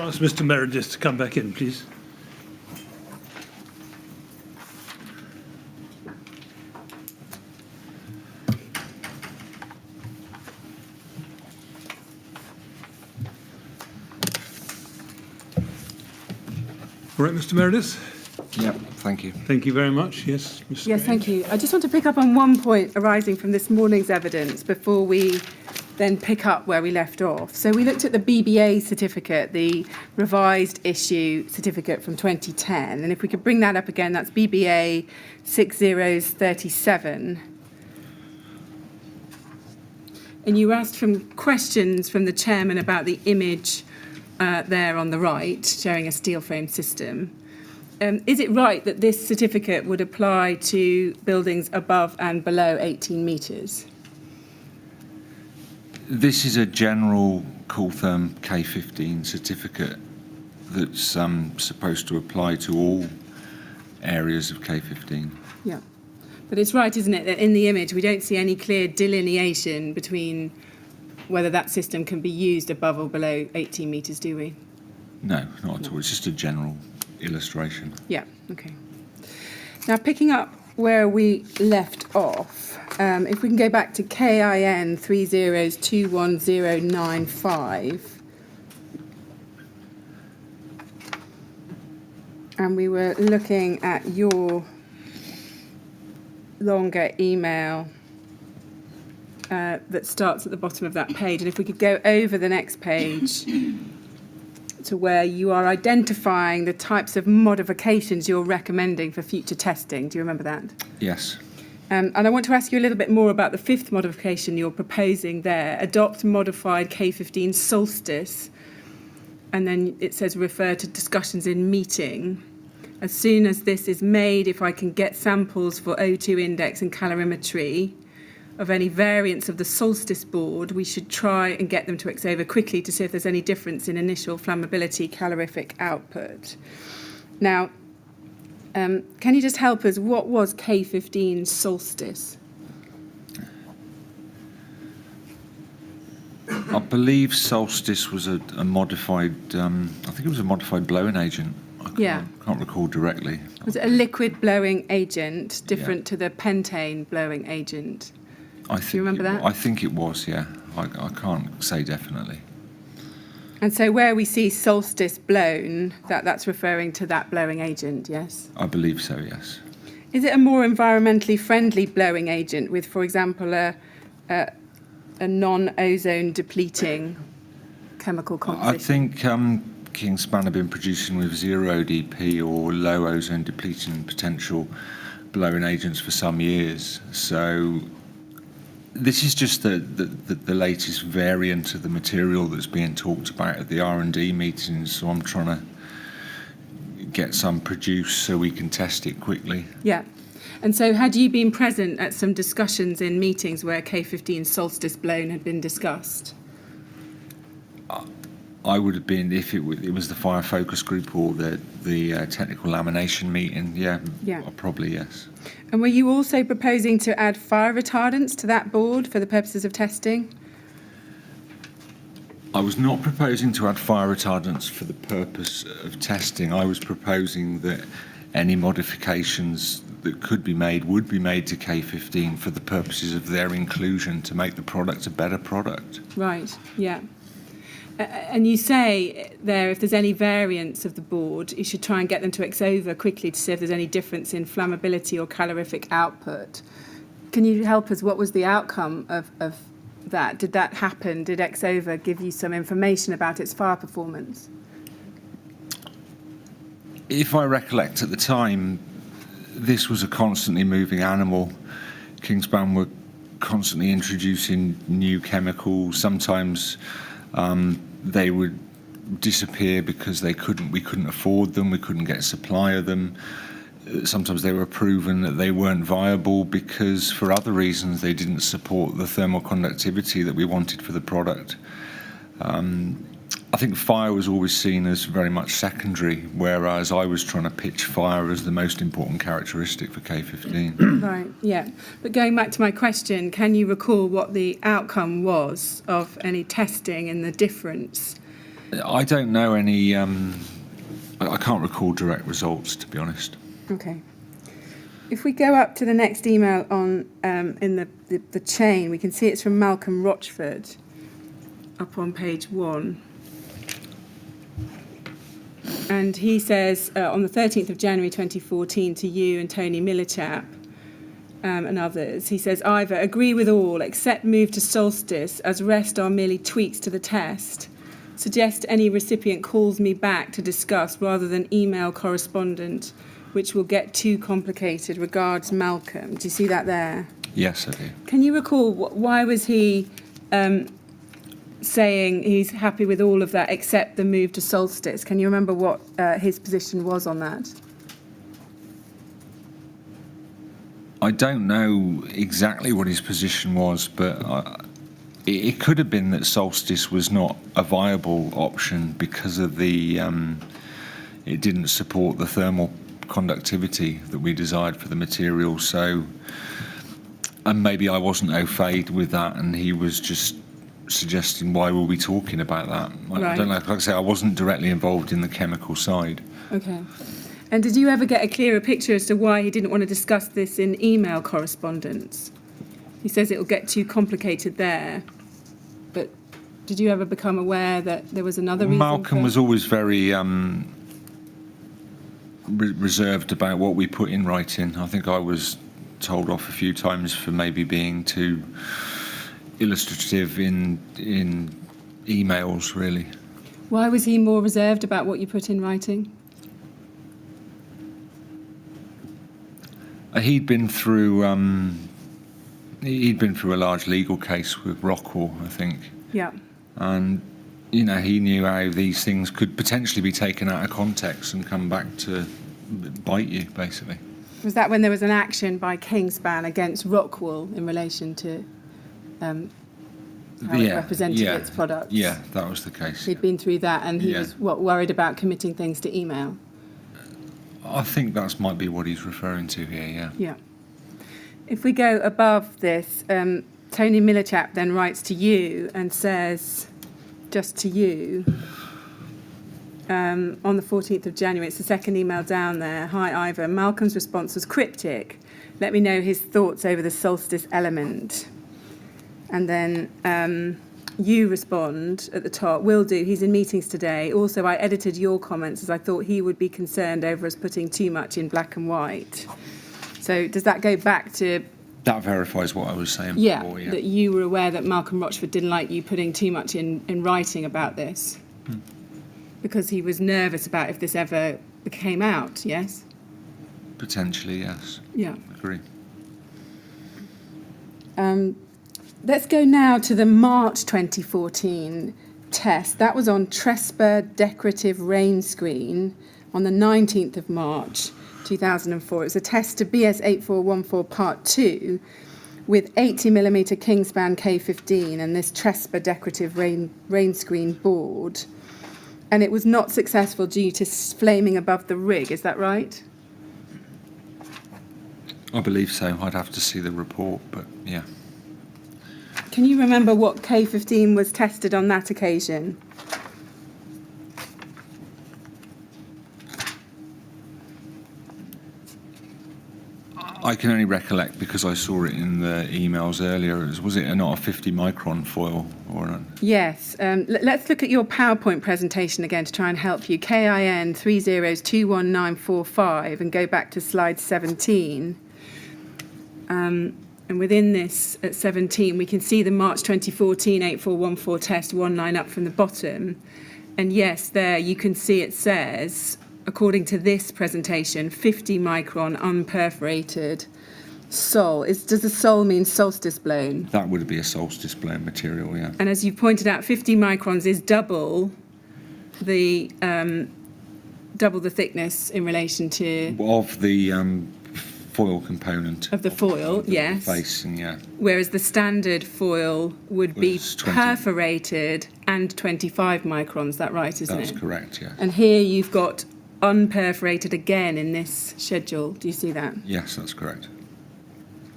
ask Mr. Meredith to come back in, please. All right, Mr. Meredith. Yep, thank you. Thank you very much. Yes, Mr. Yes, thank you. I just want to pick up on one point arising from this morning's evidence before we then pick up where we left off. So we looked at the BBA certificate, the revised issue certificate from 2010. And if we could bring that up again, that's BBA 6037. And you asked some questions from the chairman about the image there on the right, showing a steel frame system. Is it right that this certificate would apply to buildings above and below 18 metres? This is a general Cooltherm K15 certificate that's supposed to apply to all areas of K15. Yeah. But it's right, isn't it, that in the image we don't see any clear delineation between whether that system can be used above or below 18 metres, do we? No, not at all. It's just a general illustration. Yeah, okay. Now, picking up where we left off, if we can go back to KIN 3021095, and we were looking at your longer email that starts at the bottom of that page, and if we could go over the next page to where you are identifying the types of modifications you're recommending for future testing. Do you remember that? Yes. And I want to ask you a little bit more about the fifth modification you're proposing there. Adopt modified K15 solstice. And then it says refer to discussions in meeting. As soon as this is made, if I can get samples for O2 index and calorimetry of any variants of the solstice board, we should try and get them to X over quickly to see if there's any difference in initial flammability calorific output. Now, can you just help us? What was K15 solstice? I believe solstice was a modified, I think it was a modified blowing agent. I can't recall directly. Was it a liquid blowing agent different to the pentane blowing agent? Do you remember that? I think it was, yeah. I can't say definitely. And so where we see solstice blown, that's referring to that blowing agent, yes? I believe so, yes. Is it a more environmentally friendly blowing agent with, for example, a non-ozone depleting chemical composition? I think Kingspan have been producing with zero ODP or low ozone depleting potential blowing agents for some years. So this is just the latest variant of the material that's being talked about at the R&D meetings, so I'm trying to get some produced so we can test it quickly. Yeah. And so had you been present at some discussions in meetings where K15 solstice blown had been discussed? I would have been if it was the fire focus group or the technical lamination meeting. Yeah, probably yes. And were you also proposing to add fire retardants to that board for the purposes of testing? I was not proposing to add fire retardants for the purpose of testing. I was proposing that any modifications that could be made would be made to K15 for the purposes of their inclusion to make the product a better product. Right, yeah. And you say there, if there's any variants of the board, you should try and get them to X over quickly to see if there's any difference in flammability or calorific output. Can you help us? What was the outcome of that? Did that happen? Did X over give you some information about its fire performance? If I recollect at the time, this was a constantly moving animal. Kingspan were constantly introducing new chemicals. Sometimes they would disappear because we couldn't afford them, we couldn't get supply of them. Sometimes they were proven that they weren't viable because for other reasons they didn't support the thermal conductivity that we wanted for the product. I think fire was always seen as very much secondary, whereas I was trying to pitch fire as the most important characteristic for K15. Right, yeah. But going back to my question, can you recall what the outcome was of any testing and the difference I don't know any. I can't recall direct results, to be honest. Okay. If we go up to the next email on in the chain, we can see it's from Malcolm Rochford, up on page 1. And he says, on the 13th of January 2014, to you and Tony Millichap and others, he says, Ivor, agree with all, except move to solstice, as rest are merely tweaks to the test. Suggest any recipient calls me back to discuss rather than email correspondent, which will get too complicated. Regards, Malcolm. Do you see that there? Yes, I do. Can you recall why was he saying he's happy with all of that except the move to solstice? Can you remember what his position was on that? I don't know exactly what his position was, but it could have been that solstice was not a viable option because of the it didn't support the thermal conductivity that we desired for the material. So, and maybe I wasn't au fait with that, and he was just suggesting why were we talking about that. I don't know. Like I say, I wasn't directly involved in the chemical side. Okay. And did you ever get a clearer picture as to why he didn't want to discuss this in email correspondence? He says it will get too complicated there. But did you ever become aware that there was another reason? Malcolm was always very reserved about what we put in writing. I think I was told off a few times for maybe being too illustrative in emails, really. Why was he more reserved about what you put in writing? He'd been through a large legal case with Rockwell, I think. Yeah. And he knew how these things could potentially be taken out of context and come back to bite you, basically. Was that when there was an action by Kingspan against Rockwell in relation to how it represented its products? Yeah, that was the case. He'd been through that, and he was worried about committing things to email. I think that might be what he's referring to here. Yeah. Yeah. If we go above this, Tony Millichap then writes to you and says, just to you, on the 14th of January, it's the second email down there. Hi, Ivor. Malcolm's response was cryptic. Let me know his thoughts over the solstice element. And then you respond at the top, will do, he's in meetings today. Also, I edited your comments as I thought he would be concerned over us putting too much in black and white. So does that go back to... That verifies what I was saying before, yeah. That you were aware that Malcolm Rochford didn't like you putting too much in writing about this? Because he was nervous about if this ever came out, yes? Potentially, yes. Yeah. Agree. Let's go now to the March 2014 test. That was on Trespa decorative rain screen on the 19th of March 2004. It was a test to BS 8414 Part 2 with 80mm Kingspan K15 and this Trespa decorative rain screen board. And it was not successful due to flaming above the rig. Is that right? I believe so. I'd have to see the report, but yeah. Can you remember what K15 was tested on that occasion? I can only recollect because I saw it in the emails earlier. Was it not a 50 micron foil or not? Yes. Let's look at your PowerPoint presentation again to try and help you. KIN 3021945 and go back to slide 17. And within this, at 17, we can see the March 2014 8414 test one line up from the bottom. And yes, there you can see it says, according to this presentation, 50 micron unperforated sol. Does the sol mean solstice blown? That would be a solstice blown material, yeah. And as you pointed out, 50 microns is double the thickness in relation to... Of the... foil component of the foil, yes. Facing, yeah. Whereas the standard foil would be perforated and 25 microns. Is that right, isn't it? That's correct, yeah. And here you've got unperforated again in this schedule. Do you see that? Yes, that's correct.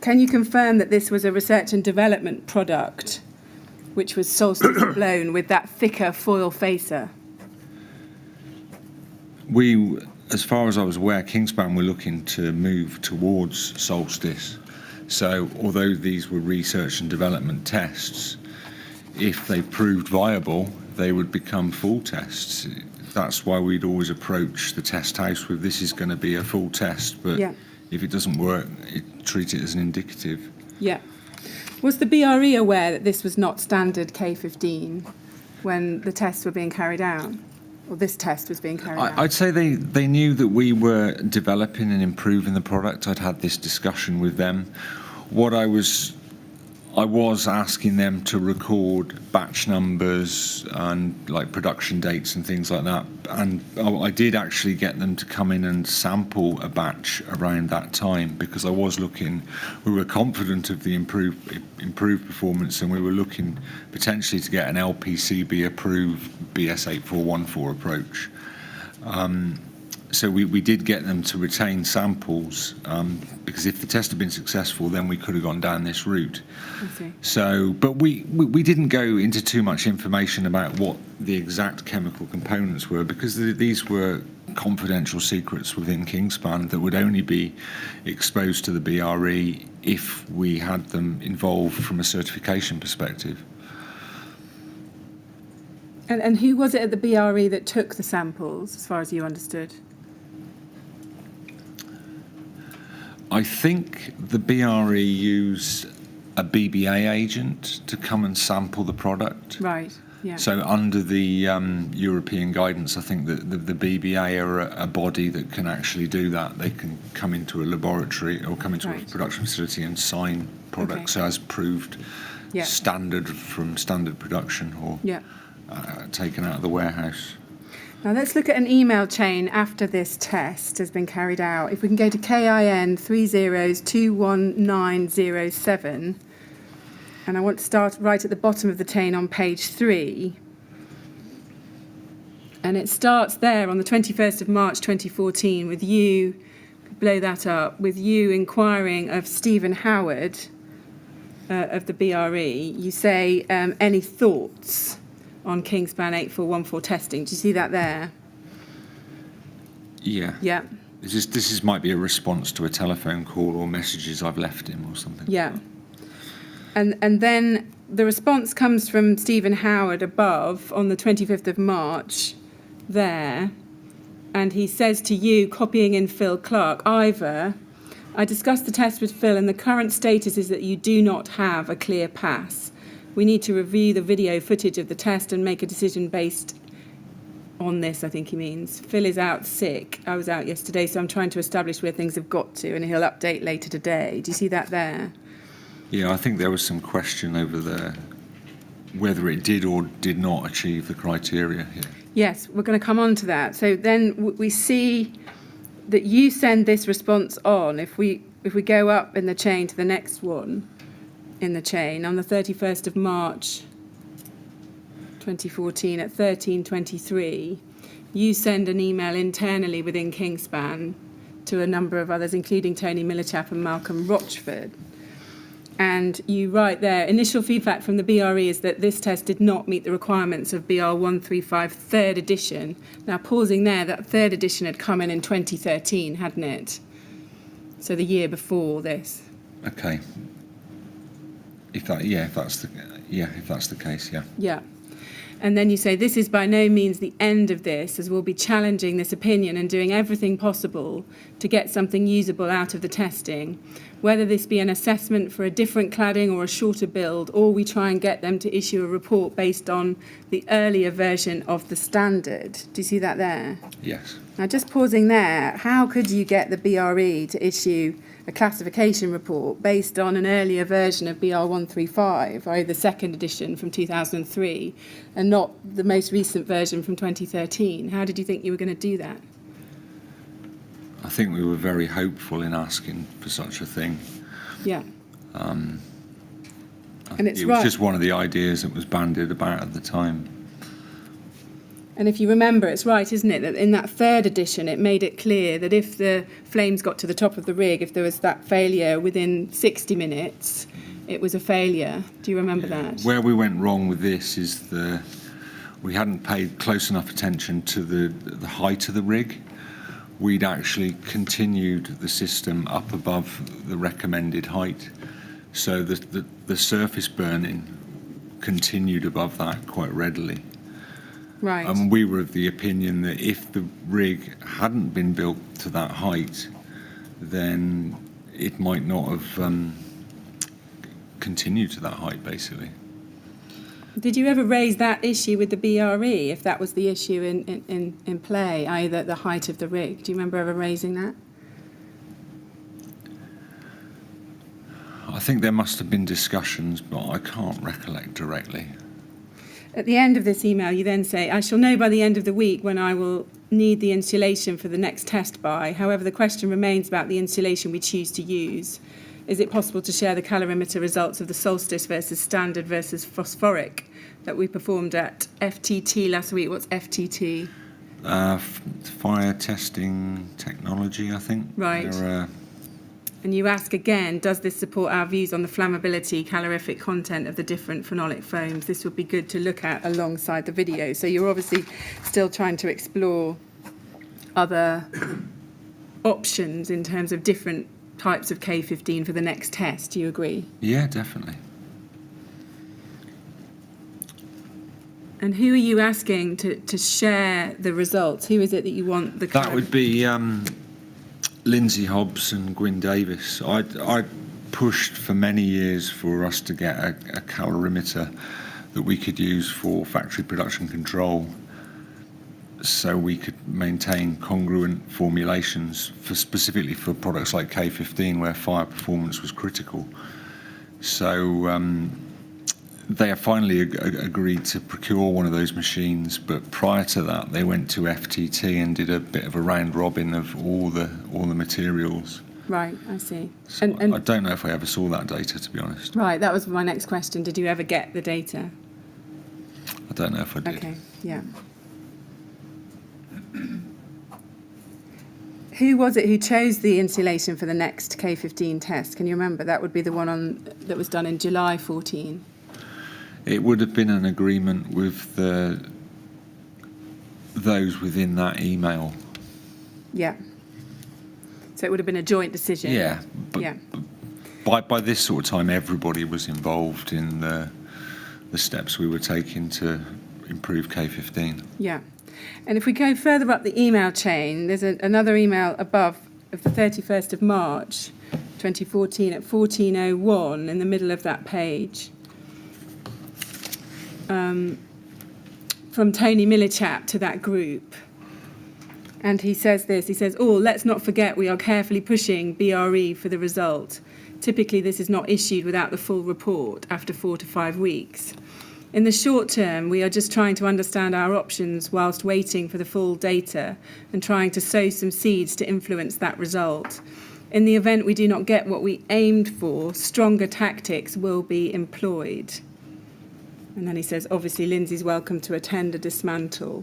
Can you confirm that this was a research and development product, which was solstice blown with that thicker foil facer? We, as far as I was aware, Kingspan were looking to move towards Solstice. So although these were research and development tests, if they proved viable, they would become full tests. That's why we'd always approach the test house with, this is going to be a full test, but if it doesn't work, treat it as an indicative. Yeah. Was the BRE aware that this was not standard K15 when the tests were being carried out? Or this test was being carried out? I'd say they knew that we were developing and improving the product. I'd had this discussion with them. What I was asking them to record batch numbers and like production dates and things like that. And I did actually get them to come in and sample a batch around that time, because I was looking, we were confident of the improved performance, and we were looking potentially to get an LPCB approved BS8414 approach. So we did get them to retain samples, because if the test had been successful, then we could have gone down this route. I see. So, but we didn't go into too much information about what the exact chemical components were, because these were confidential secrets within Kingspan that would only be exposed to the BRE if we had them involved from a certification perspective. And who was it at the BRE that took the samples, as far as you understood? I think the BRE used a BBA agent to come and sample the product. Right, yeah. So under the European guidance, I think that the BBA are a body that can actually do that. They can come into a laboratory or come into a production facility and sign products as proved standard from standard production or taken out of the warehouse. Now let's look at an email chain after this test has been carried out. If we can go to KIN 30021907, and I want to start right at the bottom of the chain on page 3. And it starts there on the 21st of March 2014 with you, blow that up, with you inquiring of Stephen Howard of the BRE. You say, any thoughts on Kingspan 8414 testing? Do you see that there? Yeah. Yeah. This might be a response to a telephone call or messages I've left him or something. Yeah. And then the response comes from Stephen Howard above on the 25th of March there, and he says to you, copying in Phil Clark, Ivor, I discussed the test with Phil, and the current status is that you do not have a clear pass. We need to review the video footage of the test and make a decision based on this, I think he means. Phil is out sick. I was out yesterday, so I'm trying to establish where things have got to, and he'll update later today. Do you see that there? Yeah, I think there was some question over there whether it did or did not achieve the criteria here. Yes, we're going to come on to that. So then we see that you send this response on. If we go up in the chain to the next one in the chain, on the 31st of March 2014 at 13:23, you send an email internally within Kingspan to a number of others, including Tony Millichap and Malcolm Rochford. And you write there, initial feedback from the BRE is that this test did not meet the requirements of BR 135 third edition. Now, pausing there, that third edition had come in 2013, hadn't it? So the year before this. Okay. If that's the case, yeah. Yeah. And then you say, this is by no means the end of this, as we'll be challenging this opinion and doing everything possible to get something usable out of the testing, whether this be an assessment for a different cladding or a shorter build, or we try and get them to issue a report based on the earlier version of the standard. Do you see that there? Yes. Now, just pausing there, how could you get the BRE to issue a classification report based on an earlier version of BR 135, i.e. the second edition from 2003, and not the most recent version from 2013? How did you think you were going to do that? I think we were very hopeful in asking for such a thing. Yeah. And it's it was just one of the ideas that was bandied about at the time. And if you remember, it's right, isn't it, that in that third edition it made it clear that if the flames got to the top of the rig, if there was that failure within 60 minutes, it was a failure. Do you remember that? Where we went wrong with this is we hadn't paid close enough attention to the height of the rig. We'd actually continued the system up above the recommended height. So the surface burning continued above that quite readily. Right. And we were of the opinion that if the rig hadn't been built to that height, then it might not have continued to that height, basically. Did you ever raise that issue with the BRE, if that was the issue in play, i.e. the height of the rig? Do you remember ever raising that? I think there must have been discussions, but I can't recollect directly. At the end of this email, you then say, I shall know by the end of the week when I will need the insulation for the next test by. However, the question remains about the insulation we choose to use. Is it possible to share the calorimeter results of the Solstice versus standard versus phosphoric that we performed at FTT last week? What's FTT? Fire testing technology, I think. Right. And you ask again, does this support our views on the flammability, calorific content of the different phenolic foams? This would be good to look at alongside the video. So you're obviously still trying to explore other options in terms of different types of K15 for the next test. Do you agree? Yeah, definitely. And who are you asking to share the results? Who is it that you want the... That would be Lindsay Hobbs and Gwyn Davis. I pushed for many years for us to get a calorimeter that we could use for factory production control, so we could maintain congruent formulations specifically for products like K15 where fire performance was critical. So they have finally agreed to procure one of those machines, but prior to that they went to FTT and did a bit of a round robin of all the materials. Right, I see. So and I don't know if I ever saw that data, to be honest. Right, that was my next question. Did you ever get the data? I don't know if I did. Okay, yeah. Who was it who chose the insulation for the next K15 test? Can you remember? That would be the one that was done in July 14. It would have been an agreement with those within that email. Yeah. So it would have been a joint decision. Yeah. But yeah. By this sort of time, everybody was involved in the steps we were taking to improve K15. Yeah. And if we go further up the email chain, there's another email above of the 31st of March 2014 at 14:01 in the middle of that page. From Tony Millichap to that group. And he says this, he says, let's not forget we are carefully pushing BRE for the result. Typically this is not issued without the full report after 4 to 5 weeks. In the short term, we are just trying to understand our options whilst waiting for the full data and trying to sow some seeds to influence that result. In the event we do not get what we aimed for, stronger tactics will be employed. And then he says, obviously, Lindsay's welcome to attend a dismantle.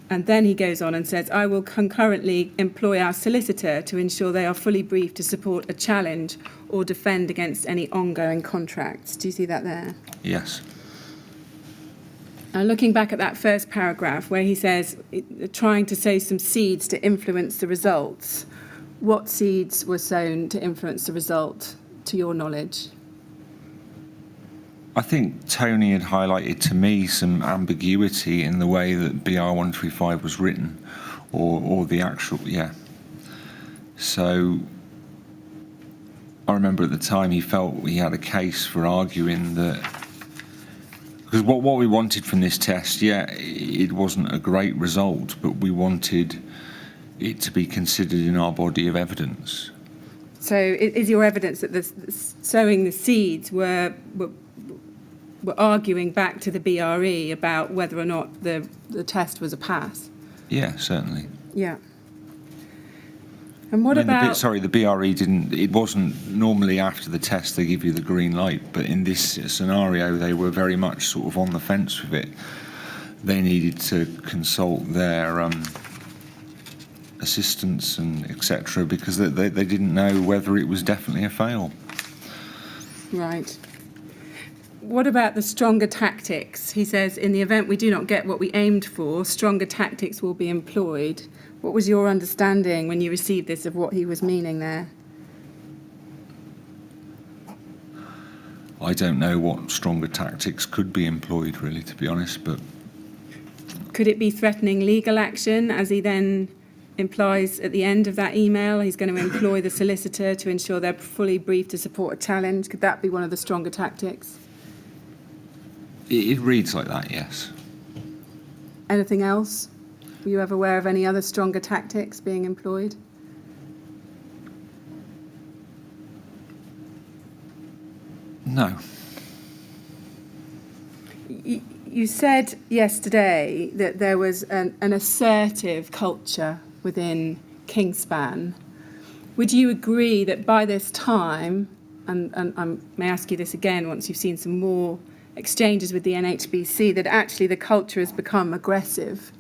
And then he goes on and says, I will concurrently employ our solicitor to ensure they are fully briefed to support a challenge or defend against any ongoing contracts. Do you see that there? Yes. Now, looking back at that first paragraph where he says, trying to sow some seeds to influence the results, what seeds were sown to influence the result, to your knowledge? I think Tony had highlighted to me some ambiguity in the way that BR135 was written, or the actual, yeah. So I remember at the time he felt we had a case for arguing that, because what we wanted from this test, yeah, it wasn't a great result, but we wanted it to be considered in our body of evidence. So is your evidence that sowing the seeds were arguing back to the BRE about whether or not the test was a pass? Yeah, certainly. Yeah. And what about... the BRE didn't... It wasn't normally after the test they give you the green light, but in this scenario they were very much sort of on the fence with it. They needed to consult their assistants and etc. because they didn't know whether it was definitely a fail. Right. What about the stronger tactics? He says, in the event we do not get what we aimed for, stronger tactics will be employed. What was your understanding when you received this of what he was meaning there? I don't know what stronger tactics could be employed, really, to be honest, but... Could it be threatening legal action, as he then implies at the end of that email? He's going to employ the solicitor to ensure they're fully briefed to support a challenge. Could that be one of the stronger tactics? It reads like that, yes. Anything else? Were you ever aware of any other stronger tactics being employed? No. You said yesterday that there was an assertive culture within Kingspan. Would you agree that by this time, and I may ask you this again once you've seen some more exchanges with the NHBC, that actually the culture has become aggressive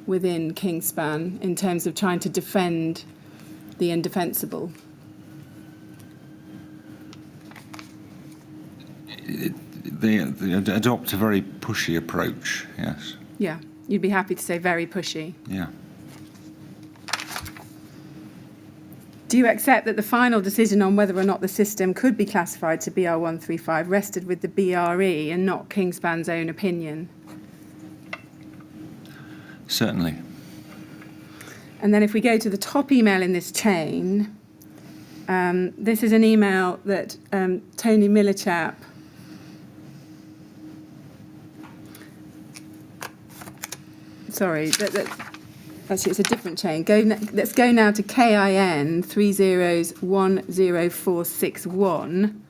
within Kingspan in terms of trying to defend the indefensible? They adopt a very pushy approach, yes. Yeah, you'd be happy to say very pushy. Yeah. Do you accept that the final decision on whether or not the system could be classified to BR135 rested with the BRE and not Kingspan's own opinion? Certainly. And then if we go to the top email in this chain, this is an email that Tony Millichap actually, it's a different chain. Let's go now to KIN 30100461.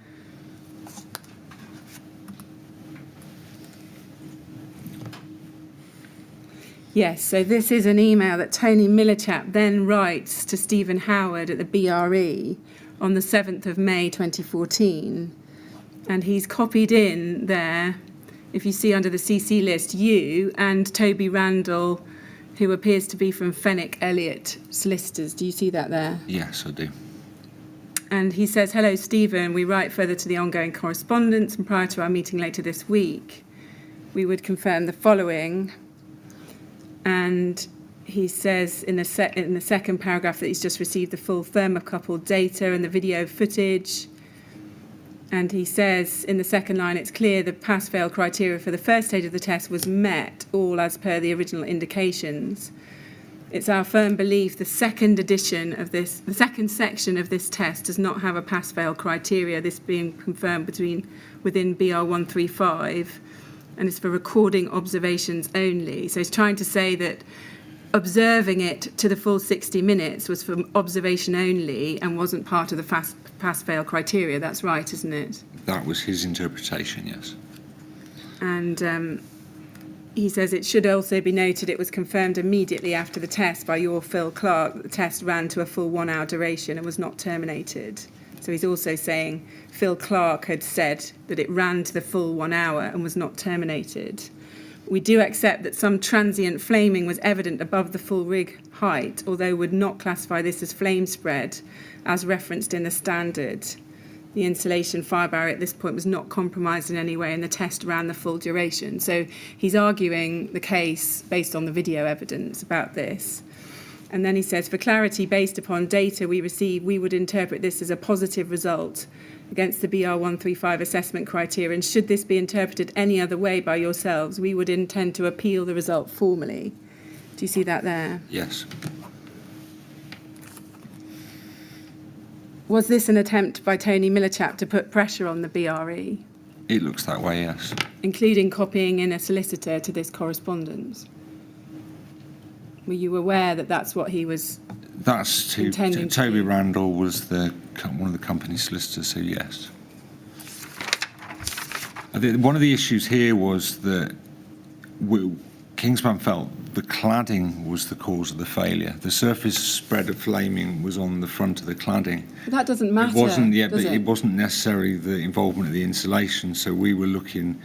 Yes, so this is an email that Tony Millichap then writes to Stephen Howard at the BRE on the 7th of May 2014. And he's copied in there, if you see under the CC list, you and Toby Randall, who appears to be from Fenwick Elliott Solicitors. Do you see that there? Yes, I do. And he says, hello, Stephen. We write further to the ongoing correspondence, and prior to our meeting later this week, we would confirm the following. And he says in the second paragraph that he's just received the full thermocouple data and the video footage. And he says in the second line, it's clear the pass-fail criteria for the first stage of the test was met, all as per the original indications. It's our firm belief the second section of this test does not have a pass-fail criteria, this being confirmed within BR135, and it's for recording observations only. So he's trying to say that observing it to the full 60 minutes was for observation only and wasn't part of the pass-fail criteria. That's right, isn't it? That was his interpretation, yes. And he says it should also be noted it was confirmed immediately after the test by your Phil Clark that the test ran to a full 1 hour duration and was not terminated. So he's also saying Phil Clark had said that it ran to the full 1 hour and was not terminated. We do accept that some transient flaming was evident above the full rig height, although would not classify this as flame spread, as referenced in the standard. The insulation fire barrier at this point was not compromised in any way, and the test ran the full duration. So he's arguing the case based on the video evidence about this. And then he says, for clarity based upon data we receive, we would interpret this as a positive result against the BR135 assessment criteria, and should this be interpreted any other way by yourselves, we would intend to appeal the result formally. Do you see that there? Yes. Was this an attempt by Tony Millichap to put pressure on the BRE? It looks that way, yes. Including copying in a solicitor to this correspondence? Were you aware that that's what he was That's intending to Toby do? Randall was one of the company solicitors, so yes. One of the issues here was that Kingspan felt the cladding was the cause of the failure. The surface spread of flaming was on the front of the cladding. But that doesn't matter, It wasn't, does it wasn't necessarily the involvement of the insulation. So we were looking,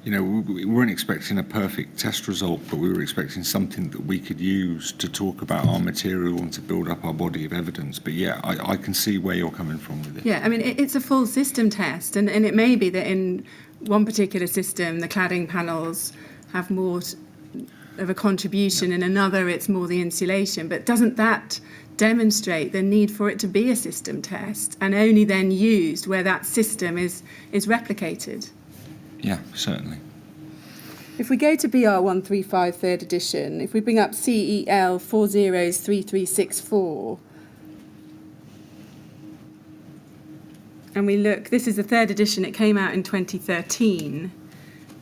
we weren't expecting a perfect test result, but we were expecting something that we could use to talk about our material and to build up our body of evidence. But yeah, I can see where you're coming from with it. Yeah, I mean, it's a full system test, and it may be that in one particular system, the cladding panels, have more of a contribution, in another it's more the insulation. But doesn't that demonstrate the need for it to be a system test, and only then used where that system is replicated? Yeah, certainly. If we go to BR135 third edition, if we bring up CEL 403364, and we look, this is the third edition, it came out in 2013,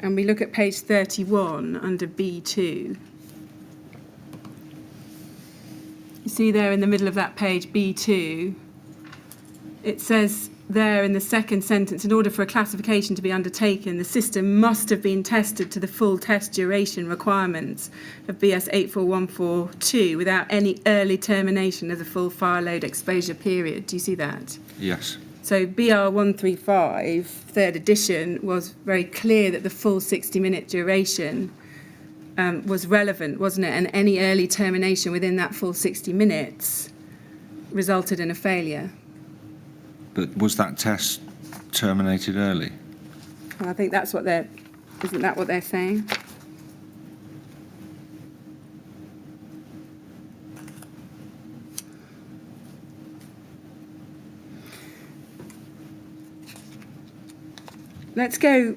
and we look at page 31 under B2. You see there in the middle of that page, B2, it says there in the second sentence, in order for a classification to be undertaken, the system must have been tested to the full test duration requirements of BS 84142 without any early termination of the full fire load exposure period. Do you see that? Yes. So BR135, third edition, was very clear that the full 60-minute duration was relevant, wasn't it? And any early termination within that full 60 minutes resulted in a failure. But was that test terminated early? Well, I think that's what isn't that what they're saying? Let's go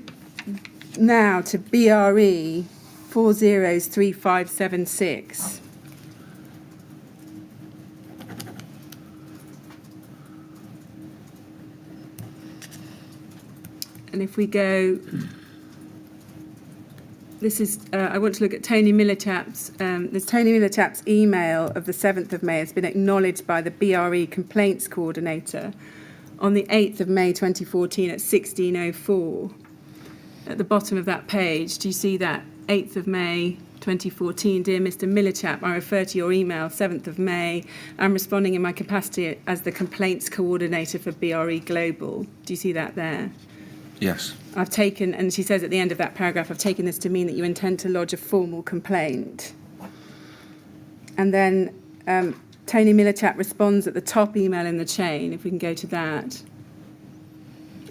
now to BRE 403576. And if we go, this is, I want to look at Tony Millichap's, Tony Millichap's email of the 7th of May has been acknowledged by the BRE complaints coordinator on the 8th of May 2014 at 16:04. At the bottom of that page, do you see that? 8th of May 2014, dear Mr. Millichap, I refer to your email, 7th of May. I'm responding in my capacity as the complaints coordinator for BRE Global. Do you see that there? Yes. I've taken, and she says at the end of that paragraph, I've taken this to mean that you intend to lodge a formal complaint. And then Tony Millichap responds at the top email in the chain, if we can go to that.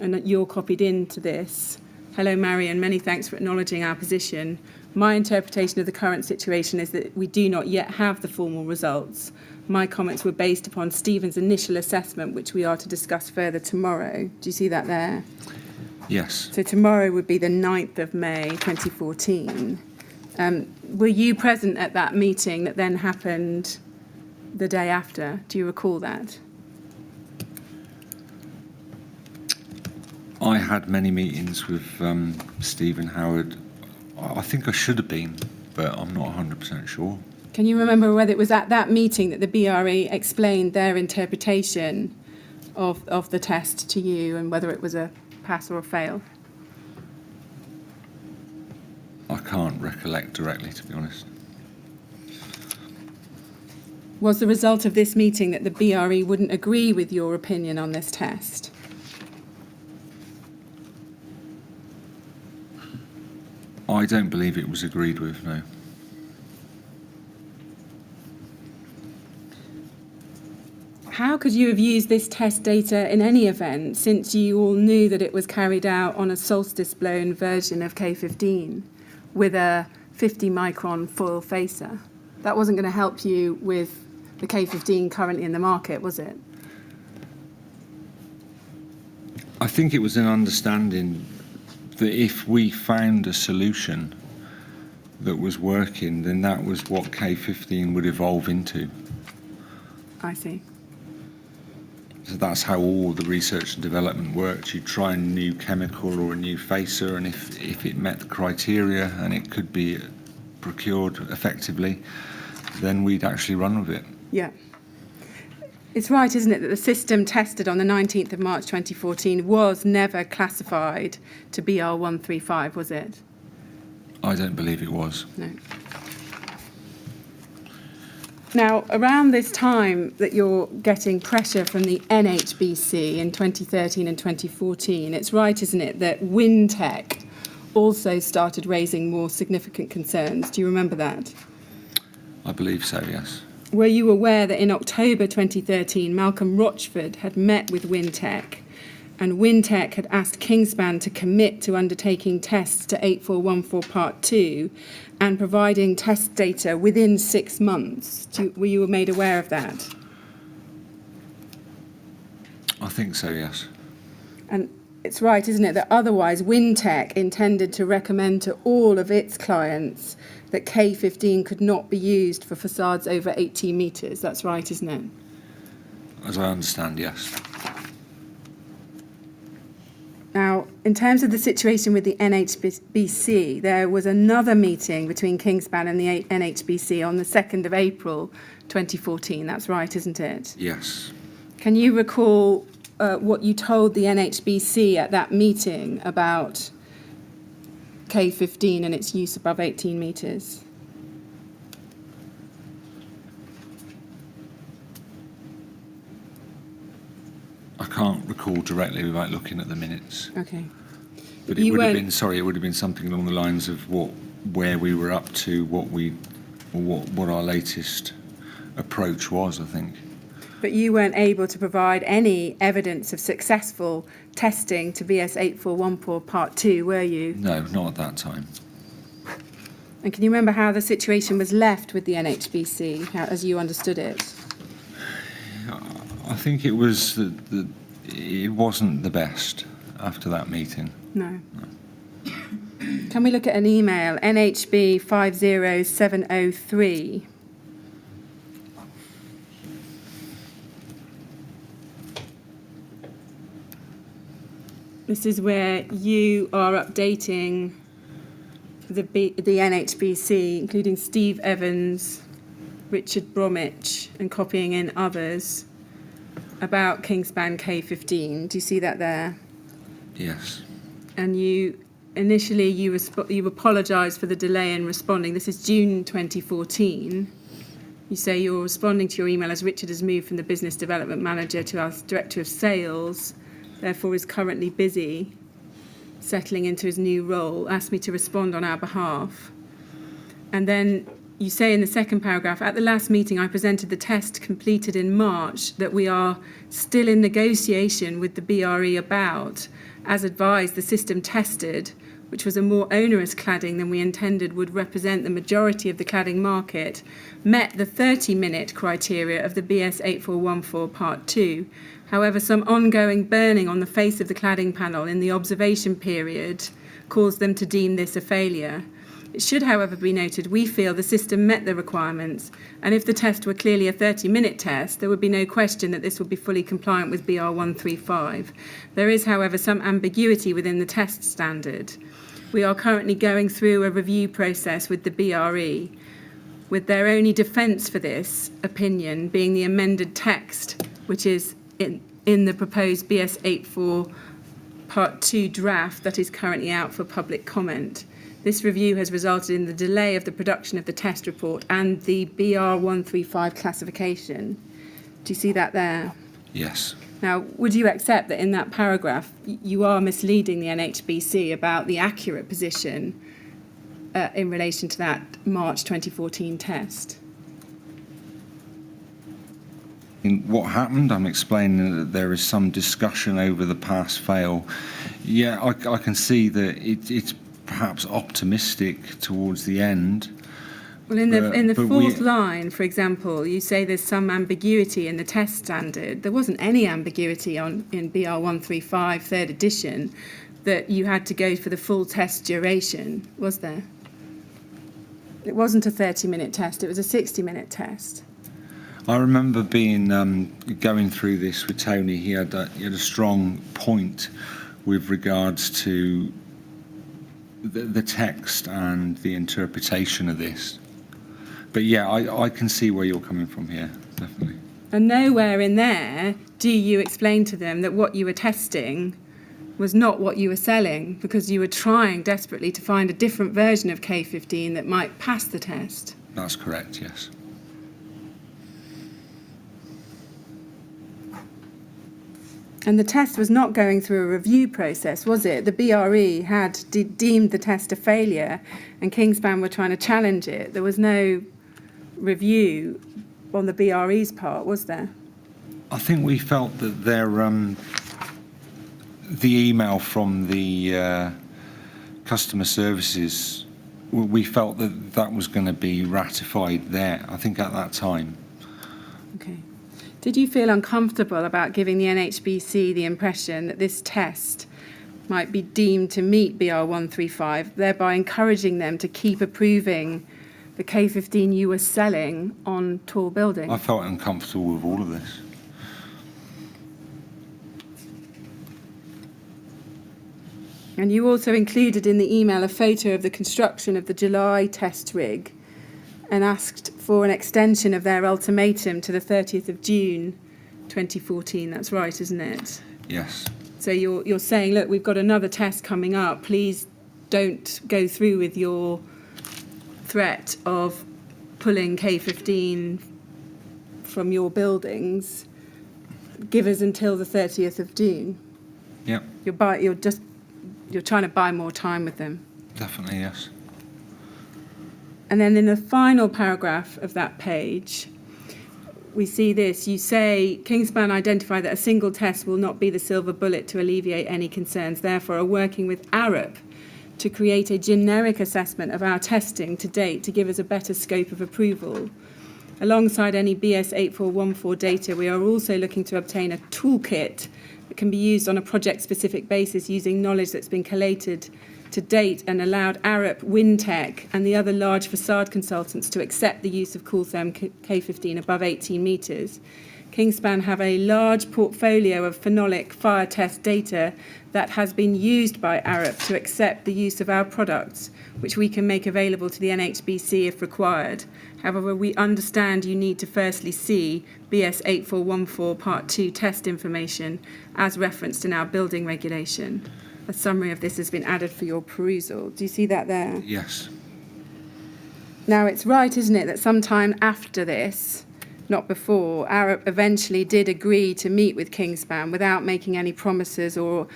And you're copied into this. Hello, Marion. Many thanks for acknowledging our position. My interpretation of the current situation is that we do not yet have the formal results. My comments were based upon Stephen's initial assessment, which we are to discuss further tomorrow. Do you see that there? Yes. So tomorrow would be the 9th of May 2014. Were you present at that meeting that then happened the day after? Do you recall that? I had many meetings with Stephen Howard. I think I should have been, but I'm not 100% sure. Can you remember whether it was at that meeting that the BRE explained their interpretation of the test to you, and whether it was a pass or a fail? I can't recollect directly, to be honest. Was the result of this meeting that the BRE wouldn't agree with your opinion on this test? I don't believe it was agreed with, no. How could you have used this test data in any event, since you all knew that it was carried out on a solstice-blown version of K15 with a 50-micron foil facer? That wasn't going to help you with the K15 currently in the market, was it? I think it was an understanding that if we found a solution that was working, then that was what K15 would evolve into. I see. So that's how all the research and development works. You try a new chemical or a new facer, and if it met the criteria and it could be procured effectively, then we'd actually run with it. Yeah. It's right, isn't it, that the system tested on the 19th of March 2014 was never classified to BR135, was it? I don't believe it was. No. Now, around this time that you're getting pressure from the NHBC in 2013 and 2014, it's right, isn't it, that WinTech also started raising more significant concerns. Do you remember that? I believe so, yes. Were you aware that in October 2013, Malcolm Rochford had met with WinTech and Wintech had asked Kingspan to commit to undertaking tests to 8414 Part 2 and providing test data within 6 months. Were you made aware of that? I think so, yes. And it's right, isn't it, that otherwise Wintech intended to recommend to all of its clients that K15 could not be used for facades over 18 metres. That's right, isn't it? As I understand, yes. Now, in terms of the situation with the NHBC, there was another meeting between Kingspan and the NHBC on the 2nd of April 2014. That's right, isn't it? Yes. Can you recall what you told the NHBC at that meeting about K15 and its use above 18 metres? I can't recall directly without looking at the minutes. Okay. But it would have been something along the lines of where we were up to, what our latest approach was, I think. But you weren't able to provide any evidence of successful testing to BS 8414 Part 2, were you? No, not at that time. And can you remember how the situation was left with the NHBC, as you understood it? I think it was it wasn't the best after that meeting. No. Can we look at an email, NHB 50703? This is where you are updating the NHBC, including Steve Evans, Richard Bromwich, and copying in others, about Kingspan K15. Do you see that there? Yes. And you apologised for the delay in responding. This is June 2014. You say you're responding to your email as Richard has moved from the business development manager to our director of sales, therefore is currently busy settling into his new role, asked me to respond on our behalf. And then you say in the second paragraph, at the last meeting I presented the test completed in March that we are still in negotiation with the BRE about, as advised, the system tested, which was a more onerous cladding than we intended would represent the majority of the cladding market, met the 30-minute criteria of the BS 8414 Part 2. However, some ongoing burning on the face of the cladding panel in the observation period caused them to deem this a failure. It should, however, be noted we feel the system met the requirements, and if the test were clearly a 30-minute test, there would be no question that this would be fully compliant with BR 135. There is, however, some ambiguity within the test standard. We are currently going through a review process with the BRE, with their only defence for this opinion being the amended text, which is in the proposed BS 84 Part 2 draft that is currently out for public comment. This review has resulted in the delay of the production of the test report and the BR 135 classification. Do you see that there? Yes. Now, would you accept that in that paragraph you are misleading the NHBC about the accurate position in relation to that March 2014 test? In what happened, I'm explaining that there is some discussion over the pass-fail. Yeah, I can see that it's perhaps optimistic towards the end. Well, in the fourth line, for example, you say there's some ambiguity in the test standard. There wasn't any ambiguity in BR 135 third edition that you had to go for the full test duration, was there? It wasn't a 30-minute test, it was a 60-minute test. I remember going through this with Tony. He had a strong point with regards to the text and the interpretation of this. But yeah, I can see where you're coming from here, definitely. And nowhere in there do you explain to them that what you were testing was not what you were selling, because you were trying desperately to find a different version of K15 that might pass the test. That's correct, yes. And the test was not going through a review process, was it? The BRE had deemed the test a failure and Kingspan were trying to challenge it. There was no review on the BRE's part, was there? I think we felt that the email from the customer services, we felt that that was going to be ratified there, I think, at that time. Okay. Did you feel uncomfortable about giving the NHBC the impression that this test might be deemed to meet BR135, thereby encouraging them to keep approving the K15 you were selling on tall buildings? I felt uncomfortable with all of this. And you also included in the email a photo of the construction of the July test rig and asked for an extension of their ultimatum to the 30th of June 2014. That's right, isn't it? Yes. So you're saying, look, we've got another test coming up. Please don't go through with your threat of pulling K15 from your buildings. Give us until the 30th of June. Yep. You're trying to buy more time with them. Definitely, yes. And then in the final paragraph of that page, we see this. You say, Kingspan identify that a single test will not be the silver bullet to alleviate any concerns. Therefore, are working with Arup to create a generic assessment of our testing to date to give us a better scope of approval. Alongside any BS 8414 data, we are also looking to obtain a toolkit that can be used on a project-specific basis using knowledge that's been collated to date and allowed Arup, Wintech and the other large facade consultants to accept the use of Cooltherm K15 above 18 metres. Kingspan have a large portfolio of phenolic fire test data that has been used by Arup to accept the use of our products, which we can make available to the NHBC if required. However, we understand you need to firstly see BS 8414 Part 2 test information as referenced in our building regulation. A summary of this has been added for your perusal. Do you see that there? Yes. Now, it's right, isn't it, that sometime after this, not before, Arup eventually did agree to meet with Kingspan without making any promises or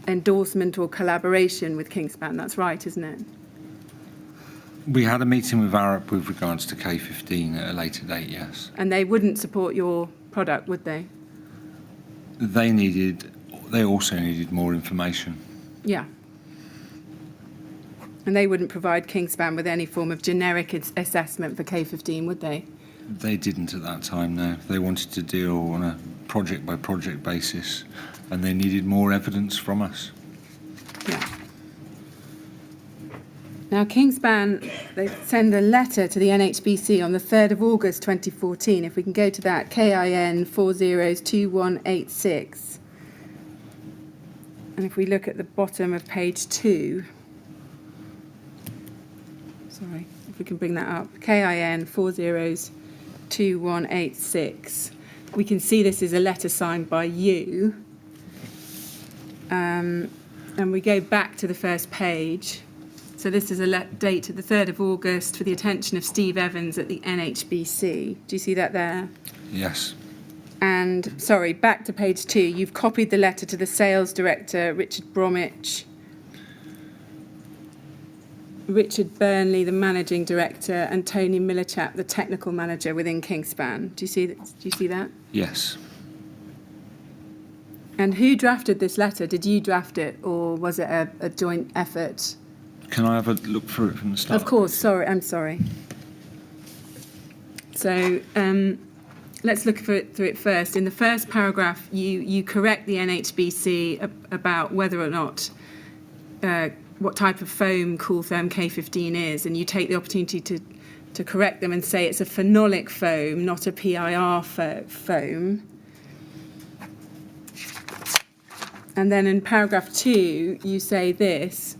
endorsement or collaboration with Kingspan. That's right, isn't it? We had a meeting with Arup with regards to K15 at a later date, yes. And they wouldn't support your product, would they? They also needed more information. Yeah. And they wouldn't provide Kingspan with any form of generic assessment for K15, would they? They didn't at that time, no. They wanted to deal on a project-by-project basis, and they needed more evidence from us. Yeah. Now, Kingspan, they send a letter to the NHBC on the 3rd of August 2014. If we can go to that, KIN 402186. And if we look at the bottom of page 2, sorry, if we can bring that up, KIN 402186, we can see this is a letter signed by you. And we go back to the first page. So this is a date of the 3rd of August for the attention of Steve Evans at the NHBC. Do you see that there? Yes. And, sorry, back to page 2. You've copied the letter to the sales director, Richard Bromwich, Richard Burnley, the managing director, and Tony Millichap, the technical manager within Kingspan. Do you see that? Yes. And who drafted this letter? Did you draft it, or was it a joint effort? Can I have a look through it from the start? Of course. Sorry, I'm sorry. So let's look through it first. In the first paragraph, you correct the NHBC about whether or not what type of foam Cooltherm K15 is, and you take the opportunity to correct them and say it's a phenolic foam, not a PIR foam. And then in paragraph 2, you say this: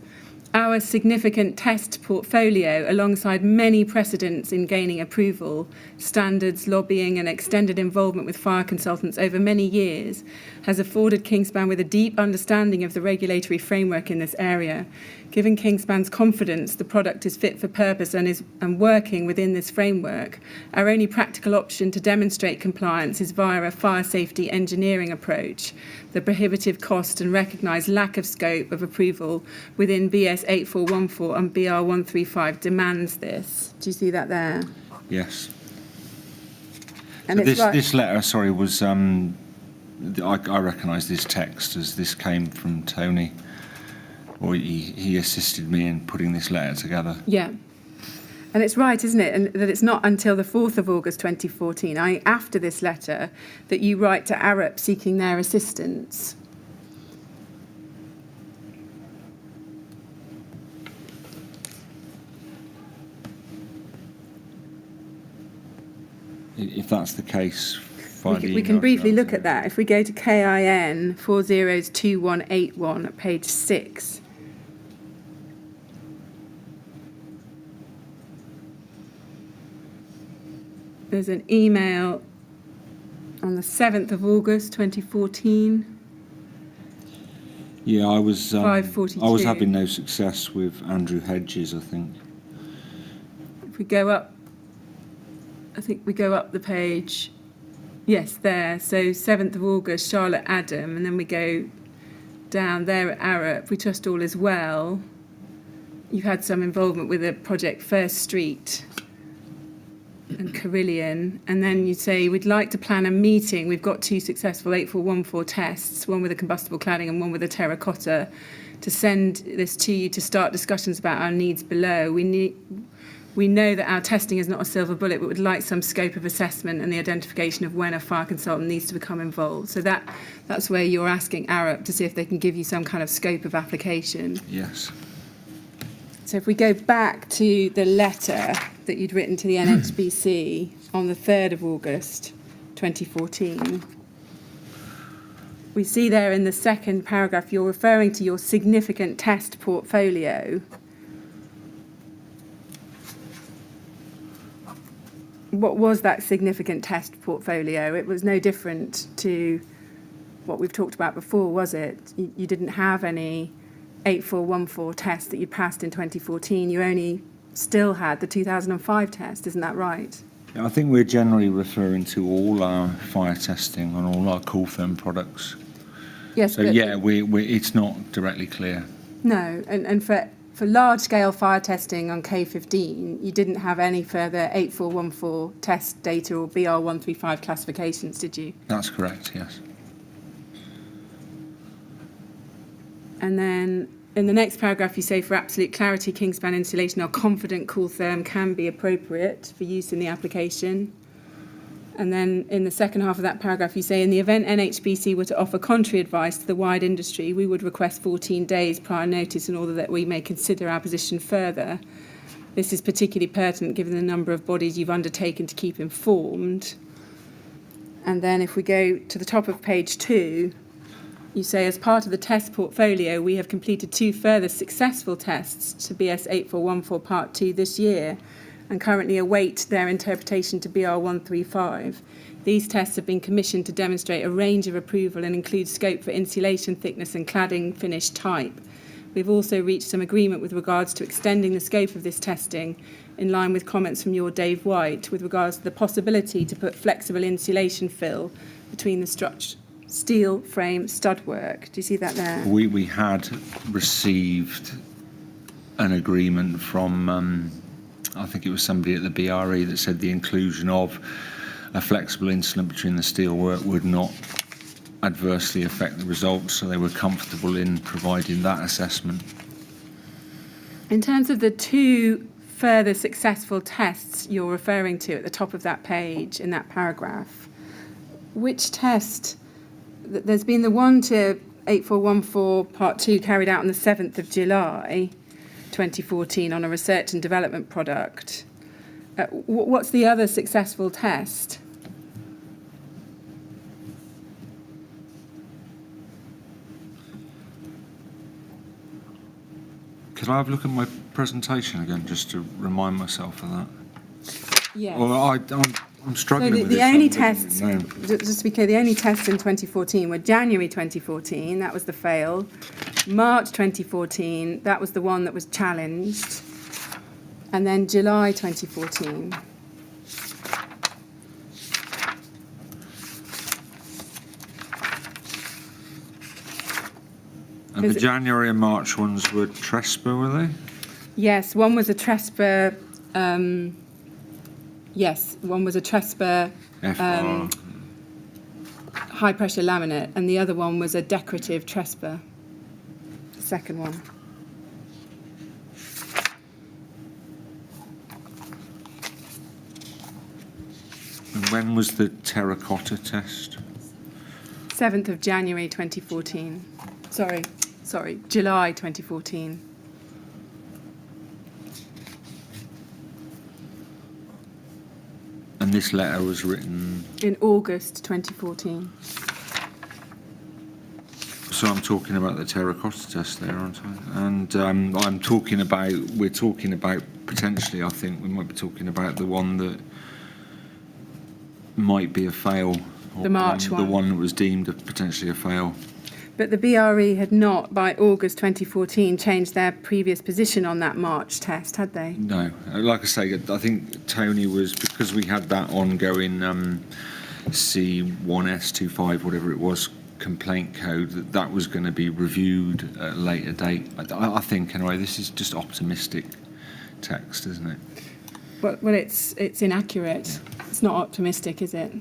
our significant test portfolio, alongside many precedents in gaining approval, standards, lobbying and extended involvement with fire consultants over many years, has afforded Kingspan with a deep understanding of the regulatory framework in this area. Given Kingspan's confidence the product is fit for purpose and working within this framework, our only practical option to demonstrate compliance is via a fire safety engineering approach. The prohibitive cost and recognised lack of scope of approval within BS 8414 and BR 135 demands this. Do you see that there? Yes. And So this letter, sorry, was I recognise this text as this came from Tony, or he assisted me in putting this letter together. Yeah. And it's right, isn't it? And that it's not until the 4th of August 2014, after this letter, that you write to Arup seeking their assistance. If that's the case, We can briefly look at that. If we go to KIN 402181 at page 6. There's an email on the 7th of August 2014. Yeah, I was 542. having no success with Andrew Hedges, I think. If we go up, I think we go up the page. Yes, there. So 7th of August, Charlotte Adam, and then we go down there at Arup. We trust all is well. You've had some involvement with the project First Street and Carillion, and then you say we'd like to plan a meeting. We've got 2 successful 8414 tests, one with a combustible cladding and one with a terracotta, to send this to you to start discussions about our needs below. We know that our testing is not a silver bullet, but would like some scope of assessment and the identification of when a fire consultant needs to become involved. So that's where you're asking Arup to see if they can give you some kind of scope of application. Yes. So if we go back to the letter that you'd written to the NHBC on the 3rd of August 2014, we see there in the second paragraph you're referring to your significant test portfolio. What was that significant test portfolio? It was no different to what we've talked about before, was it? You didn't have any 8414 test that you passed in 2014. You only still had the 2005 test, isn't that right? Yeah, I think we're generally referring to all our fire testing on all our cool firm products. Yes. So yeah, it's not directly clear. No, and for large-scale fire testing on K15, you didn't have any further 8414 test data or BR135 classifications, did you? That's correct, yes. And then in the next paragraph, you say, for absolute clarity, Kingspan insulation or confident cool therm can be appropriate for use in the application. And then in the second half of that paragraph, you say, in the event NHBC were to offer contrary advice to the wide industry, we would request 14 days prior notice in order that we may consider our position further. This is particularly pertinent given the number of bodies you've undertaken to keep informed. And then if we go to the top of page 2, you say, as part of the test portfolio, we have completed 2 further successful tests to BS 8414 Part 2 this year, and currently await their interpretation to BR135. These tests have been commissioned to demonstrate a range of approval and include scope for insulation thickness and cladding finish type. We've also reached some agreement with regards to extending the scope of this testing in line with comments from your Dave White with regards to the possibility to put flexible insulation fill between the steel frame stud work. Do you see that there? We had received an agreement from I think it was somebody at the BRE that said the inclusion of a flexible insulant between the steelwork would not adversely affect the results, so they were comfortable in providing that assessment. In terms of the 2 further successful tests you're referring to at the top of that page in that paragraph, which test? There's been the one to 8414 Part 2 carried out on the 7th of July 2014 on a research and development product. What's the other successful test? Could I have a look at my presentation again, just to remind myself of that? Yes. Well, I'm struggling with the this. only tests, No. just to be clear, the only tests in 2014 were January 2014, that was the fail. March 2014, that was the one that was challenged. And then July 2014. And the January and March ones were TRESPA, were they? Yes, one was a TRESPA. Yes, one was a TRESPA. FR. high pressure laminate, and the other one was a decorative Trespa. The second one. And when was the terracotta test? 7th of January 2014. Sorry, July 2014. And this letter was written... In August 2014. So I'm talking about the terracotta test there, aren't I? And we're talking about, potentially, I think we might be talking about the one that might be a fail. The March one. The one that was deemed potentially a fail. But the BRE had not, by August 2014, changed their previous position on that March test, had they? No. Like I say, I think Tony was, because we had that ongoing C1S25, whatever it was, complaint code, that was going to be reviewed at a later date. I think, anyway, this is just optimistic text, isn't it? Well, it's inaccurate. Yeah. It's not optimistic, is it?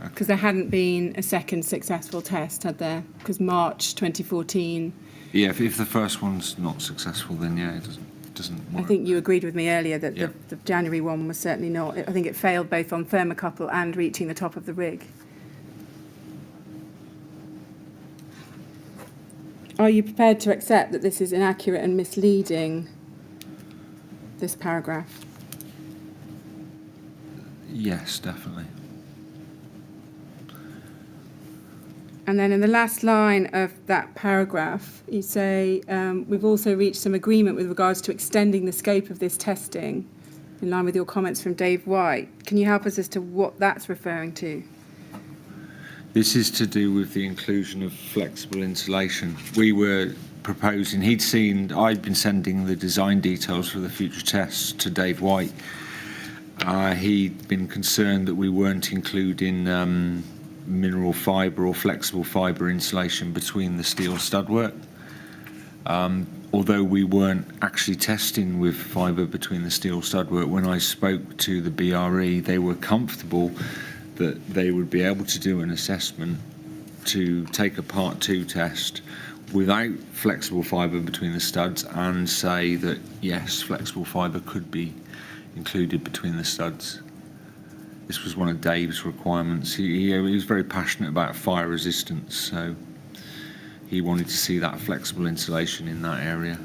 Because there hadn't been a second successful test, had there? Because March 2014... Yeah, if the first one's not successful, then yeah, it doesn't work. I think you agreed with me earlier that Yeah. the January one was certainly not. I think it failed both on thermocouple and reaching the top of the rig. Are you prepared to accept that this is inaccurate and misleading, this paragraph? Yes, definitely. And then in the last line of that paragraph, you say, we've also reached some agreement with regards to extending the scope of this testing, in line with your comments from Dave White. Can you help us as to what that's referring to? This is to do with the inclusion of flexible insulation. We were proposing, I'd been sending the design details for the future tests to Dave White. He'd been concerned that we weren't including mineral fibre or flexible fibre insulation between the steel studwork. Although we weren't actually testing with fibre between the steel studwork, when I spoke to the BRE, they were comfortable that they would be able to do an assessment to take a Part 2 test without flexible fibre between the studs and say that, yes, flexible fibre could be included between the studs. This was one of Dave's requirements. He was very passionate about fire resistance, so he wanted to see that flexible insulation in that area.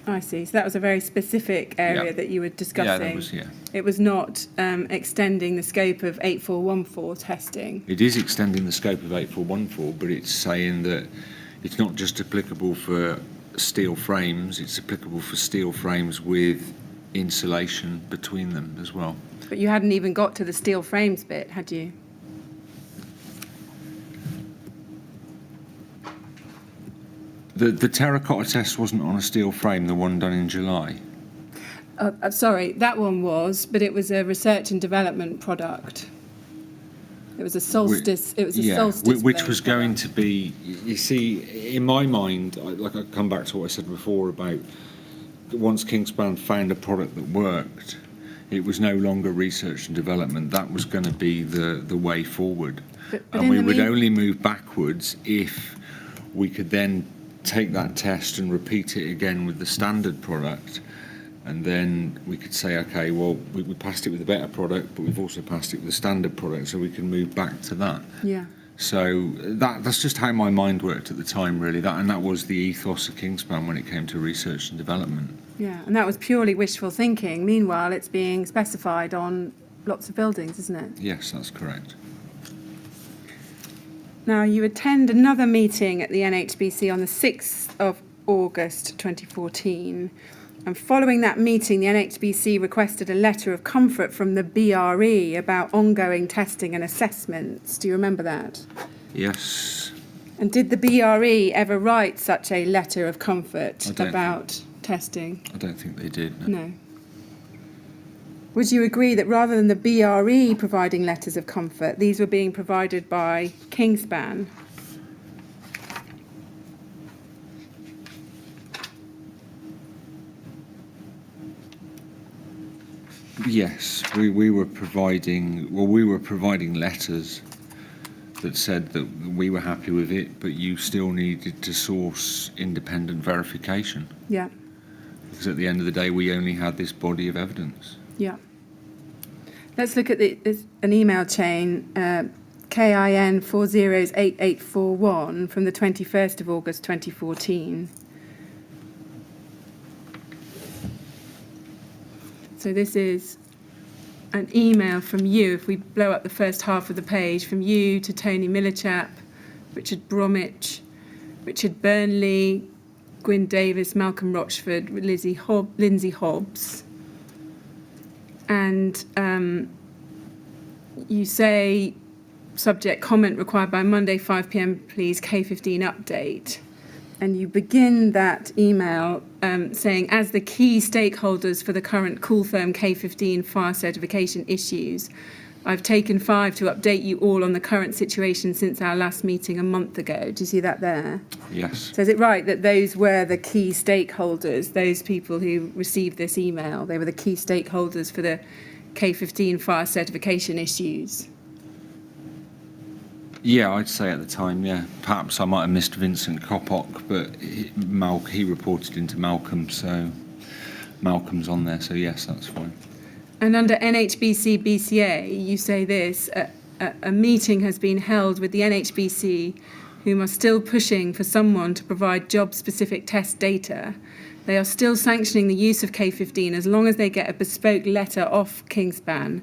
I see. So that was a very specific area that you were discussing. Yeah, that was, yeah. It was not extending the scope of 8414 testing. It is extending the scope of 8414, but it's saying that it's not just applicable for steel frames, it's applicable for steel frames with insulation between them as well. But you hadn't even got to the steel frames bit, had you? The terracotta test wasn't on a steel frame, the one done in July. Sorry, that one was, but it was a research and development product. It was a solstice. It was a solstice, which was going to be. You see, in my mind, I come back to what I said before about once Kingspan found a product that worked, it was no longer research and development. That was going to be the way forward, and we would only move backwards if we could then take that test and repeat it again with the standard product. And then we could say, okay, well, we passed it with a better product, but we've also passed it with a standard product, so we can move back to that. Yeah. So that's just how my mind worked at the time, really. That was the ethos of Kingspan when it came to research and development. Yeah, and that was purely wishful thinking. Meanwhile, it's being specified on lots of buildings, isn't it? Yes, that's correct. Now, you attend another meeting at the NHBC on the 6th of August 2014. And following that meeting, the NHBC requested a letter of comfort from the BRE about ongoing testing and assessments. Do you remember that? Yes. And did the BRE ever write such a letter of comfort about testing? I don't think they did. No. Would you agree that rather than the BRE providing letters of comfort, these were being provided by Kingspan? Yes, we were providing letters that said that we were happy with it, but you still needed to source independent verification. Yeah. Because at the end of the day, we only had this body of evidence. Yeah. Let's look at an email chain, KIN 408841 from the 21st of August 2014. So this is an email from you, if we blow up the first half of the page, from you to Tony Millichap, Richard Bromwich, Richard Burnley, Gwyn Davis, Malcolm Rochford, Lindsay Hobbs. And you say, subject comment required by Monday 5 p.m, please, K15 update. And you begin that email saying, as the key stakeholders for the current cool firm K15 fire certification issues, I've taken 5 to update you all on the current situation since our last meeting a month ago. Do you see that there? Yes. So is it right that those were the key stakeholders, those people who received this email? They were the key stakeholders for the K15 fire certification issues? Yeah, I'd say at the time, yeah. Perhaps I might have missed Vincent Coppock, but he reported into Malcolm, so Malcolm's on there, so yes, that's fine. And under NHBC BCA, you say this, a meeting has been held with the NHBC, whom are still pushing for someone to provide job-specific test data. They are still sanctioning the use of K15 as long as they get a bespoke letter off Kingspan,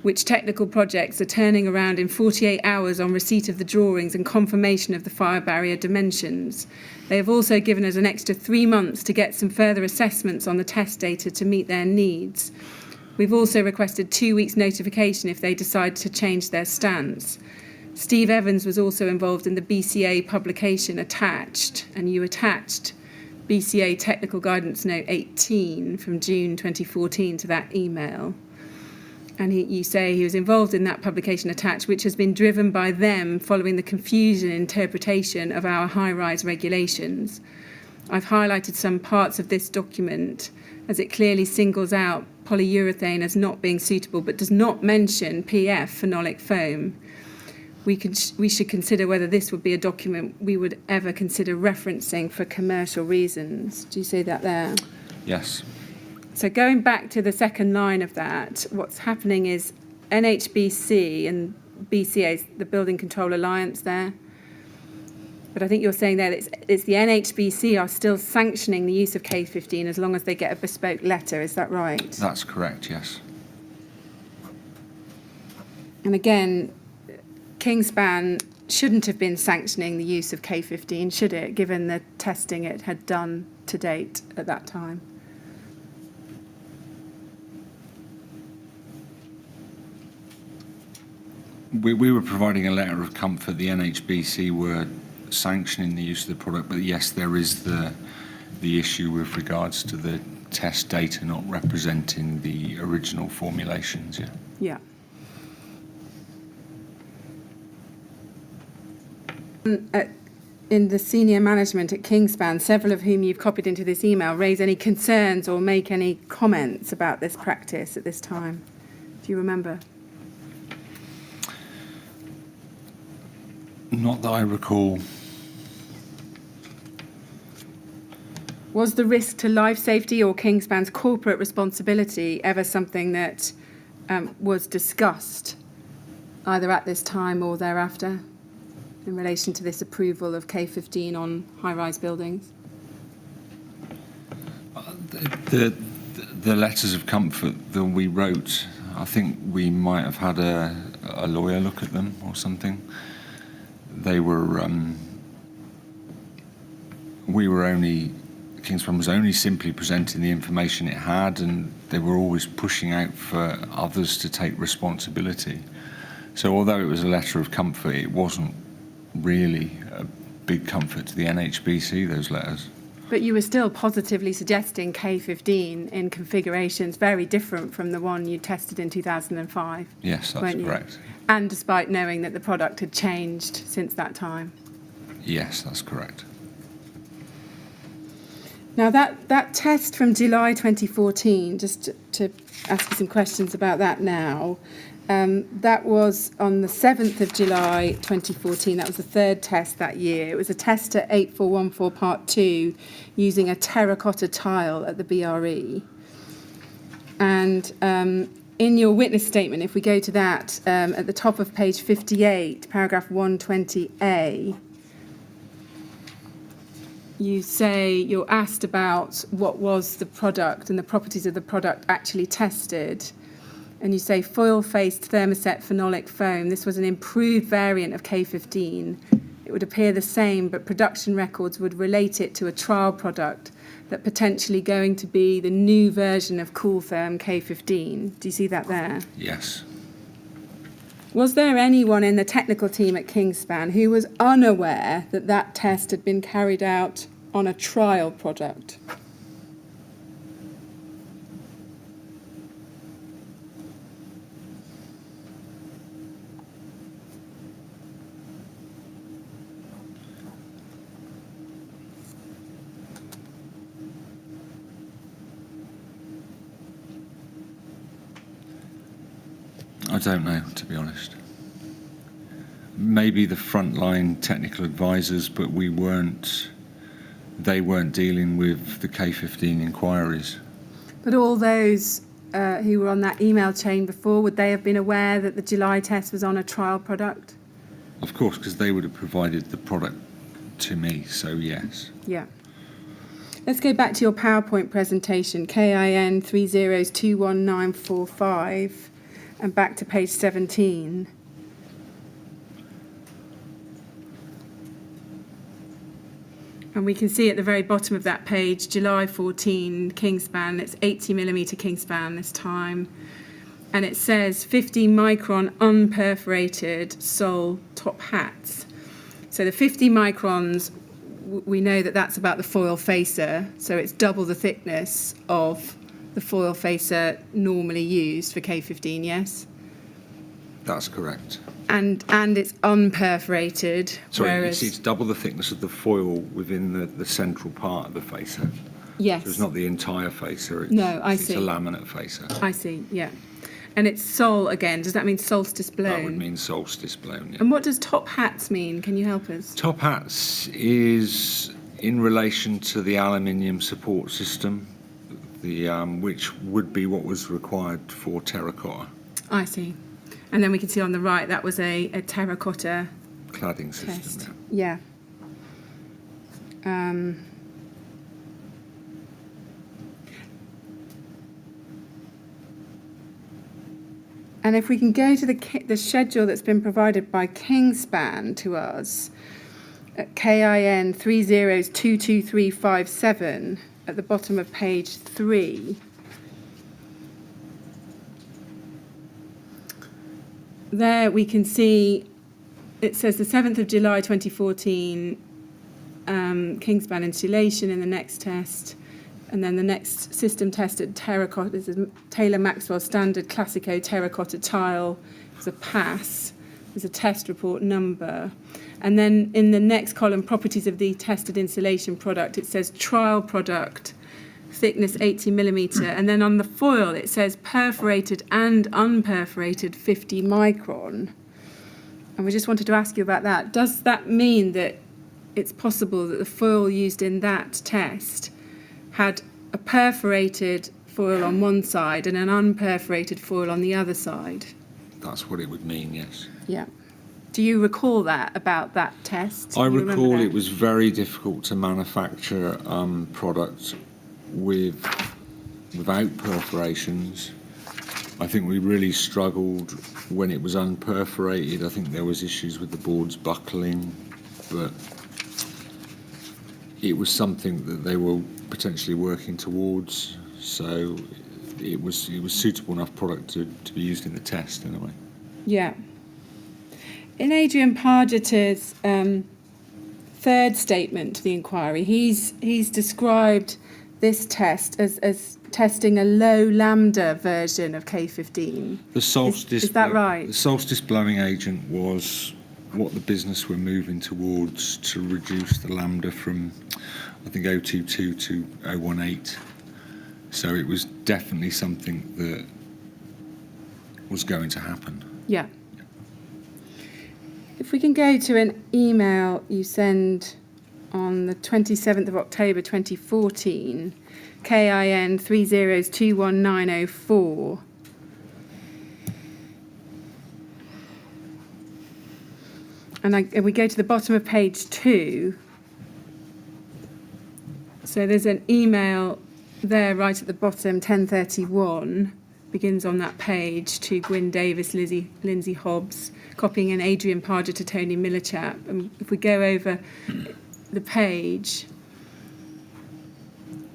which technical projects are turning around in 48 hours on receipt of the drawings and confirmation of the fire barrier dimensions. They have also given us an extra 3 months to get some further assessments on the test data to meet their needs. We've also requested 2 weeks notification if they decide to change their stance. Steve Evans was also involved in the BCA publication attached, and you attached BCA Technical Guidance Note 18 from June 2014 to that email. And you say he was involved in that publication attached, which has been driven by them following the confusion in interpretation of our high-rise regulations. I've highlighted some parts of this document as it clearly singles out polyurethane as not being suitable, but does not mention PF, phenolic foam. We should consider whether this would be a document we would ever consider referencing for commercial reasons. Do you see that there? Yes. So going back to the second line of that, what's happening is NHBC and BCA, the Building Control Alliance there. But I think you're saying there that it's the NHBC are still sanctioning the use of K15 as long as they get a bespoke letter. Is that right? That's correct, yes. And again, Kingspan shouldn't have been sanctioning the use of K15, should it, given the testing it had done to date at that time? We were providing a letter of comfort. The NHBC were sanctioning the use of the product, but yes, there is the issue with regards to the test data not representing the original formulations. Yeah. Yeah. In the senior management at Kingspan, several of whom you've copied into this email, raise any concerns or make any comments about this practice at this time? Do you remember? Not that I recall. Was the risk to life safety or Kingspan's corporate responsibility ever something that was discussed, either at this time or thereafter, in relation to this approval of K15 on high-rise buildings? The letters of comfort that we wrote, I think we might have had a lawyer look at them or something. They were, Kingspan was only simply presenting the information it had, and they were always pushing out for others to take responsibility. So although it was a letter of comfort, it wasn't really a big comfort to the NHBC, those letters. But you were still positively suggesting K15 in configurations very different from the one you tested in 2005. Yes, that's correct. And despite knowing that the product had changed since that time. Yes, that's correct. Now that test from July 2014, just to ask you some questions about that now, That was on the 7th of July 2014. That was the third test that year. It was a test at 8414 Part 2 using a terracotta tile at the BRE. And in your witness statement, if we go to that, at the top of page 58, paragraph 120A, you say you're asked about what was the product and the properties of the product actually tested. And you say foil-faced thermoset phenolic foam. This was an improved variant of K15. It would appear the same, but production records would relate it to a trial product that potentially going to be the new version of Cooltherm K15. Do you see that there? Yes. Was there anyone in the technical team at Kingspan who was unaware that that test had been carried out on a trial product? I don't know, to be honest. Maybe the frontline technical advisors, but they weren't dealing with the K15 inquiries. But all those who were on that email chain before, would they have been aware that the July test was on a trial product? Of course, because they would have provided the product to me, so yes. Yeah. Let's go back to your PowerPoint presentation, KIN 3021945, and back to page 17. And we can see at the very bottom of that page, July 14, Kingspan. It's 80mm Kingspan this time. And it says 50 micron unperforated sole top hats. So the 50 microns, we know that that's about the foil facer. So it's double the thickness of the foil facer normally used for K15, yes? That's correct. And it's unperforated. Sorry, whereas, it's double the thickness of the foil within the central part of the facer. yes. So it's not the entire facer. It's, No, I it's see. a laminate facer. I see, yeah. And it's sol again. Does that mean solstice blown? That would mean solstice blown, yeah. And what does top hats mean? Can you help us? Top hats is in relation to the aluminium support system, which would be what was required for terracotta. I see. And then we can see on the right that was a terracotta Cladding system, test. yeah. Yeah. And if we can go to the schedule that's been provided by Kingspan to us, at KIN 3022357 at the bottom of page 3. There we can see, it says the 7th of July 2014, Kingspan installation in the next test. And then the next system test at terracotta, this is Taylor Maxwell Standard Classico Terracotta Tile. It's a pass. There's a test report number. And then in the next column, properties of the tested insulation product, it says trial product, thickness 80mm. And then on the foil, it says perforated and unperforated 50 micron. And we just wanted to ask you about that. Does that mean that it's possible that the foil used in that test had a perforated foil on one side and an unperforated foil on the other side? That's what it would mean, yes. Yeah. Do you recall that about that test? I You remember recall that? it was very difficult to manufacture products without perforations. I think we really struggled when it was unperforated. I think there was issues with the boards buckling, but it was something that they were potentially working towards, so it was suitable enough product to be used in the test anyway. Yeah. In Adrian Pargeter's third statement to the inquiry, he's described this test as testing a low lambda version of K15. The solstice, is that right? The solstice blowing agent was what the business were moving towards to reduce the lambda from, I think, 022 to 018. So it was definitely something that was going to happen. Yeah. If we can go to an email you send on the 27th of October 2014, KIN 3021904. And we go to the bottom of page 2. So there's an email there right at the bottom, 1031, begins on that page to Gwyn Davis, Lindsay Hobbs, copying in Adrian Parger to Tony Millichap. And if we go over the page,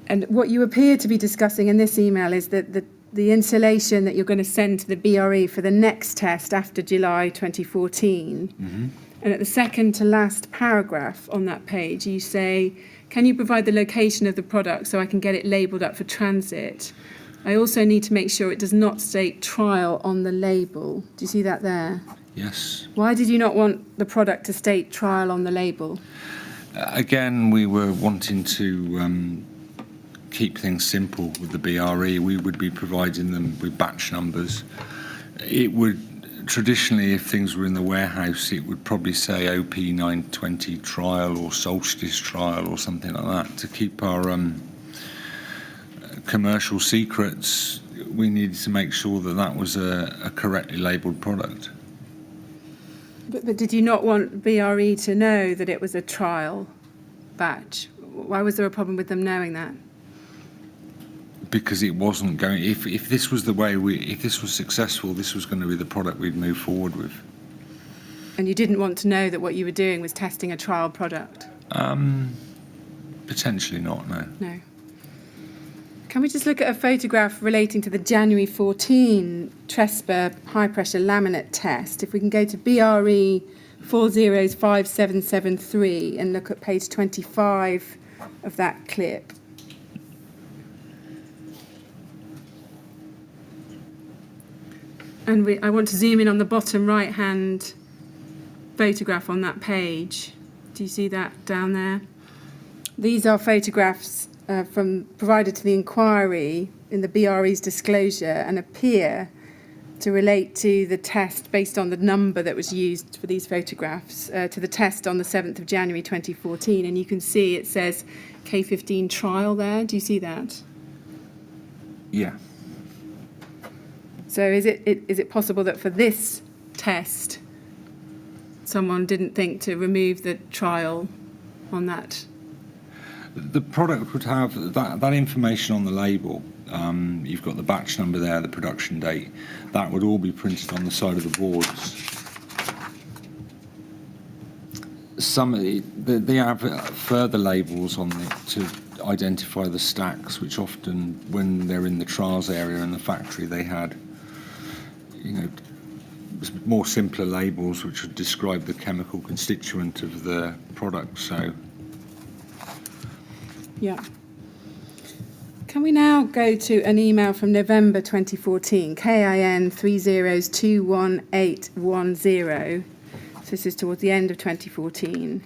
and what you appear to be discussing in this email is that the insulation that you're going to send to the BRE for the next test after July 2014. Mm-hmm. And at the second to last paragraph on that page, you say, can you provide the location of the product so I can get it labelled up for transit? I also need to make sure it does not state trial on the label. Do you see that there? Yes. Why did you not want the product to state trial on the label? Again, we were wanting to keep things simple with the BRE. We would be providing them with batch numbers. It would, traditionally, if things were in the warehouse, it would probably say OP 920 trial or solstice trial or something like that. To keep our commercial secrets, we needed to make sure that that was a correctly labelled product. But did you not want BRE to know that it was a trial batch? Why was there a problem with them knowing that? Because it wasn't going. If this was the way if this was successful, this was going to be the product we'd move forward with. And you didn't want to know that what you were doing was testing a trial product? Potentially not. No. No. Can we just look at a photograph relating to the January 14 Trespa high pressure laminate test? If we can go to BRE 405773 and look at page 25 of that clip. And I want to zoom in on the bottom right-hand photograph on that page. Do you see that down there? These are photographs provided to the inquiry in the BRE's disclosure and appear to relate to the test based on the number that was used for these photographs, to the test on the 7th of January 2014. And you can see it says K15 trial there. Do you see that? Yeah. So is it possible that for this test, someone didn't think to remove the trial on that? The product would have that information on the label. You've got the batch number there, the production date. That would all be printed on the side of the boards. They have further labels on it to identify the stacks, which often, when they're in the trials area in the factory, they had, more simpler labels which would describe the chemical constituent of the product. So. Yeah. Can we now go to an email from November 2014, KIN 3021810. So this is towards the end of 2014.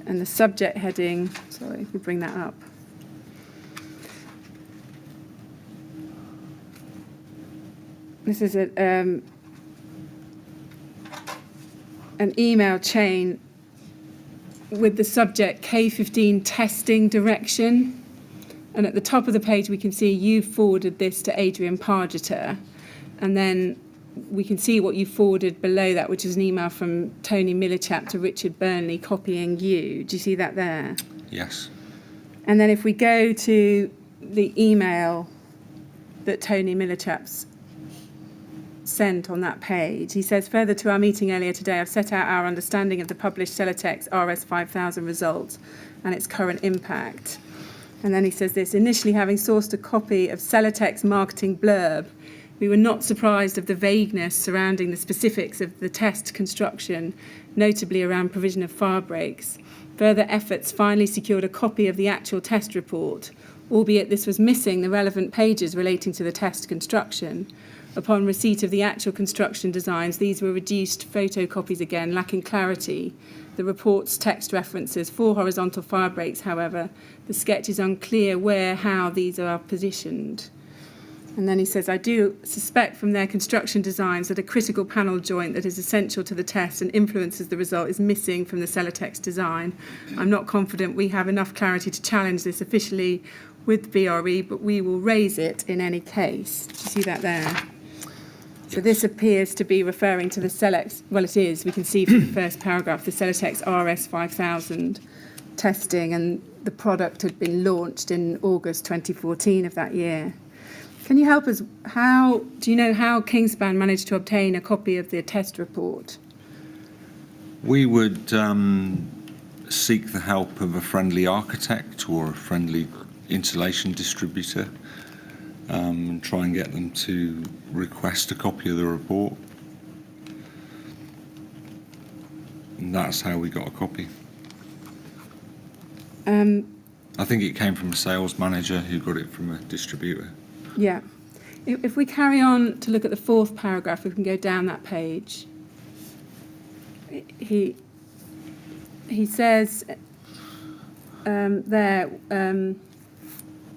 And the subject heading, sorry, if we bring that up. This is an email chain with the subject K15 testing direction. And at the top of the page, we can see you forwarded this to Adrian Parger. And then we can see what you forwarded below that, which is an email from Tony Millichap to Richard Burnley copying you. Do you see that there? Yes. And then if we go to the email that Tony Millichap's sent on that page, he says, further to our meeting earlier today, I've set out our understanding of the published Celotex RS5000 results and its current impact. And then he says this, initially having sourced a copy of Celotex marketing blurb, we were not surprised of the vagueness surrounding the specifics of the test construction, notably around provision of fire breaks. Further efforts finally secured a copy of the actual test report, albeit this was missing the relevant pages relating to the test construction. Upon receipt of the actual construction designs, these were reduced photocopies again, lacking clarity. The report's text references 4 horizontal fire breaks, however. The sketch is unclear where, how these are positioned. And then he says, I do suspect from their construction designs that a critical panel joint that is essential to the test and influences the result is missing from the Celotex design. I'm not confident we have enough clarity to challenge this officially with BRE, but we will raise it in any case. Do you see that there? So this appears to be referring to the Celotex, well it is, we can see from the first paragraph, the Celotex RS5000 testing, and the product had been launched in August 2014 of that year. Can you help us? Do you know how Kingspan managed to obtain a copy of the test report? We would seek the help of a friendly architect or a friendly insulation distributor and try and get them to request a copy of the report. And that's how we got a copy. I think it came from a sales manager who got it from a distributor. Yeah. If we carry on to look at the fourth paragraph, we can go down that page. He says there in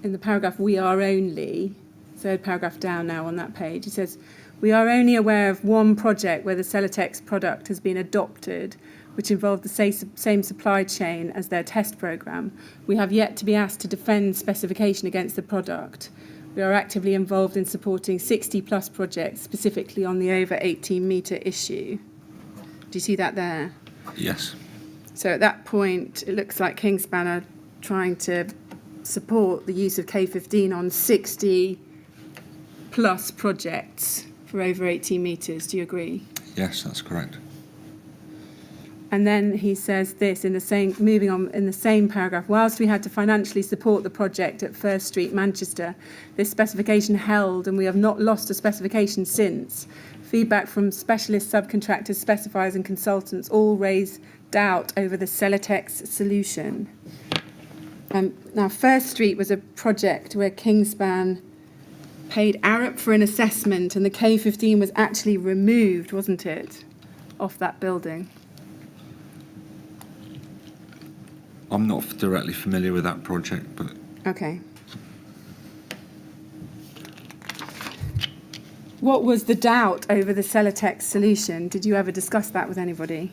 the paragraph, we are only, third paragraph down now on that page, he says, we are only aware of one project where the Celotex product has been adopted, which involved the same supply chain as their test programme. We have yet to be asked to defend specification against the product. We are actively involved in supporting 60-plus projects, specifically on the over 18-metre issue. Do you see that there? Yes. So at that point, it looks like Kingspan are trying to support the use of K15 on 60-plus projects for over 18 metres. Do you agree? Yes, that's correct. And then he says this in the same, moving on in the same paragraph, whilst we had to financially support the project at First Street, Manchester, this specification held and we have not lost a specification since. Feedback from specialist subcontractors, specifiers and consultants all raise doubt over the Celotex solution. Now, First Street was a project where Kingspan paid Arup for an assessment and the K15 was actually removed, wasn't it, off that building? I'm not directly familiar with that project, but... Okay. What was the doubt over the Celotex solution? Did you ever discuss that with anybody?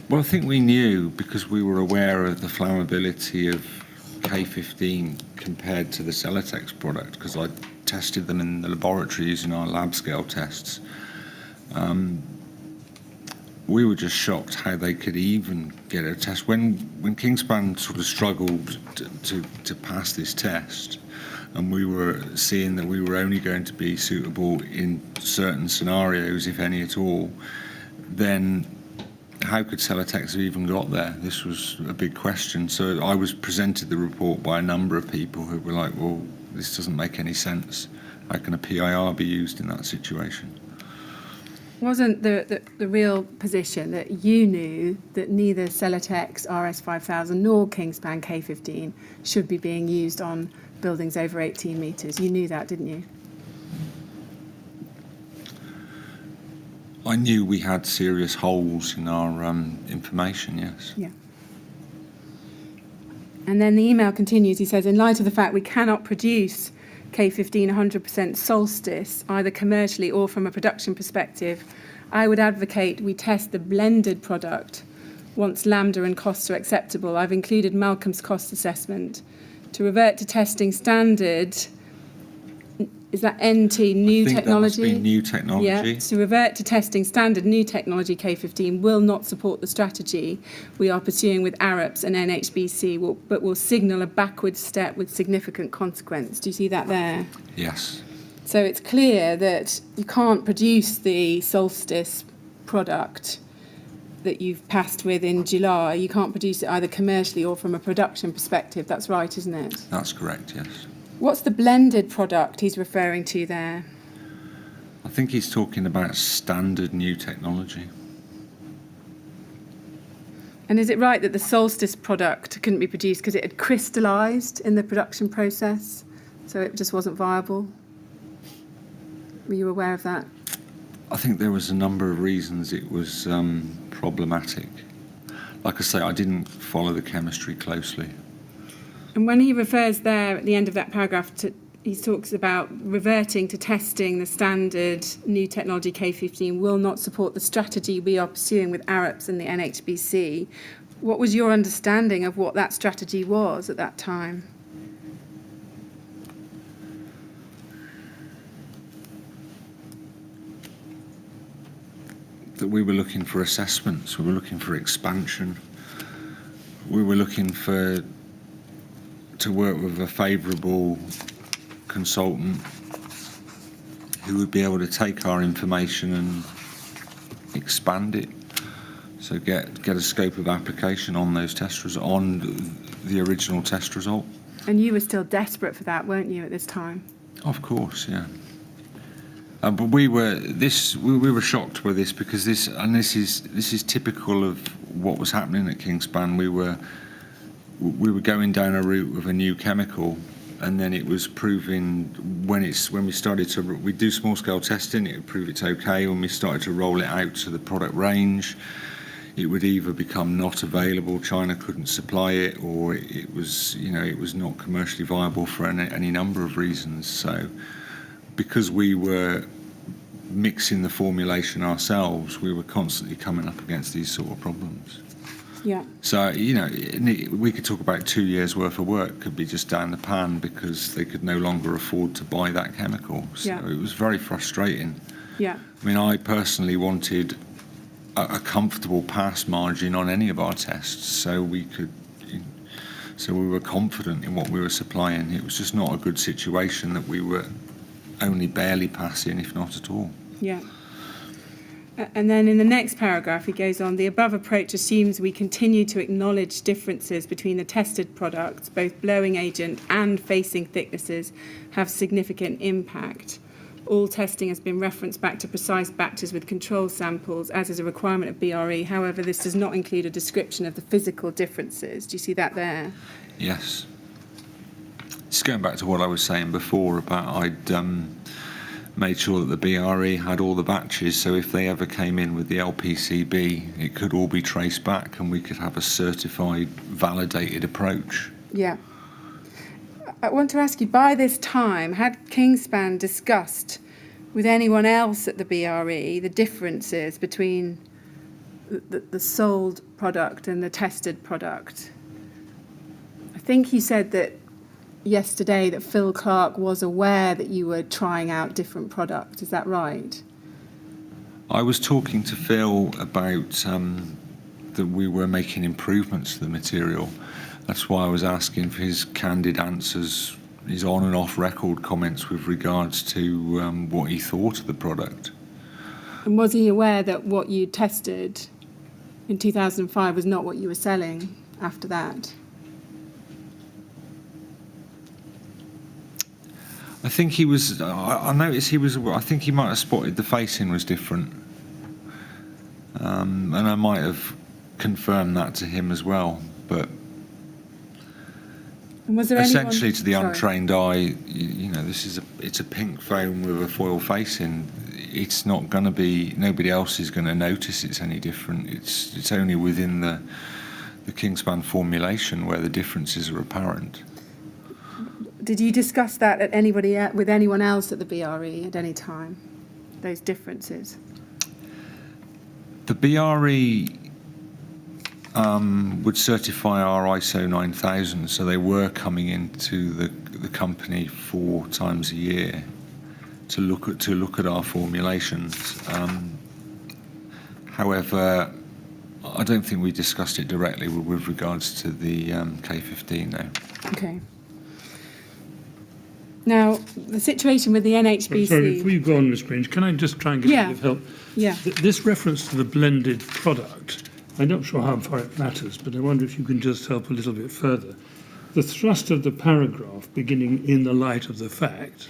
Well, I think we knew because we were aware of the flammability of K15 compared to the Celotex product, because I tested them in the laboratory using our lab scale tests. We were just shocked how they could even get a test. When Kingspan sort of struggled to pass this test, and we were seeing that we were only going to be suitable in certain scenarios, if any at all, then how could Celotex have even got there? This was a big question. So I was presented the report by a number of people who were like, well, this doesn't make any sense. How can a PIR be used in that situation? Wasn't the real position that you knew that neither Celotex RS5000 nor Kingspan K15 should be being used on buildings over 18 metres? You knew that, didn't you? I knew we had serious holes in our information, yes. Yeah. And then the email continues. He says, in light of the fact we cannot produce K15 100% Solstice, either commercially or from a production perspective, I would advocate we test the blended product once lambda and costs are acceptable. I've included Malcolm's cost assessment. To revert to testing standard, is that NT, new technology? That must be new technology. Yeah, to revert to testing standard new technology K15 will not support the strategy we are pursuing with Arups and NHBC, but will signal a backward step with significant consequence. Do you see that there? Yes. So it's clear that you can't produce the Solstice product that you've passed with in July. You can't produce it either commercially or from a production perspective. That's right, isn't it? That's correct, yes. What's the blended product he's referring to there? I think he's talking about standard new technology. And is it right that the Solstice product couldn't be produced because it had crystallised in the production process, so it just wasn't viable? Were you aware of that? I think there was a number of reasons it was problematic. Like I say, I didn't follow the chemistry closely. And when he refers there at the end of that paragraph he talks about reverting to testing the standard new technology K15 will not support the strategy we are pursuing with ARAPS and the NHBC. What was your understanding of what that strategy was at that time? That we were looking for assessments, we were looking for expansion, we were looking to work with a favourable consultant who would be able to take our information and expand it. So get a scope of application on those on the original test result. And you were still desperate for that, weren't you, at this time? Of course, yeah. But we were shocked with this because this is typical of what was happening at Kingspan. We were going down a route with a new chemical, and then it was proving when we started to we do small scale testing, it would prove it's okay. When we started to roll it out to the product range, it would either become not available, China couldn't supply it, or it was not commercially viable for any number of reasons. So because we were mixing the formulation ourselves, we were constantly coming up against these sort of problems. Yeah. So, we could talk about 2 years' worth of work could be just down the pan because they could no longer afford to buy that chemical. So It was very frustrating. Yeah. I mean, I personally wanted a comfortable pass margin on any of our tests so we were confident in what we were supplying. It was just not a good situation that we were only barely passing, if not at all. Yeah. And then in the next paragraph, he goes on, the above approach assumes we continue to acknowledge differences between the tested products, both blowing agent and facing thicknesses have significant impact. All testing has been referenced back to precise batches with control samples, as is a requirement of BRE. However, this does not include a description of the physical differences. Do you see that there? Yes. Just going back to what I was saying before about I'd made sure that the BRE had all the batches, so if they ever came in with the LPCB, it could all be traced back and we could have a certified, validated approach. Yeah. I want to ask you, by this time, had Kingspan discussed with anyone else at the BRE the differences between the sold product and the tested product? I think he said that yesterday that Phil Clark was aware that you were trying out different products. Is that right? I was talking to Phil about that we were making improvements to the material. That's why I was asking for his candid answers, his on and off record comments with regards to what he thought of the product. And was he aware that what you tested in 2005 was not what you were selling after that? I think he was. I noticed he was. I think he might have spotted the facing was different, and I might have confirmed that to him as well. But was there essentially, to the untrained eye, it's a pink foam with a foil facing. It's not going to be. Nobody else is going to notice it's any different. It's only within the Kingspan formulation where the differences are apparent. Did you discuss that with anyone else at the BRE at any time, those differences? The BRE would certify our ISO 9000, so they were coming into the company 4 times a year to look at our formulations. However, I don't think we discussed it directly with regards to the K15 now. Okay. Now, the situation with the NHBC... Sorry, before you go on, Ms. Grange, can I just try and get a bit of help? Yeah. This reference to the blended product, I'm not sure how far it matters, but I wonder if you can just help a little bit further. The thrust of the paragraph, beginning in the light of the fact,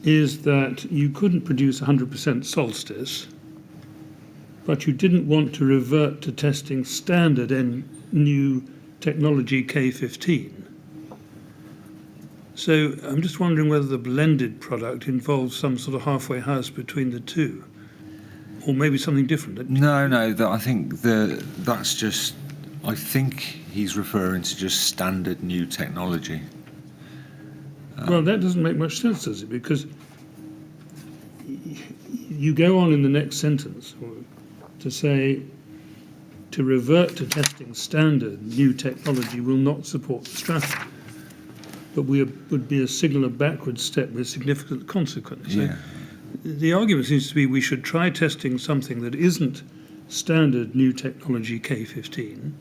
is that you couldn't produce 100% solstice, but you didn't want to revert to testing standard and new technology K15. So I'm just wondering whether the blended product involves some sort of halfway house between the two, or maybe something different. No, I think that's just I think he's referring to just standard new technology. Well, that doesn't make much sense, does it? Because you go on in the next sentence to say, to revert to testing standard new technology will not support the strategy, but would be a signal of backward step with significant consequence. Yeah. So the argument seems to be we should try testing something that isn't standard new technology K15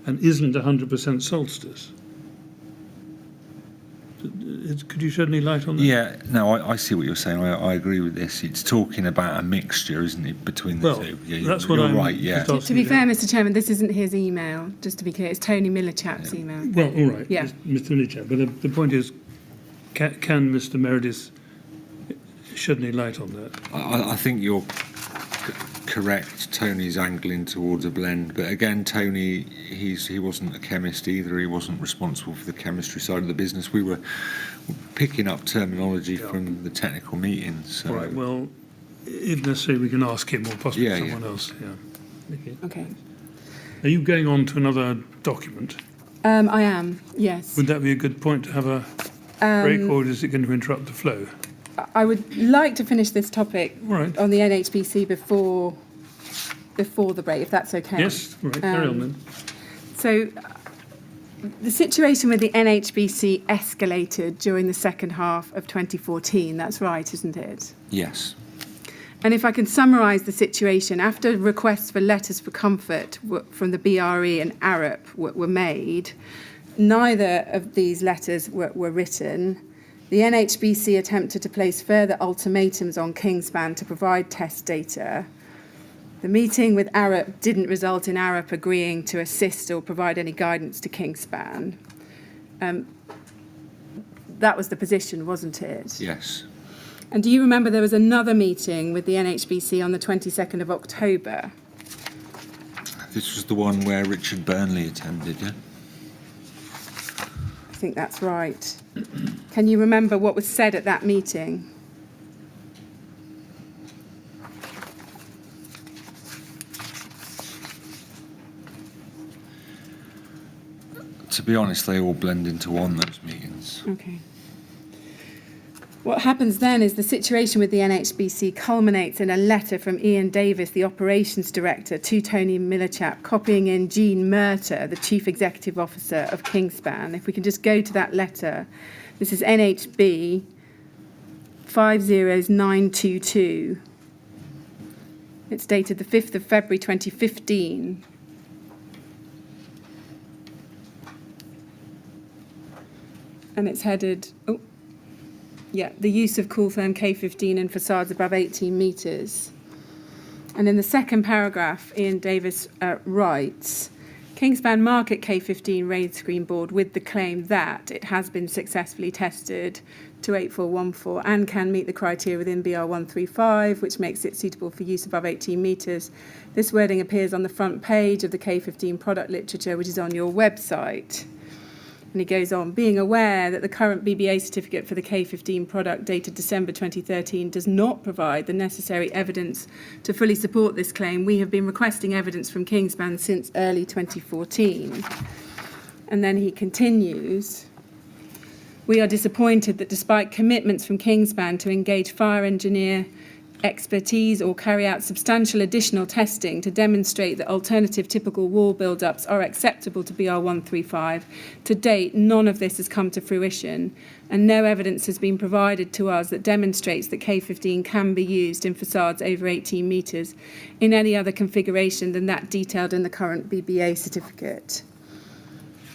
and isn't 100% solstice. Could you shed any light on that? Yeah, no, I see what you're saying. I agree with this. It's talking about a mixture, isn't it, between the two? Yeah, that's what you're I'm right, yeah. just To be asking fair, Mr. Chairman, this isn't his email, just to be clear. It's Tony Millichap's email. Well, all right, Yeah. Mr. Millichap, but the point is, can Mr. Meredith shed any light on that? I think you're correct. Tony's angling towards a blend, but again, Tony, he wasn't a chemist either. He wasn't responsible for the chemistry side of the business. We were picking up terminology from the technical meetings. So. All right, well, if necessary, we can ask him or possibly Yeah, someone else. Yeah. Okay. Okay. Are you going on to another document? I am, yes. Would that be a good point to have a break, or is it going to interrupt the flow? I would like to finish this topic All right. on the NHBC before the break, if that's okay. Yes, all right, carry on then. So the situation with the NHBC escalated during the second half of 2014. That's right, isn't it? Yes. And if I can summarise the situation, after requests for letters for comfort from the BRE and ARUP were made, neither of these letters were written. The NHBC attempted to place further ultimatums on Kingspan to provide test data. The meeting with ARUP didn't result in ARUP agreeing to assist or provide any guidance to Kingspan. That was the position, wasn't it? Yes. And do you remember there was another meeting with the NHBC on the 22nd of October? This was the one where Richard Burnley attended, yeah? I think that's right. Can you remember what was said at that meeting? To be honest, they all blend into one, those meetings. Okay. What happens then is the situation with the NHBC culminates in a letter from Ian Davis, the operations director, to Tony Millichap, copying in Jean Murter, the chief executive officer of Kingspan. If we can just go to that letter. This is NHB 50922. It's dated the 5th of February 2015. And it's headed, the use of cool firm K15 in facades above 18 metres. And in the second paragraph, Ian Davis writes, Kingspan market K15 rain screen board with the claim that it has been successfully tested to 8414 and can meet the criteria within BR 135, which makes it suitable for use above 18 metres. This wording appears on the front page of the K15 product literature, which is on your website. And he goes on, being aware that the current BBA certificate for the K15 product dated December 2013 does not provide the necessary evidence to fully support this claim, we have been requesting evidence from Kingspan since early 2014. And then he continues, we are disappointed that despite commitments from Kingspan to engage fire engineer expertise or carry out substantial additional testing to demonstrate that alternative typical wall build-ups are acceptable to BR 135. To date, none of this has come to fruition, and no evidence has been provided to us that demonstrates that K15 can be used in facades over 18 metres in any other configuration than that detailed in the current BBA certificate.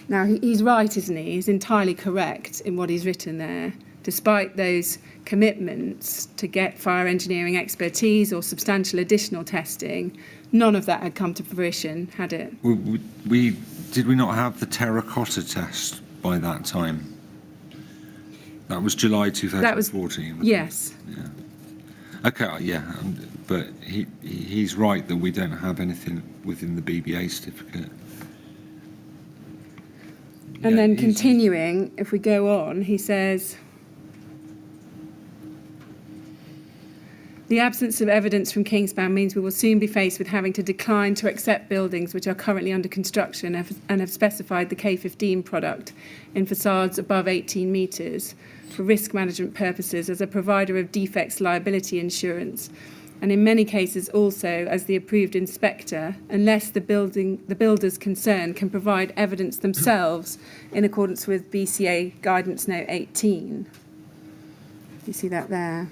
Now, he's right, isn't he? He's entirely correct in what he's written there. Despite those commitments to get fire engineering expertise or substantial additional testing, none of that had come to fruition, had it? Did we not have the terracotta test by that time? That was July 2014. Yes. Yeah. Okay, yeah, but he's right that we don't have anything within the BBA certificate. And then continuing, if we go on, he says, the The absence of evidence from Kingspan means we will soon be faced with having to decline to accept buildings which are currently under construction and have specified the K15 product in facades above 18 metres for risk management purposes as a provider of defects liability insurance, and in many cases also as the approved inspector, unless the builders concerned can provide evidence themselves in accordance with BCA Guidance Note 18. You see that there?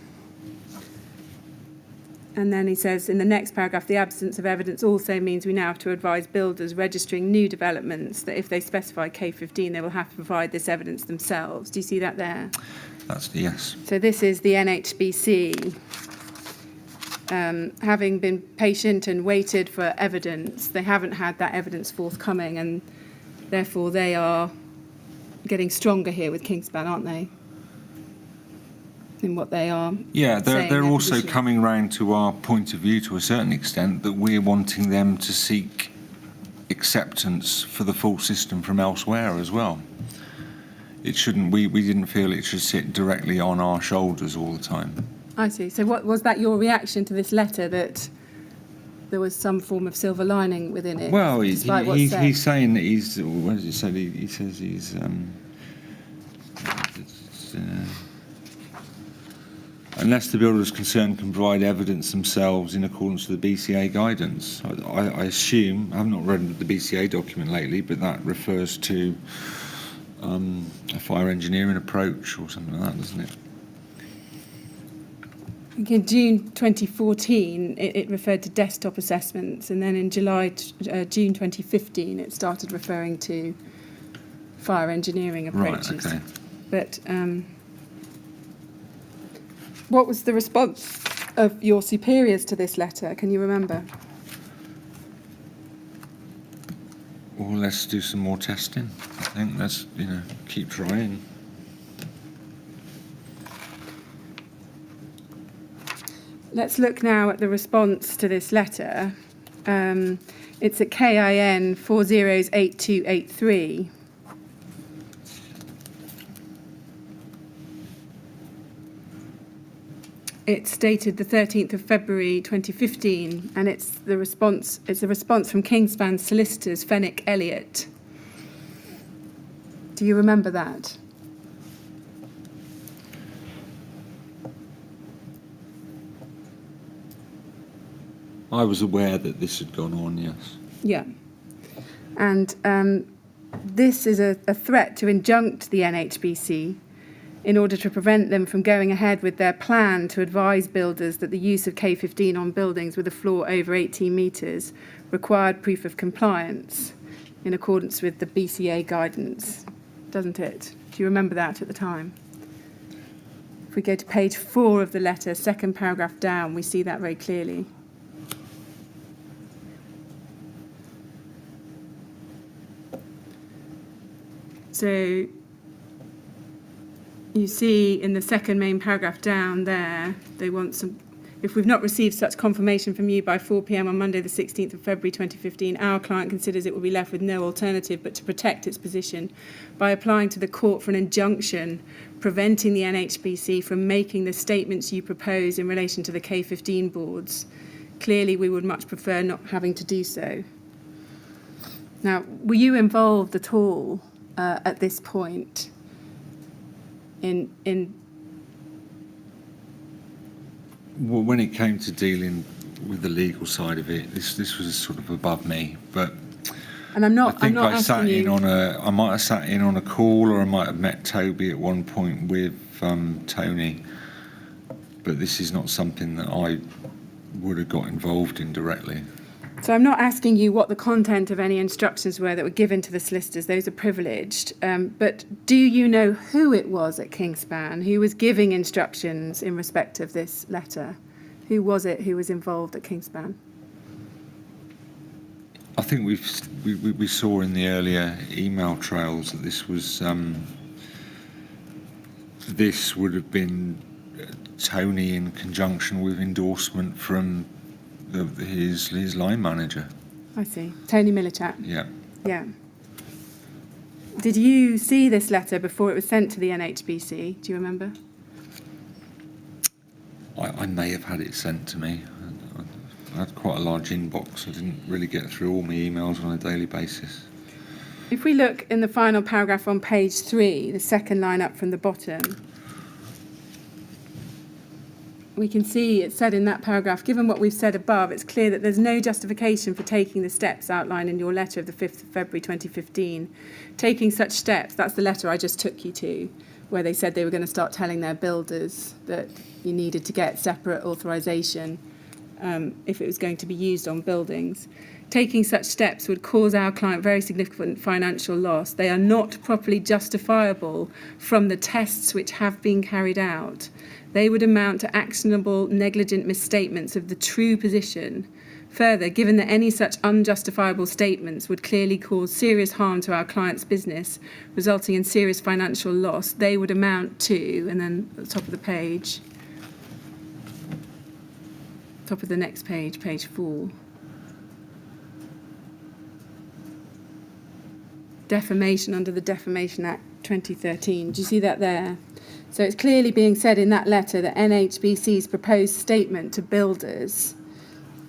And then he says in the next paragraph, the absence of evidence also means we now have to advise builders registering new developments that if they specify K15, they will have to provide this evidence themselves. Do you see that there? Yes. So this is the NHBC. Having been patient and waited for evidence, they haven't had that evidence forthcoming, and therefore they are getting stronger here with Kingspan, aren't they? In what they are. Yeah, they're also position. coming round to our point of view to a certain extent, that we're wanting them to seek acceptance for the full system from elsewhere as well. It shouldn't. We didn't feel it should sit directly on our shoulders all the time. I see. So what was that your reaction to this letter, that there was some form of silver lining within it? Well, he's saying that he's. What does he say? He says he's. Unless the builders concerned can provide evidence themselves in accordance with the BCA guidance. I assume, I've not read the BCA document lately, but that refers to a fire engineering approach or something like that, doesn't it? In June 2014, it referred to desktop assessments, and then in June 2015, it started referring to fire engineering approaches. Right, okay. But what was the response of your superiors to this letter? Can you remember? Well, let's do some more testing. I think let's, keep trying. Let's look now at the response to this letter. It's at KIN 408283. It's dated the 13th of February 2015, and it's a response from Kingspan solicitors Fenwick Elliott. Do you remember that? I was aware that this had gone on, yes. Yeah. And this is a threat to injunct the NHBC in order to prevent them from going ahead with their plan to advise builders that the use of K15 on buildings with a floor over 18 metres required proof of compliance in accordance with the BCA guidance, doesn't it? Do you remember that at the time? If we go to page 4 of the letter, second paragraph down, we see that very clearly. So you see in the second main paragraph down there, they want some, if we've not received such confirmation from you by 4 p.m. on Monday the 16th of February 2015, our client considers it will be left with no alternative but to protect its position by applying to the court for an injunction preventing the NHBC from making the statements you propose in relation to the K15 boards. Clearly, we would much prefer not having to do so. Now, were you involved at all at this point in Well, when it came to dealing with the legal side of it, this was sort of above me. But and I'm not. I think I'm not I sat asking in you. I might have sat in on a call, or I might have met Toby at one point with Tony. But this is not something that I would have got involved in directly. So I'm not asking you what the content of any instructions were that were given to the solicitors. Those are privileged. But do you know who it was at Kingspan who was giving instructions in respect of this letter? Who was it who was involved at Kingspan? I think we saw in the earlier email trails that this was this would have been Tony in conjunction with endorsement from his line manager. I see. Tony Millichat. Yeah. Yeah. Did you see this letter before it was sent to the NHBC? Do you remember? I may have had it sent to me. I had quite a large inbox. I didn't really get through all my emails on a daily basis. If we look in the final paragraph on page 3, the second line up from the bottom, we can see it said in that paragraph, given what we've said above, it's clear that there's no justification for taking the steps outlined in your letter of the 5th of February 2015. Taking such steps, that's the letter I just took you to, where they said they were going to start telling their builders that you needed to get separate authorisation if it was going to be used on buildings. Taking such steps would cause our client very significant financial loss. They are not properly justifiable from the tests which have been carried out. They would amount to actionable, negligent misstatements of the true position. Further, given that any such unjustifiable statements would clearly cause serious harm to our client's business, resulting in serious financial loss, they would amount to, and then at the top of the page, top of the next page, page 4. Defamation under the Defamation Act 2013. Do you see that there? So it's clearly being said in that letter that NHBC's proposed statement to builders,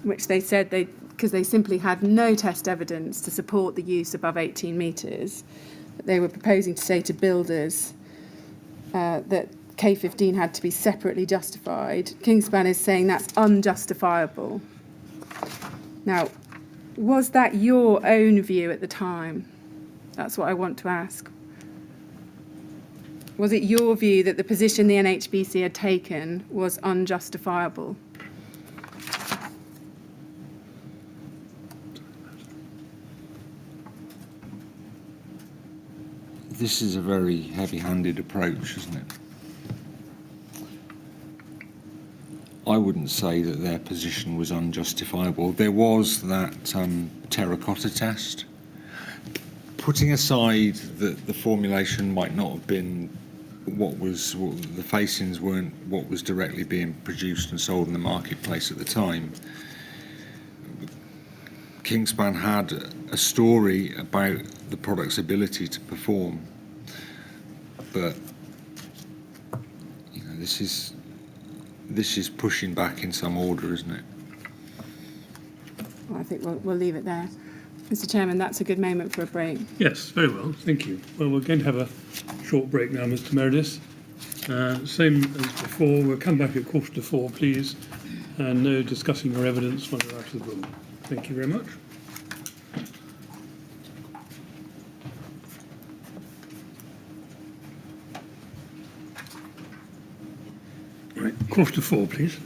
which they said because they simply had no test evidence to support the use above 18 metres, that they were proposing to say to builders that K15 had to be separately justified. Kingspan is saying that's unjustifiable. Now, was that your own view at the time? That's what I want to ask. Was it your view that the position the NHBC had taken was unjustifiable? This is a very heavy-handed approach, isn't it? I wouldn't say that their position was unjustifiable. There was that terracotta test. Putting aside that the formulation might not have been what the facings weren't what was directly being produced and sold in the marketplace at the time, Kingspan had a story about the product's ability to perform. But you know, this is pushing back in some order, isn't it? Well, I think we'll leave it there. Mr. Chairman, that's a good moment for a break. Yes, very well, thank you. Well, we're going to have a short break now, Mr. Meredith. Same as before, we'll come back at 4:45, please, and no discussing your evidence when we're out of the room. Thank you very much. Right, 4:45, please.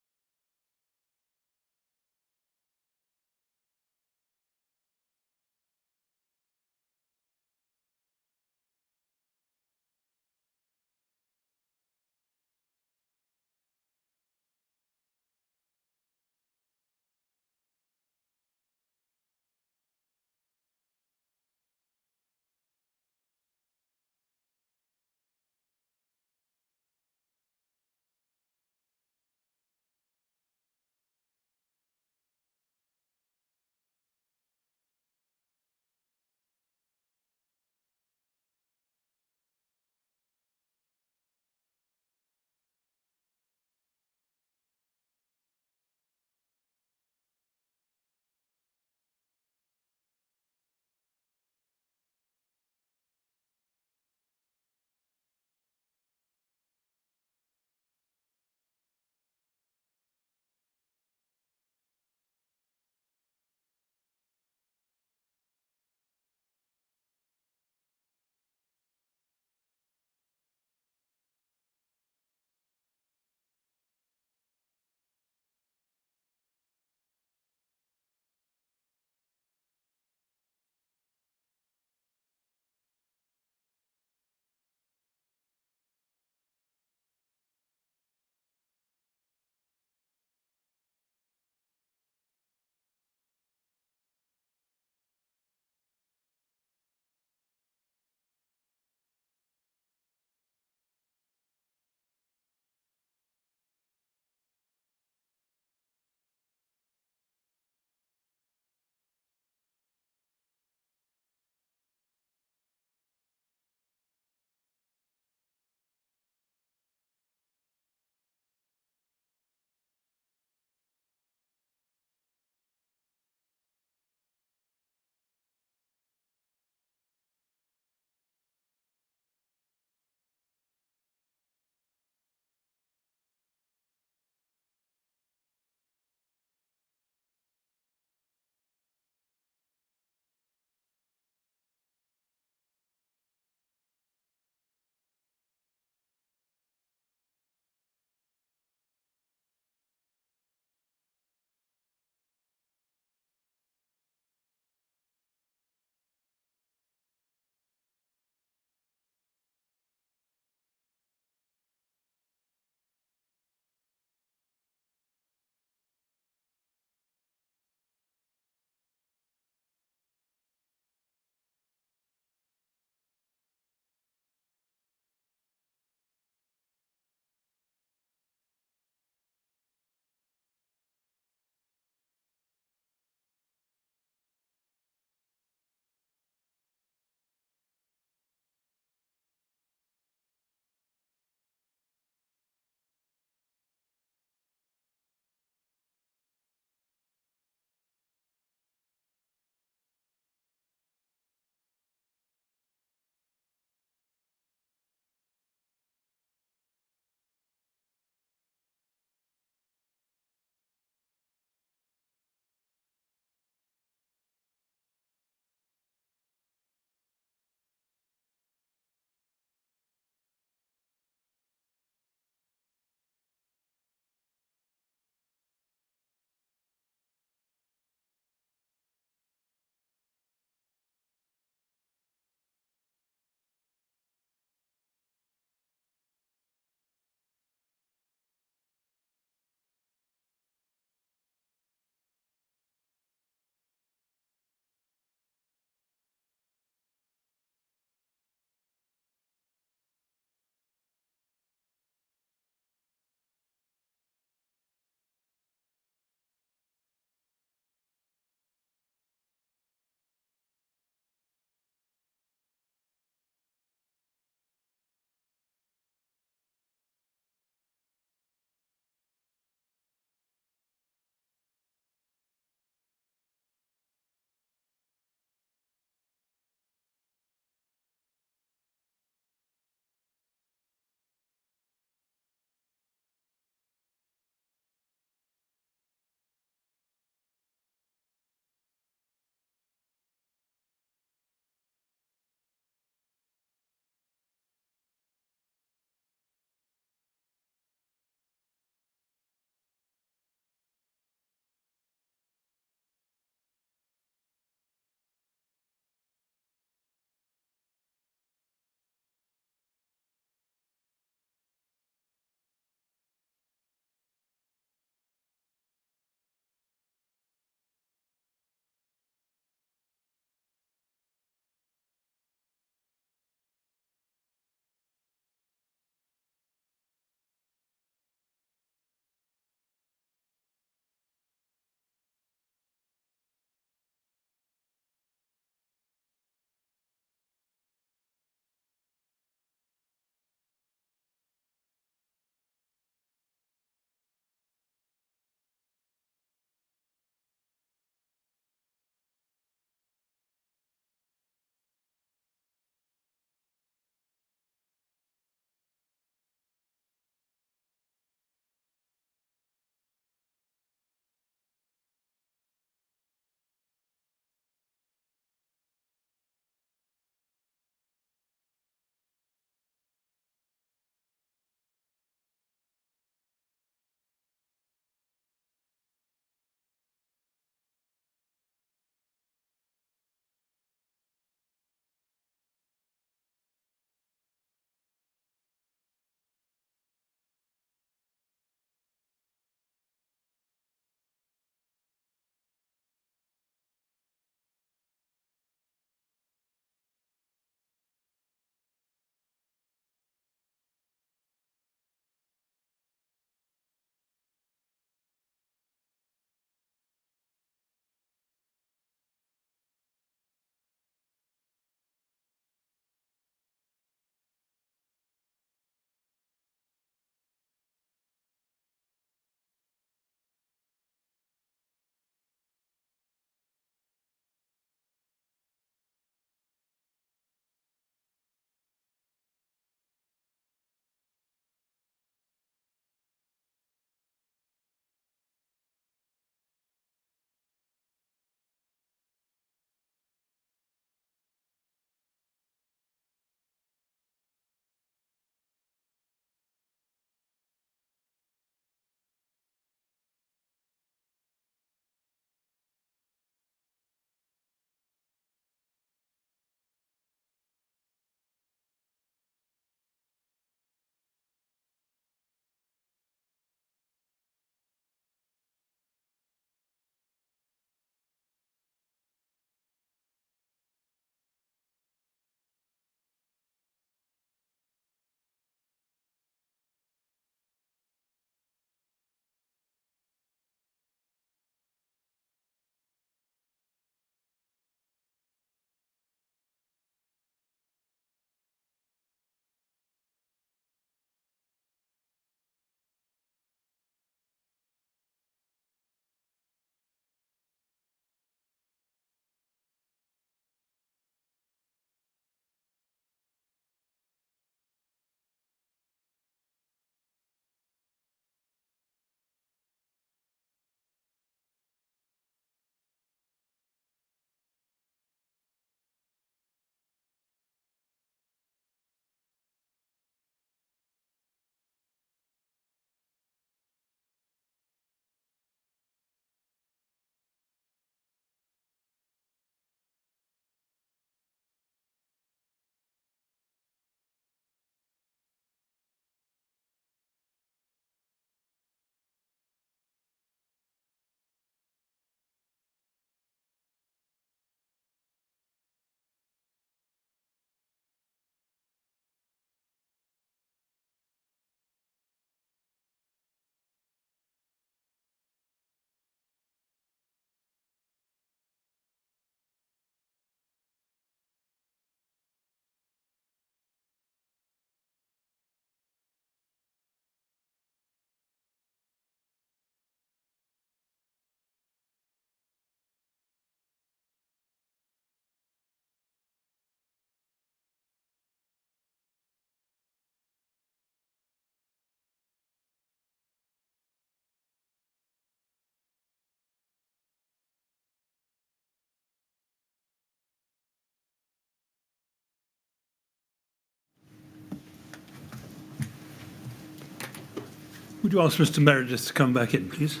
Would you ask Mr. Meredith to come back in, please?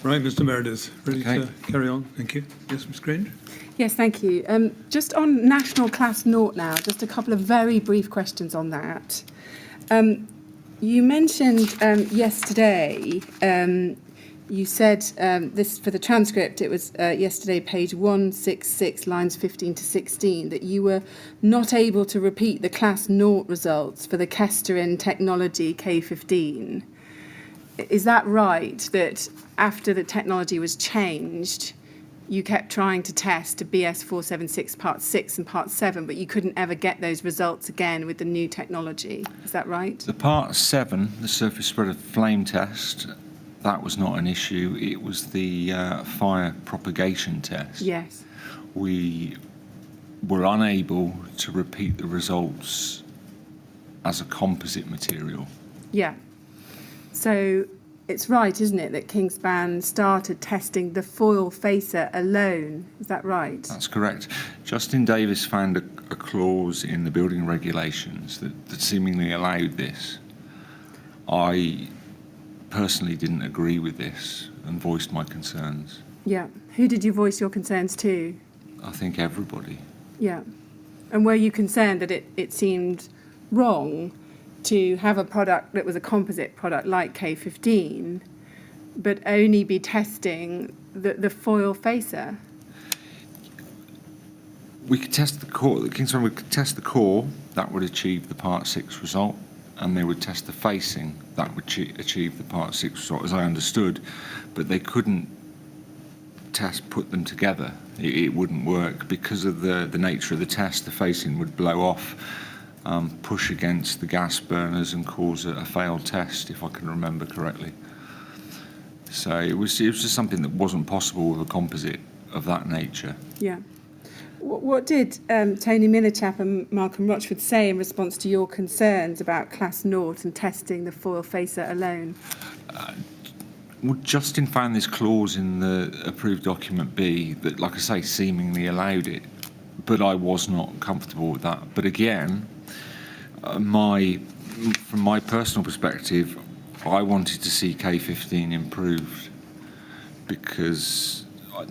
Right, Mr. Meredith, ready Okay. to carry on? Thank you. Yes, Ms. Grange? Yes, thank you. Just on National Class Naught now, just a couple of very brief questions on that. You mentioned yesterday, you said this for the transcript, it was yesterday, page 166, lines 15 to 16, that you were not able to repeat the Class Naught results for the Kesterin Technology K15. Is that right, that after the technology was changed, you kept trying to test to BS 476 Part 6 and Part 7, but you couldn't ever get those results again with the new technology? Is that right? The Part 7, the surface spread of flame test, that was not an issue. It was the fire propagation test. Yes. We were unable to repeat the results as a composite material. Yeah. So it's right, isn't it, that Kingspan started testing the foil facer alone? Is that right? That's correct. Justin Davis found a clause in the building regulations that seemingly allowed this. I personally didn't agree with this and voiced my concerns. Yeah. Who did you voice your concerns to? I think everybody. Yeah. And were you concerned that it seemed wrong to have a product that was a composite product like K15, but only be testing the foil facer? We could test the core. Kingspan would test the core, that would achieve the Part 6 result, and they would test the facing, that would achieve the Part 6 result, as I understood, but they couldn't put them together. It wouldn't work because of the nature of the test. The facing would blow off, push against the gas burners and cause a failed test, if I can remember correctly. So it was just something that wasn't possible with a composite of that nature. Yeah. What did Tony Millichap and Malcolm Rochford say in response to your concerns about Class Naught and testing the foil facer alone? Well, Justin found this clause in the approved document B that, like I say, seemingly allowed it, but I was not comfortable with that. But again, from my personal perspective, I wanted to see K15 improved because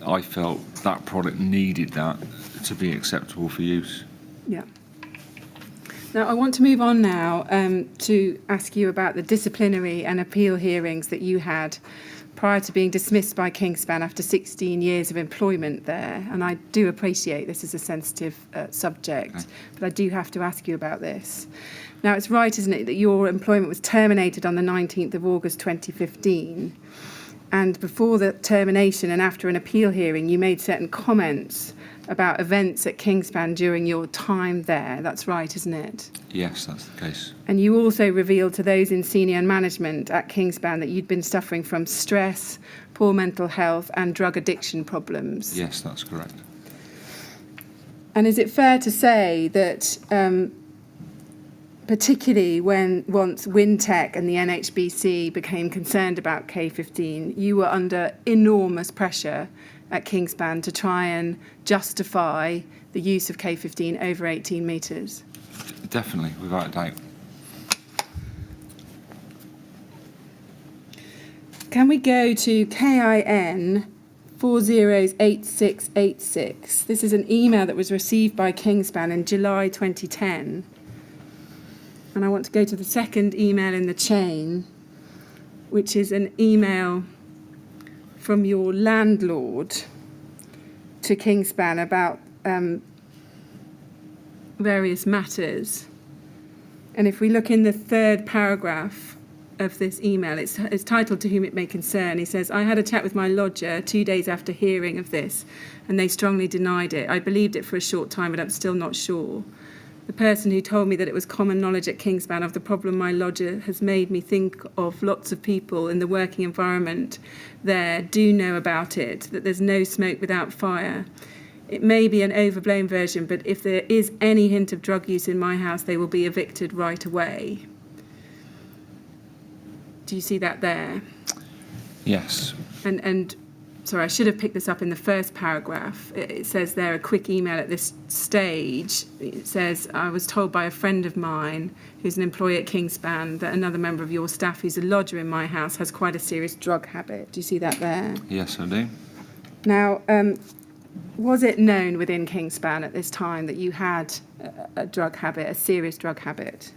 I felt that product needed that to be acceptable for use. Yeah. Now, I want to move on now to ask you about the disciplinary and appeal hearings that you had prior to being dismissed by Kingspan after 16 years of employment there. And I do appreciate this is a sensitive subject, okay, but I do have to ask you about this. Now, it's right, isn't it, that your employment was terminated on the 19th of August 2015. And before the termination and after an appeal hearing, you made certain comments about events at Kingspan during your time there. That's right, isn't it? Yes, that's the case. And you also revealed to those in senior management at Kingspan that you'd been suffering from stress, poor mental health and drug addiction problems. Yes, that's correct. And is it fair to say that particularly once Wintec and the NHBC became concerned about K15, you were under enormous pressure at Kingspan to try and justify the use of K15 over 18 metres? Definitely, without a doubt. Can we go to KIN 408686? This is an email that was received by Kingspan in July 2010. And I want to go to the second email in the chain, which is an email from your landlord to Kingspan about various matters. And if we look in the third paragraph of this email, it's titled "To Whom It May Concern." He says, "I had a chat with my lodger 2 days after hearing of this, and they strongly denied it. I believed it for a short time, but I'm still not sure. The person who told me that it was common knowledge at Kingspan of the problem my lodger has made me think of lots of people in the working environment there do know about it, that there's no smoke without fire. It may be an overblown version, but if there is any hint of drug use in my house, they will be evicted right away." Do you see that there? Yes. And sorry, I should have picked this up in the first paragraph. It says there, a quick email at this stage. It says, I was told by a friend of mine who's an employee at Kingspan that another member of your staff who's a lodger in my house has quite a serious drug habit. Do you see that there? Yes, I do. Now, was it known within Kingspan at this time that you had a drug habit, a serious drug habit?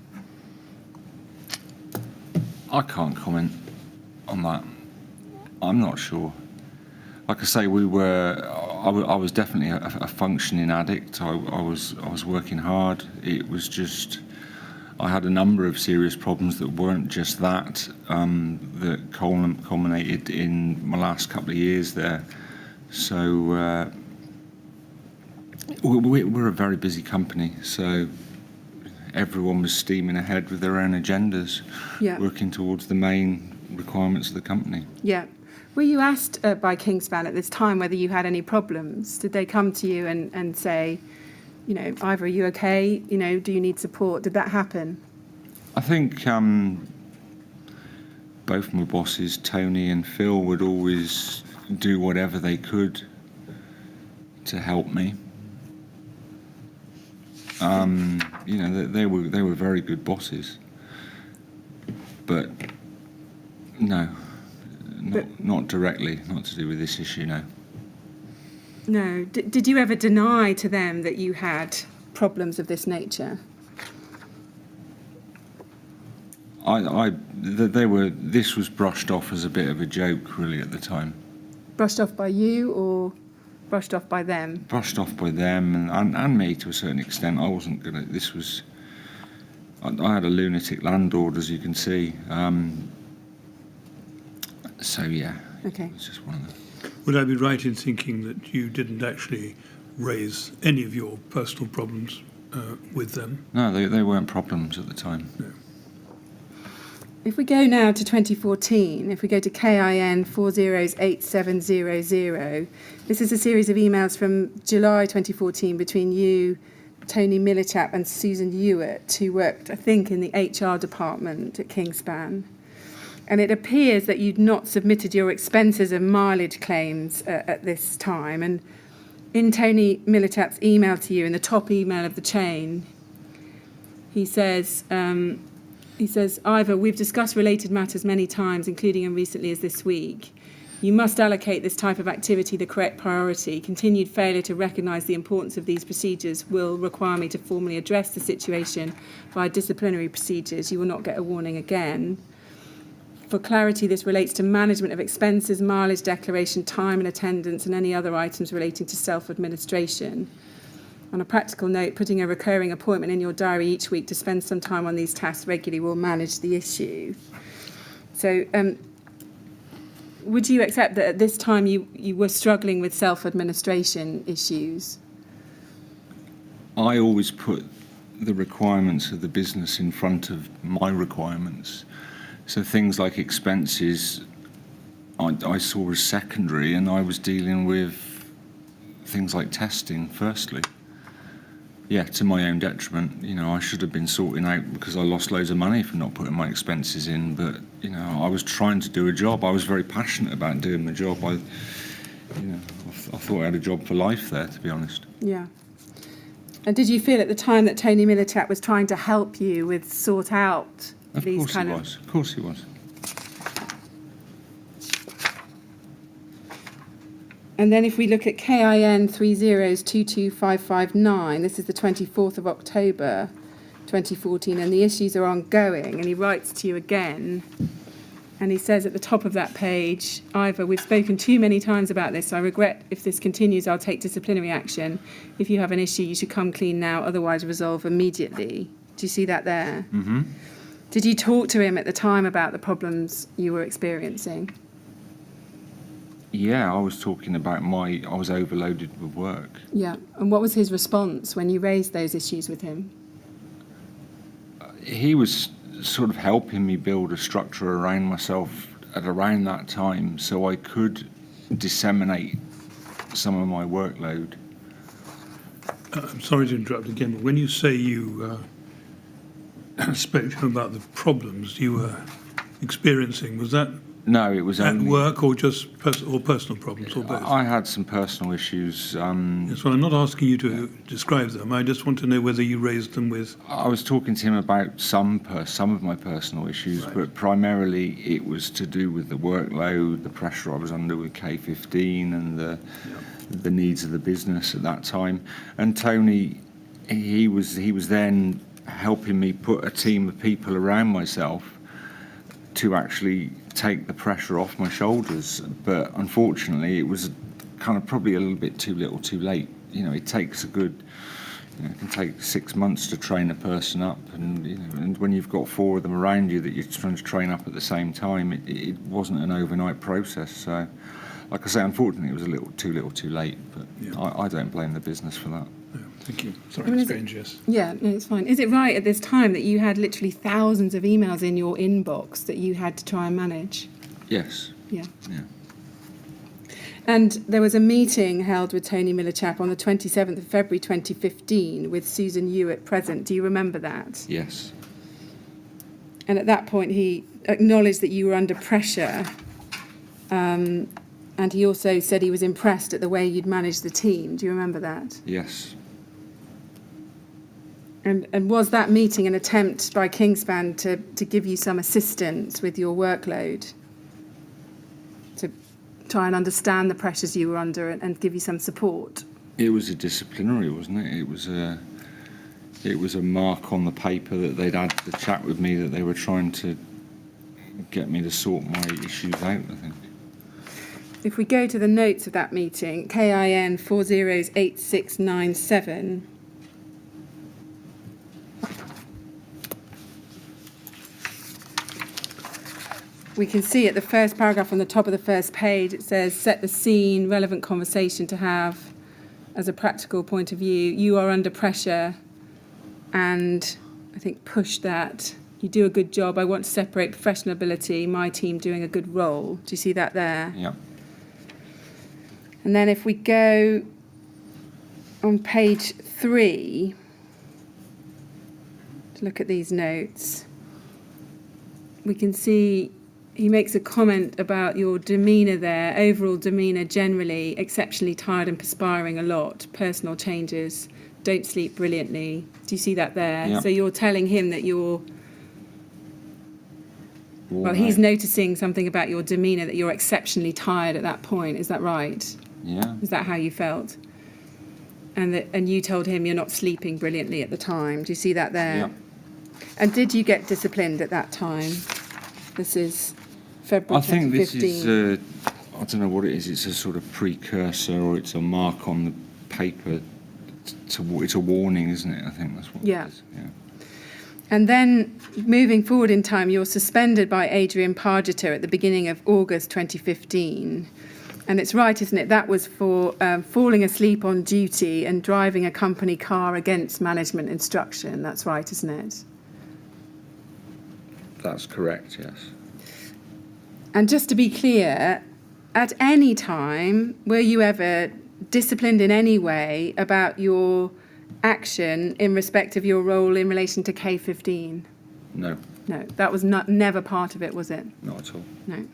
I can't comment on that. I'm not sure. Like I say, I was definitely a functioning addict. I was working hard. It was just, I had a number of serious problems that weren't just that, that culminated in my last couple of years there. So we're a very busy company, so everyone was steaming ahead with their own agendas, working towards the main requirements of the company. Yeah. Were you asked by Kingspan at this time whether you had any problems? Did they come to you and say, Ivor, are you okay? Do you need support? Did that happen? I think both my bosses, Tony and Phil, would always do whatever they could to help me. They were very good bosses, but no. Not directly, not to do with this issue, no. No. Did you ever deny to them that you had problems of this nature? This was brushed off as a bit of a joke, really, at the time. Brushed off by you or brushed off by them? Brushed off by them and me to a certain extent. I wasn't going to... I had a lunatic landlord, as you can see. So, yeah, okay. It's just one of them. Would I be right in thinking that you didn't actually raise any of your personal problems with them? No, they weren't problems at the time. No. If we go now to 2014, if we go to KIN 408700, this is a series of emails from July 2014 between you, Tony Millichap and Susan Ewart, who worked, I think, in the HR department at Kingspan. And it appears that you'd not submitted your expenses and mileage claims at this time. And in Tony Millichap's email to you, in the top email of the chain, he says, Ivor, we've discussed related matters many times, including and recently as this week. You must allocate this type of activity the correct priority. Continued failure to recognise the importance of these procedures will require me to formally address the situation via disciplinary procedures. You will not get a warning again. For clarity, this relates to management of expenses, mileage declaration, time and attendance, and any other items relating to self-administration. On a practical note, putting a recurring appointment in your diary each week to spend some time on these tasks regularly will manage the issue. So, would you accept that at this time you were struggling with self-administration issues? I always put the requirements of the business in front of my requirements. So things like expenses, I saw as secondary, and I was dealing with things like testing firstly. Yeah, to my own detriment. I should have been sorting out because I lost loads of money for not putting my expenses in. But I was trying to do a job. I was very passionate about doing the job. I thought I had a job for life there, to be honest. Yeah. And did you feel at the time that Tony Millichap was trying to help you with sort out? Of course he was. And then if we look at KIN 3022559, this is the 24th of October 2014, and the issues are ongoing, and he writes to you again, and he says at the top of that page, Ivor, we've spoken too many times about this. I regret if this continues, I'll take disciplinary action. If you have an issue, you should come clean now, otherwise resolve immediately. Do you see that there? Mm-hmm. Did you talk to him at the time about the problems you were experiencing? Yeah, I was talking about I was overloaded with work. Yeah, and what was his response when you raised those issues with him? He was sort of helping me build a structure around myself at around that time so I could disseminate some of my workload. I'm sorry to interrupt again, but when you say you spoke to him about the problems you were experiencing, was that No, it was at only work or just personal problems or both? I had some personal issues. Yes, well, I'm not asking you to describe them. I just want to know whether you raised them with... I was talking to him about some of my personal issues, but primarily it was to do with the workload, the pressure I was under with K15, and the needs of the business at that time. And Tony, he was then helping me put a team of people around myself to actually take the pressure off my shoulders. But unfortunately, it was kind of probably a little bit too little, too late. It takes a good, it can take 6 months to train a person up, and when you've got 4 of them around you that you're trying to train up at the same time, it wasn't an overnight process. So, like I say, unfortunately, it was a little, too late. But I don't blame the business for that. No, thank you. Sorry, it's strange, yes. Yeah, no, it's fine. Is it right at this time that you had literally thousands of emails in your inbox that you had to try and manage? Yes. Yeah. Yeah. And there was a meeting held with Tony Miller-Chapp on the 27th of February 2015 with Susan Hewitt present. Do you remember that? Yes. And at that point, he acknowledged that you were under pressure. And he also said he was impressed at the way you'd managed the team. Do you remember that? Yes. And was that meeting an attempt by Kingspan to give you some assistance with your workload? To try and understand the pressures you were under and give you some support? It was a disciplinary, wasn't it? It was a mark on the paper that they'd had the chat with me, that they were trying to get me to sort my issues out, I think. If we go to the notes of that meeting, KIN 408697, we can see at the first paragraph on the top of the first page, it says, set the scene, relevant conversation to have as a practical point of view. You are under pressure, and I think push that. You do a good job. I want to separate professional ability, my team doing a good role. Do you see that there? Yeah. And then if we go on page 3 to look at these notes, we can see he makes a comment about your demeanour there, overall demeanour generally, exceptionally tired and perspiring a lot, personal changes, don't sleep brilliantly. Do you see that there? Yeah. So you're telling him that you're... Well, he's noticing something about your demeanour, that you're exceptionally tired at that point. Is that right? Yeah. Is that how you felt? And you told him you're not sleeping brilliantly at the time. Do you see that there? Yeah. And did you get disciplined at that time? This is February 2015. I think this is, I don't know what it is. It's a sort of precursor, or it's a mark on the paper. It's a warning, isn't it? I think that's what it is. Yeah. And then, moving forward in time, you're suspended by Adrian Pargeter at the beginning of August 2015. And it's right, isn't it? That was for falling asleep on duty and driving a company car against management instruction. That's right, isn't it? That's correct, yes. And just to be clear, at any time, were you ever disciplined in any way about your action in respect of your role in relation to K15? No. No, that was never part of it, was it? Not at all. No.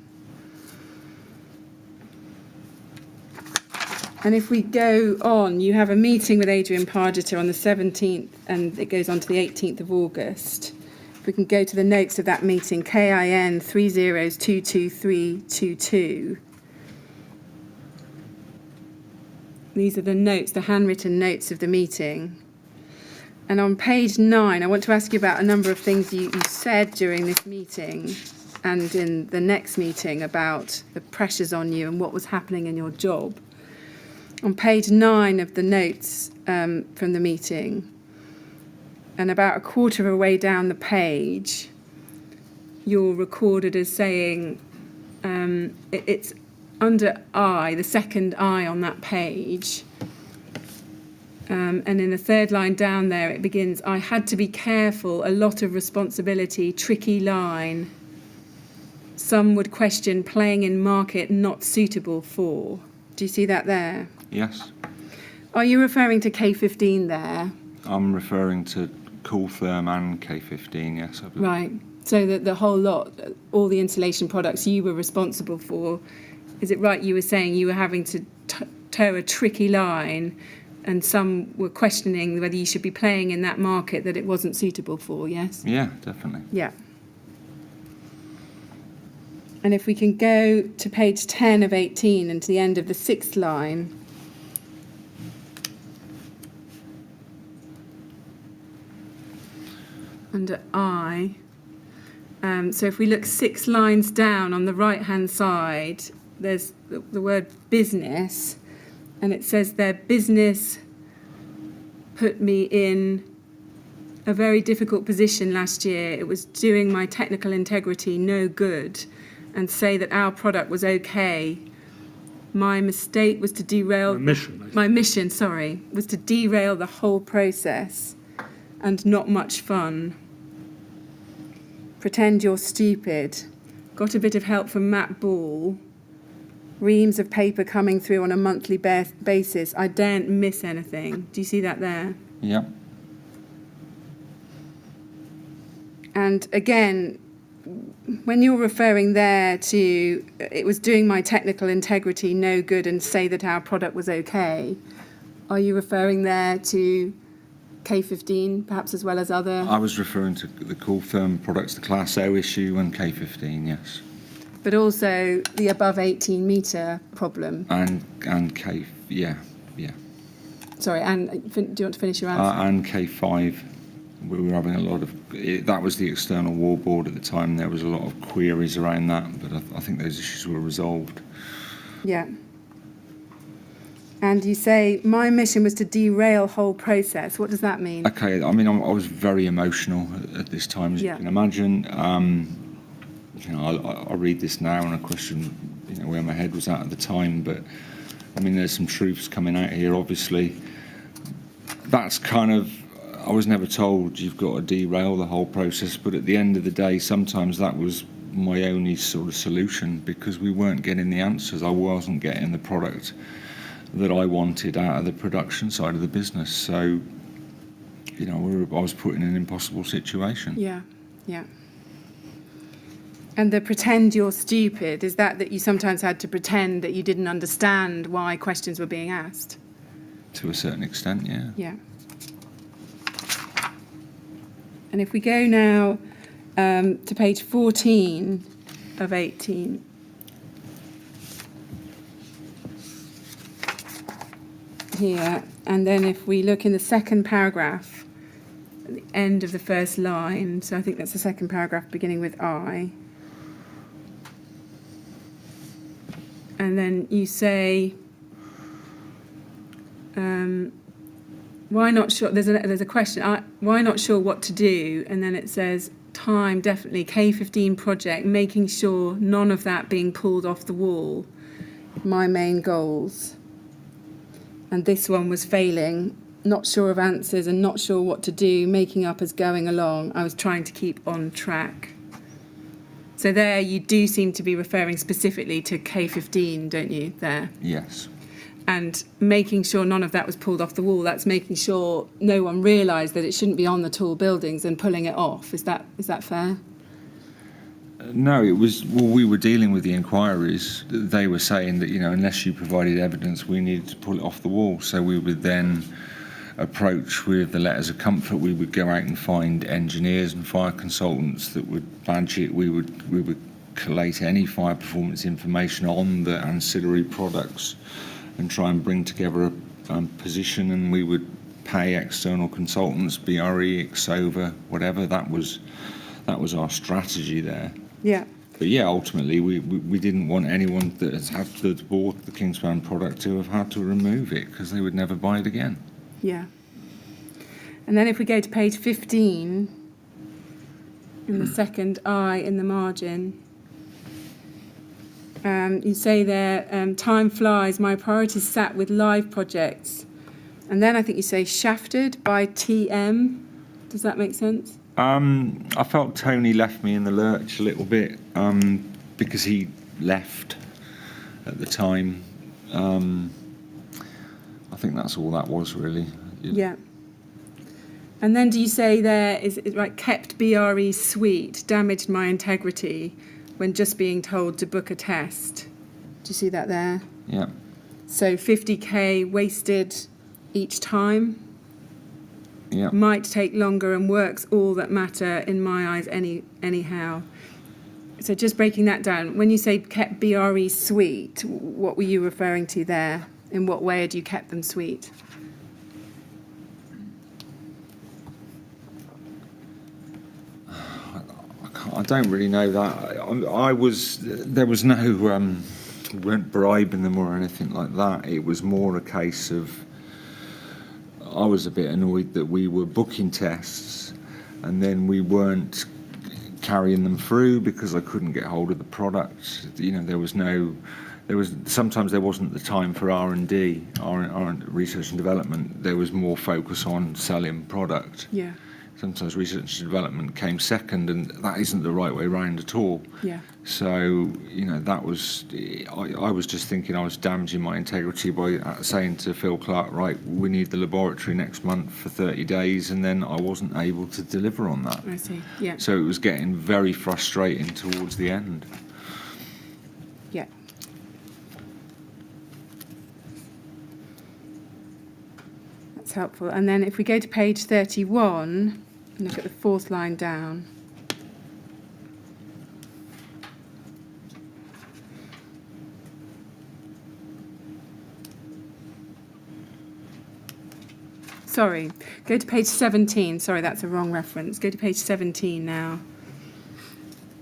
And if we go on, you have a meeting with Adrian Pargeter on the 17th, and it goes on to the 18th of August. If we can go to the notes of that meeting, KIN 3022322. These are the notes, the handwritten notes of the meeting. And on page 9, I want to ask you about a number of things you said during this meeting and in the next meeting about the pressures on you and what was happening in your job. On page 9 of the notes from the meeting, and about a quarter of a way down the page, you're recorded as saying, it's under I, the second I on that page, and in the third line down there it begins, I had to be careful, a lot of responsibility, tricky line. Some would question playing in market not suitable for. Do you see that there? Yes. Are you referring to K15 there? I'm referring to Cool Therm and K15, yes. I believe. Right. So that the whole lot, all the insulation products you were responsible for, is it right you were saying you were having to toe a tricky line, and some were questioning whether you should be playing in that market that it wasn't suitable for, yes? Yeah, definitely. Yeah. And if we can go to page 10 of 18 and to the end of the 6th line. Under I. So if we look 6 lines down on the right-hand side, there's the word business, and it says their business put me in a very difficult position last year. It was doing my technical integrity no good, and say that our product was okay. My mistake was to derail... My mission, was to derail the whole process, and not much fun. Pretend you're stupid. Got a bit of help from Matt Ball. Reams of paper coming through on a monthly basis. I daren't miss anything. Do you see that there? Yeah. And again, when you're referring there to it was doing my technical integrity no good and say that our product was okay, are you referring there to K15 perhaps as well as other? I was referring to the Cool Therm products, the Class O issue and K15, yes. But also the above 18 metre problem. And K, yeah. Sorry, and do you want to finish your answer? And K5. We were having a lot of... that was the external wall board at the time. There was a lot of queries around that, but I think those issues were resolved. Yeah. And you say, my mission was to derail whole process. What does that mean? Okay, I mean, I was very emotional at this time, as you can imagine. I read this now and I question, where my head was at the time, but, I mean, there's some truths coming out here, obviously. That's kind of... I was never told you've got to derail the whole process, but at the end of the day, sometimes that was my only sort of solution because we weren't getting the answers. I wasn't getting the product that I wanted out of the production side of the business. So, I was put in an impossible situation. Yeah. And the pretend you're stupid, is that you sometimes had to pretend that you didn't understand why questions were being asked? To a certain extent, yeah. Yeah. And if we go now to page 14 of 18. Here, and then if we look in the second paragraph, at the end of the first line, so I think that's the second paragraph beginning with I. And then you say, why not sure? There's a question. Why not sure what to do? And then it says, time definitely K15 project, making sure none of that being pulled off the wall. My main goals. And this one was failing. Not sure of answers and not sure what to do. Making up as going along. I was trying to keep on track. So there, you do seem to be referring specifically to K15, don't you? There. Yes. And making sure none of that was pulled off the wall, that's making sure no one realised that it shouldn't be on the tall buildings and pulling it off. Is that fair? No, it was... Well, we were dealing with the inquiries. They were saying that, unless you provided evidence, we needed to pull it off the wall. So we would then approach with the letters of comfort. We would go out and find engineers and fire consultants that would badge it. We would collate any fire performance information on the ancillary products and try and bring together a position, and we would pay external consultants, BRE, Exova, whatever. That was our strategy there. Yeah. But yeah, ultimately we didn't want anyone that had bought the Kingspan product to have had to remove it because they would never buy it again. Yeah. And then if we go to page 15, in the second I in the margin, you say there, time flies, my priorities sat with live projects. And then I think you say shafted by TM. Does that make sense? I felt Tony left me in the lurch a little bit because he left at the time. I think that's all that was, really. Yeah. And then do you say there, is it right, kept BRE sweet, damaged my integrity when just being told to book a test? Do you see that there? Yeah. So 50k wasted each time. Yeah. Might take longer and works all that matter in my eyes anyhow. So just breaking that down, when you say kept BRE sweet, what were you referring to there? In what way had you kept them sweet? I don't really know that. There was no, we weren't bribing them or anything like that. It was more a case of, I was a bit annoyed that we were booking tests and then we weren't carrying them through because I couldn't get hold of the product. You know, sometimes there wasn't the time for R&D, our research and development. There was more focus on selling product. Yeah. Sometimes research and development came second, and that isn't the right way round at all. Yeah. So, you know, that was, I was just thinking I was damaging my integrity by saying to Phil Clark, right, we need the laboratory next month for 30 days, and then I wasn't able to deliver on that. I see, yeah. So it was getting very frustrating towards the end. Yeah. That's helpful. And then if we go to page 31, and look at the fourth line down. Sorry, go to page 17. Sorry, that's a wrong reference. Go to page 17 now.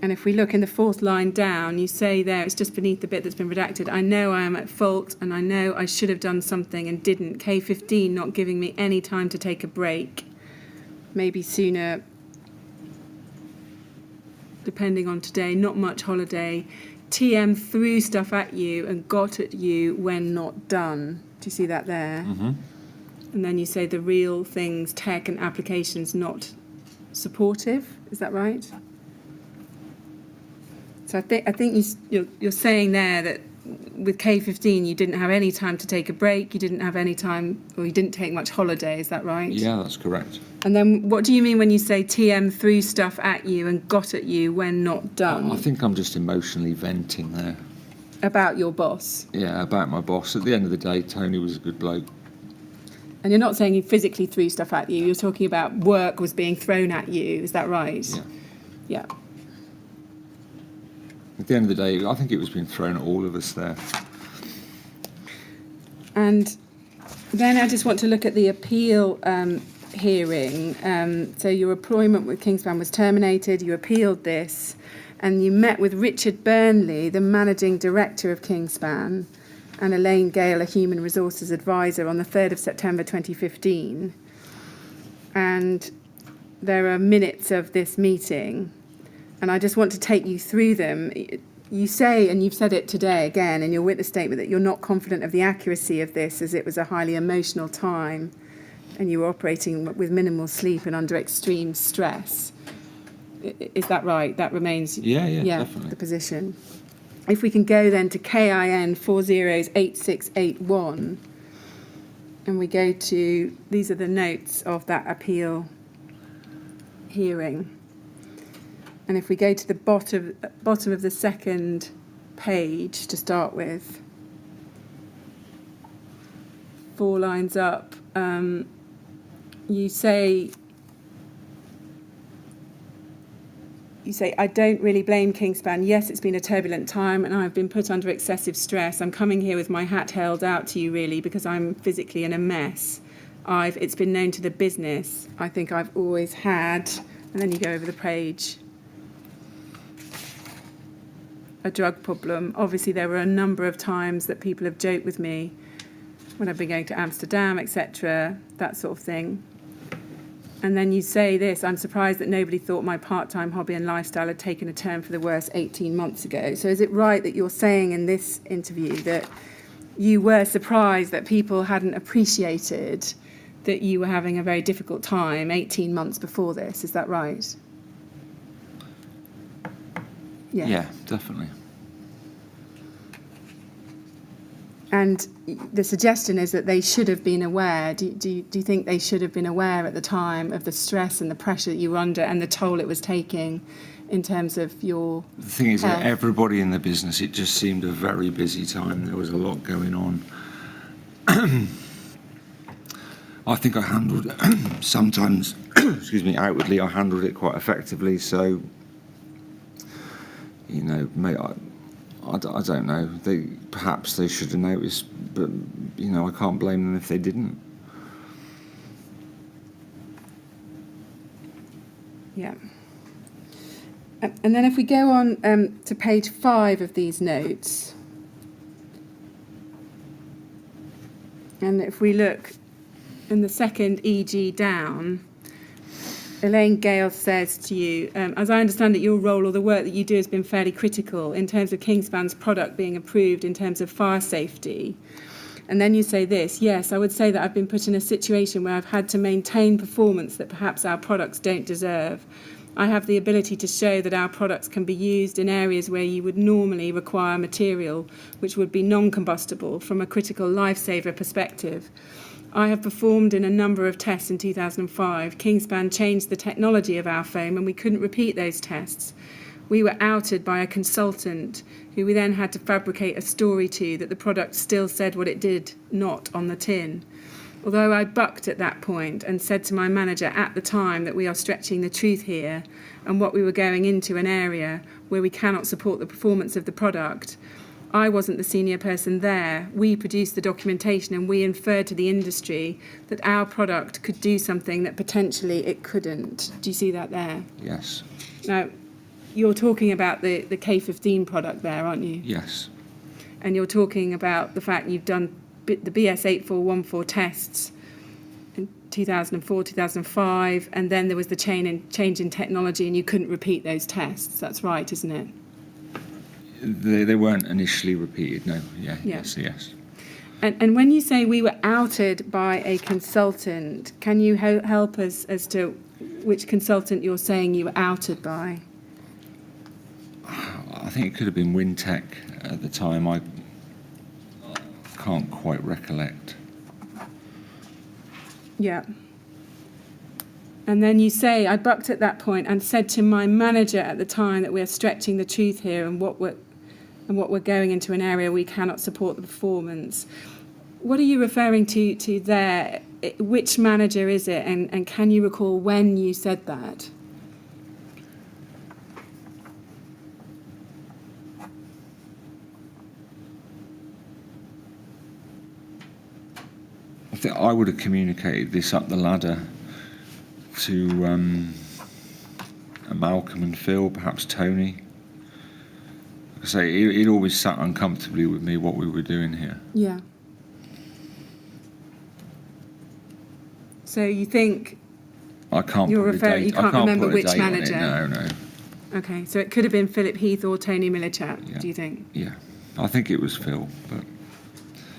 And if we look in the fourth line down, you say there, it's just beneath the bit that's been redacted, I know I am at fault and I know I should have done something and didn't. K15 not giving me any time to take a break. Maybe sooner, depending on today, not much holiday. TM threw stuff at you and got at you when not done. Do you see that there? Mm-hmm. And then you say the real things, tech and applications not supportive. Is that right? So I think you're saying there that with K15 you didn't have any time to take a break, you didn't have any time, or you didn't take much holiday, is that right? Yeah, that's correct. And then what do you mean when you say TM threw stuff at you and got at you when not done? I think I'm just emotionally venting there. About your boss? Yeah, about my boss. At the end of the day, Tony was a good bloke. And you're not saying he physically threw stuff at you, you're talking about work was being thrown at you, is that right? Yeah. Yeah. At the end of the day, I think it was being thrown at all of us there. And then I just want to look at the appeal hearing. So your employment with Kingspan was terminated, you appealed this, and you met with Richard Burnley, the managing director of Kingspan, and Elaine Gale, a human resources advisor, on the 3rd of September 2015. And there are minutes of this meeting. And I just want to take you through them. You say, and you've said it today again in your witness statement, that you're not confident of the accuracy of this as it was a highly emotional time and you were operating with minimal sleep and under extreme stress. Is that right? That remains Yeah, definitely. The position. If we can go then to KIN 408681 and we go to, these are the notes of that appeal hearing. And if we go to the bottom of the second page to start with, 4 lines up, you say, I don't really blame Kingspan. Yes, it's been a turbulent time and I've been put under excessive stress. I'm coming here with my hat held out to you, really, because I'm physically in a mess. It's been known to the business. I think I've always had, and then you go over the page, a drug problem. Obviously, there were a number of times that people have joked with me when I've been going to Amsterdam, etc., that sort of thing. And then you say this, I'm surprised that nobody thought my part-time hobby and lifestyle had taken a turn for the worse 18 months ago. So is it right that you're saying in this interview that you were surprised that people hadn't appreciated that you were having a very difficult time 18 months before this? Is that right? Yeah, definitely. And the suggestion is that they should have been aware. Do you think they should have been aware at the time of the stress and the pressure that you were under and the toll it was taking in terms of your The thing is, health? everybody in the business, it just seemed a very busy time. There was a lot going on. I think I handled it sometimes, excuse me, outwardly I handled it quite effectively. So, you know, I don't know. Perhaps they should have noticed, but, you know, I can't blame them if they didn't. Yeah. And then if we go on to page 5 of these notes, and if we look in the second EG down, Elaine Gale says to you, as I understand it, your role or the work that you do has been fairly critical in terms of Kingspan's product being approved in terms of fire safety. And then you say this, yes, I would say that I've been put in a situation where I've had to maintain performance that perhaps our products don't deserve. I have the ability to show that our products can be used in areas where you would normally require material which would be non-combustible from a critical lifesaver perspective. I have performed in a number of tests in 2005. Kingspan changed the technology of our foam and we couldn't repeat those tests. We were outed by a consultant who we then had to fabricate a story to that the product still said what it did not on the tin. Although I bucked at that point and said to my manager at the time that we are stretching the truth here and what we were going into an area where we cannot support the performance of the product, I wasn't the senior person there. We produced the documentation and we inferred to the industry that our product could do something that potentially it couldn't. Do you see that there? Yes. Now, you're talking about the K15 product there, aren't you? Yes. And you're talking about the fact you've done the BS 8414 tests in 2004, 2005, and then there was the change in technology and you couldn't repeat those tests. That's right, isn't it? They weren't initially repeated, no. Yeah. Yeah. Yes. And when you say we were outed by a consultant, can you help us as to which consultant you're saying you were outed by? I think it could have been Wintech at the time. I can't quite recollect. Yeah. And then you say, I bucked at that point and said to my manager at the time that we're stretching the truth here and what we're going into an area we cannot support the performance. What are you referring to there? Which manager is it? And can you recall when you said that? I think I would have communicated this up the ladder to Malcolm and Phil, perhaps Tony. Like I say, it always sat uncomfortably with me what we were doing here. Yeah. So you think I can't. You're put a referring- date. you can't I can't remember put a which date on manager? it. No. okay, so it could have been Philip Heath or Tony Millichat, Yeah. do you think? Yeah, I think it was Phil, but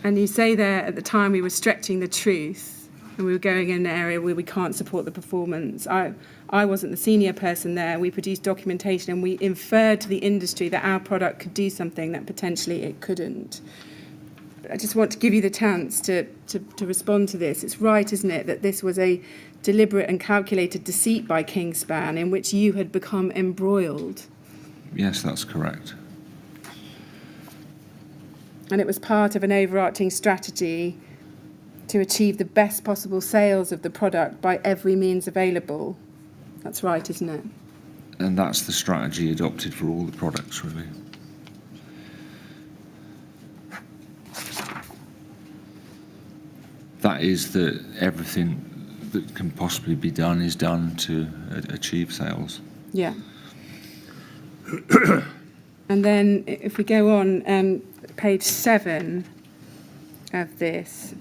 And you say there at the time we were stretching the truth and we were going in an area where we can't support the performance. I wasn't the senior person there. We produced documentation and we inferred to the industry that our product could do something that potentially it couldn't. I just want to give you the chance to respond to this. It's right, isn't it, that this was a deliberate and calculated deceit by Kingspan in which you had become embroiled? yes, that's correct. And it was part of an overarching strategy to achieve the best possible sales of the product by every means available. That's right, isn't it? And that's the strategy adopted for all the products, really. That is that everything that can possibly be done is done to achieve sales. Yeah. And then if we go on, page 7 of this,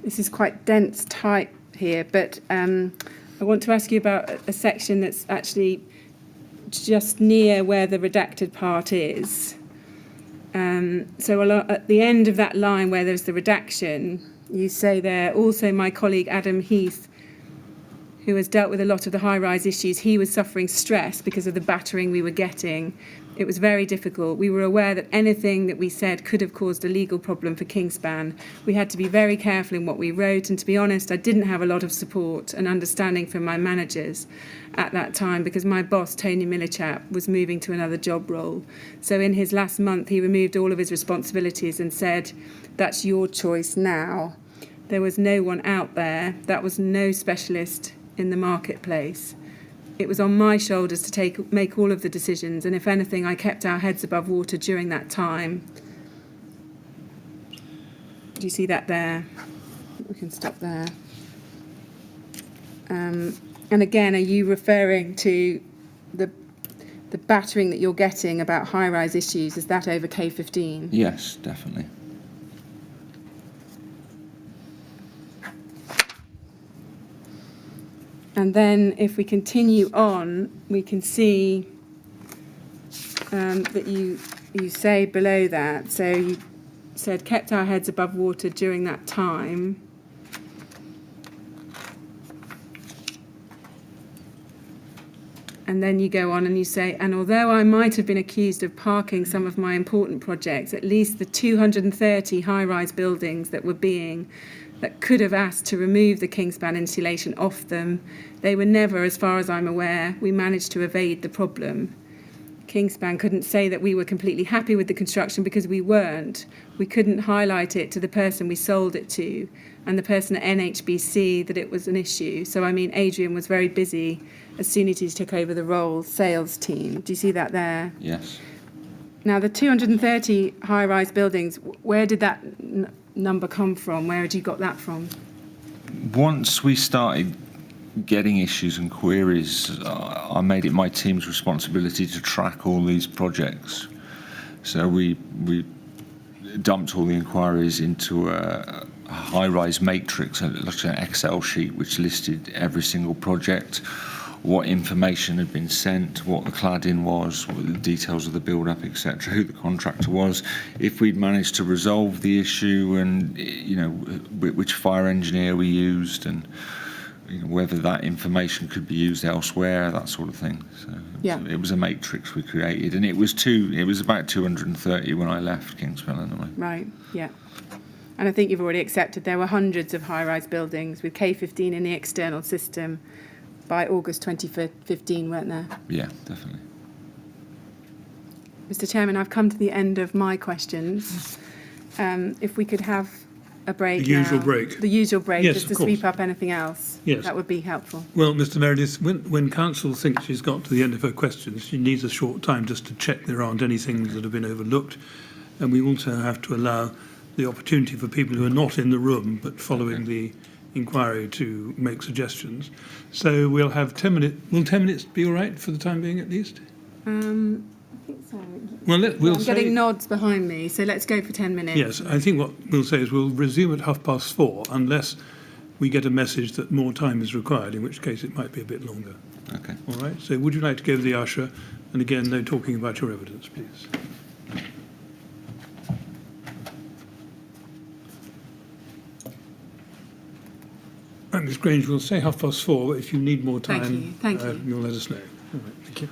this is quite dense type here, but I want to ask you about a section that's actually just near where the redacted part is. So at the end of that line where there's the redaction, you say there, also my colleague Adam Heath, who has dealt with a lot of the high-rise issues, he was suffering stress because of the battering we were getting It was very difficult. We were aware that anything that we said could have caused a legal problem for Kingspan. We had to be very careful in what we wrote, and to be honest, I didn't have a lot of support and understanding from my managers at that time because my boss, Tony Millichap, was moving to another job role. So in his last month, he removed all of his responsibilities and said, "That's your choice now." There was no one out there. That was no specialist in the marketplace. It was on my shoulders to make all of the decisions, and if anything, I kept our heads above water during that time. Do you see that there? We can stop there. And again, are you referring to the battering that you're getting about high-rise issues? Is that over K15? Yes, definitely. And then if we continue on, we can see that you say below that, so you said kept our heads above water during that time. And then you go on and you say, and although I might have been accused of parking some of my important projects, at least the 230 high-rise buildings that could have asked to remove the Kingspan insulation off them, they were never, as far as I'm aware, we managed to evade the problem. Kingspan couldn't say that we were completely happy with the construction because we weren't. We couldn't highlight it to the person we sold it to and the person at NHBC that it was an issue. So, I mean, Adrian was very busy as soon as he took over the role, sales team. Do you see that there? Yes. Now, the 230 high-rise buildings, where did that number come from? Where had you got that from? Once we started getting issues and queries, I made it my team's responsibility to track all these projects. So we dumped all the inquiries into a high-rise matrix, like an Excel sheet, which listed every single project, what information had been sent, what the cladding was, what the details of the build-up, etc., who the contractor was, if we'd managed to resolve the issue, and which fire engineer we used, and whether that information could be used elsewhere, that sort of thing. So it was a matrix we created, and it was about 230 when I left Kingspan anyway. Right. Yeah. And I think you've already accepted there were hundreds of high-rise buildings with K15 in the external system by August 2015, weren't there? Yeah, definitely. Mr. Chairman, I've come to the end of my questions. If we could have a break The usual now. break. The usual break, Yes, just to of course. sweep up anything else. Yes. That would be helpful. Well, Mr. Meredith, when Council thinks she's got to the end of her questions, she needs a short time just to check there aren't any things that have been overlooked. And we also have to allow the opportunity for people who are not in the room but following the inquiry to make suggestions. So we'll have 10 minutes. Will 10 minutes be all right for the time being at least? I think so. Well, we'll I'm say... getting nods behind me, so let's go for 10 minutes. Yes, I think what we'll say is we'll resume at 4:30 unless we get a message that more time is required, in which case it might be a bit longer. Okay. All right, so would you like to go to the usher? And again, no talking about your evidence, please. Right, Ms. Grange, we'll say 4:30, but if you need more time, Thank you. you'll let us know. All right, thank you.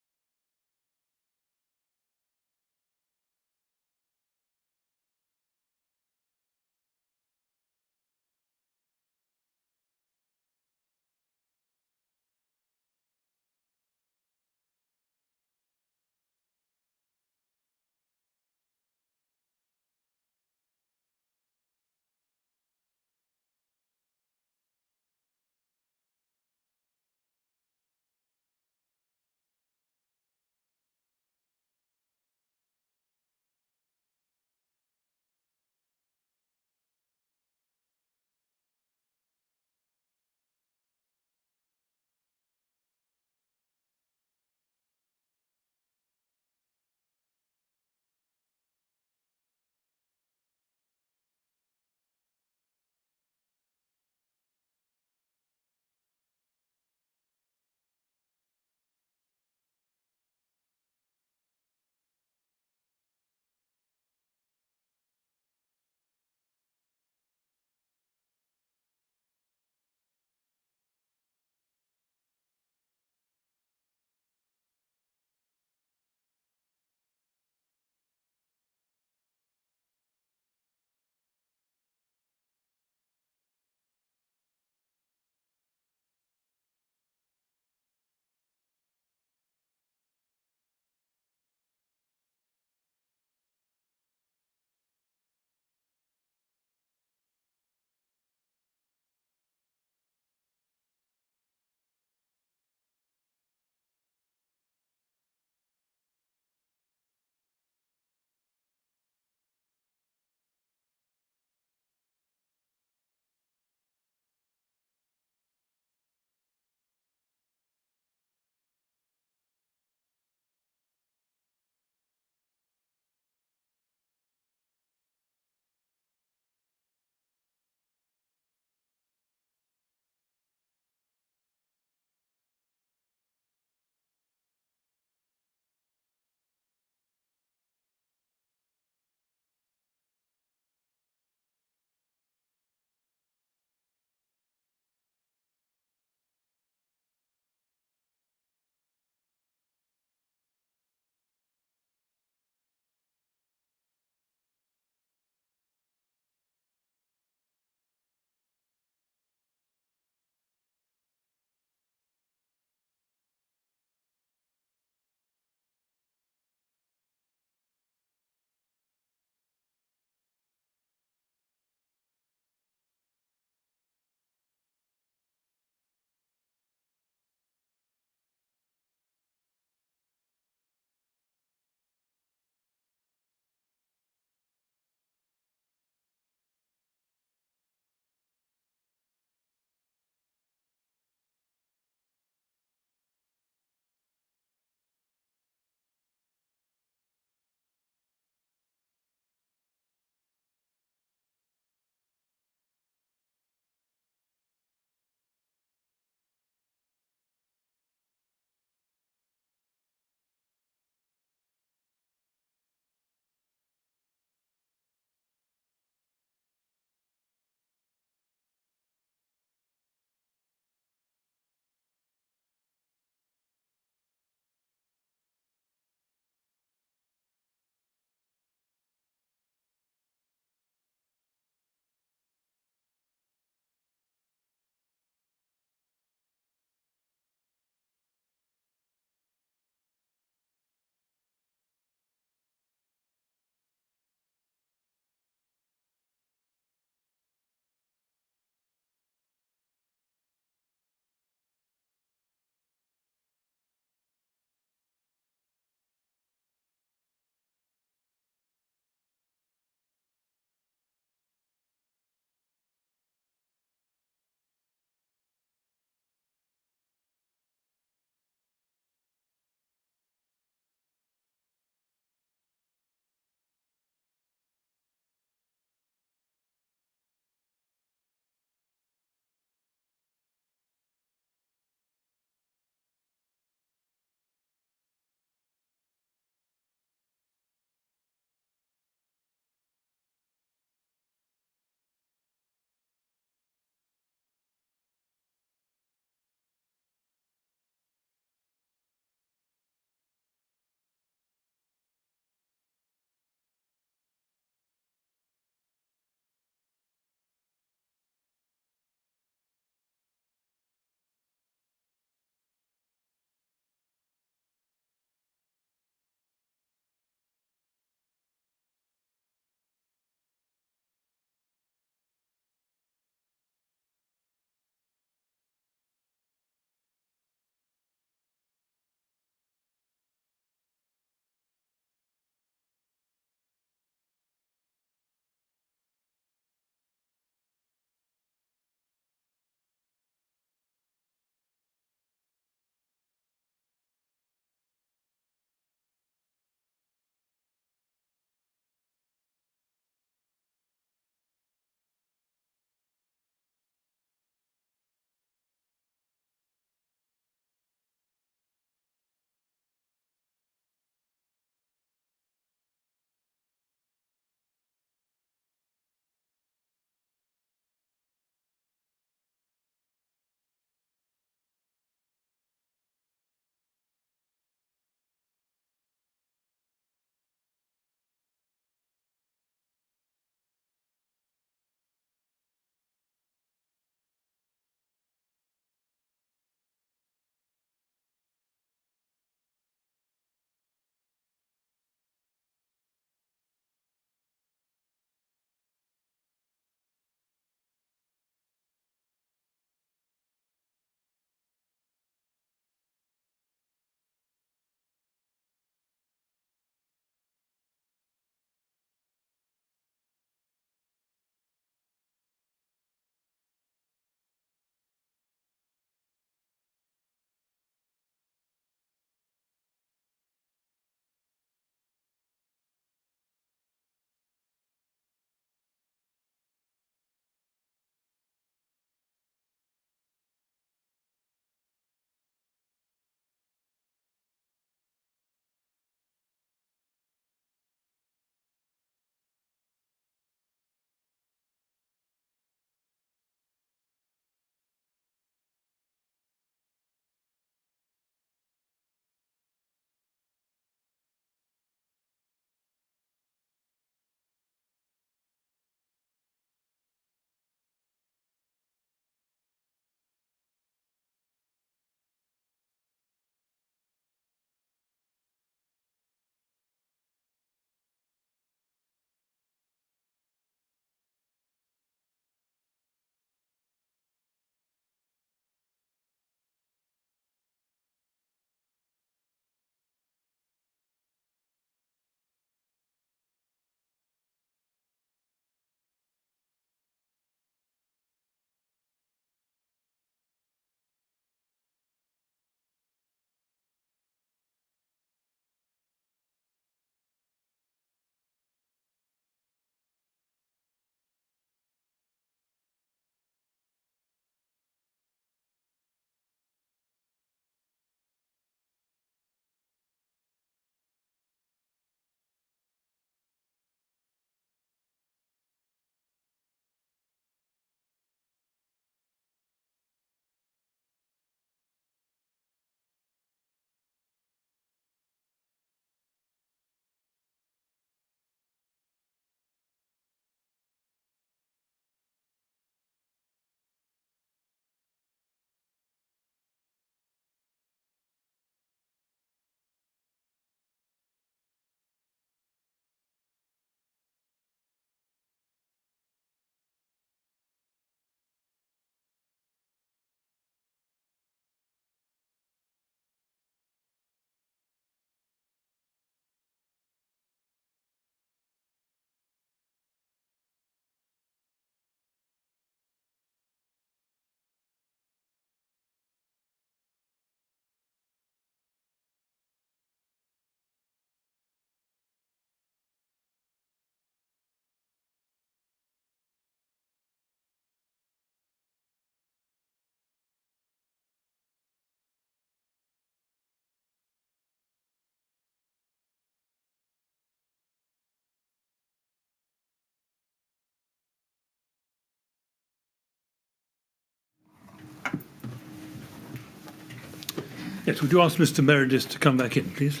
Yes, would you ask Mr. Meredith to come back in, please?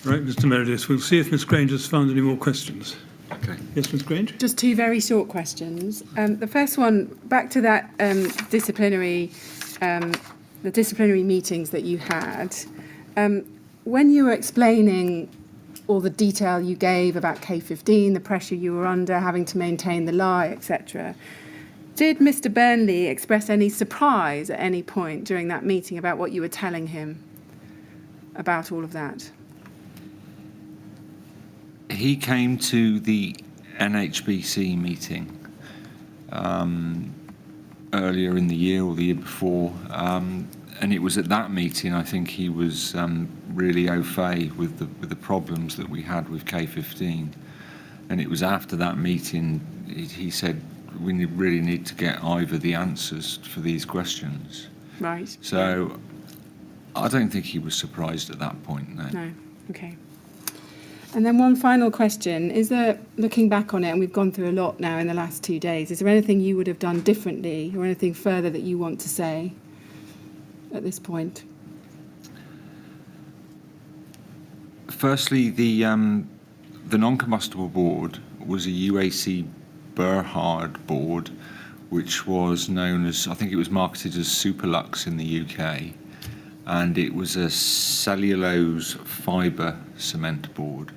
Right, Mr. Meredith, we'll see if Miss Grange has found any more questions. Okay. Yes, Miss Grange? Just two very short questions. The first one, back to that disciplinary meetings that you had. When you were explaining all the detail you gave about K15, the pressure you were under, having to maintain the lie, etc., did Mr. Burnley express any surprise at any point during that meeting about what you were telling him about all of that? He came to the NHBC meeting earlier in the year or the year before, and it was at that meeting I think he was really au fait with the problems that we had with K15, and it was after that meeting he said we really need to get Ivor the answers for these questions. Right. So I don't think he was surprised at that point. No. Okay. And then one final question. Is there, looking back on it, and we've gone through a lot now in the last 2 days, is there anything you would have done differently or anything further that you want to say at this point? Firstly, the non-combustible board was a UAC Burhard board, which was known as, I think it was marketed as Superlux in the UK, and it was a cellulose fibre cement board.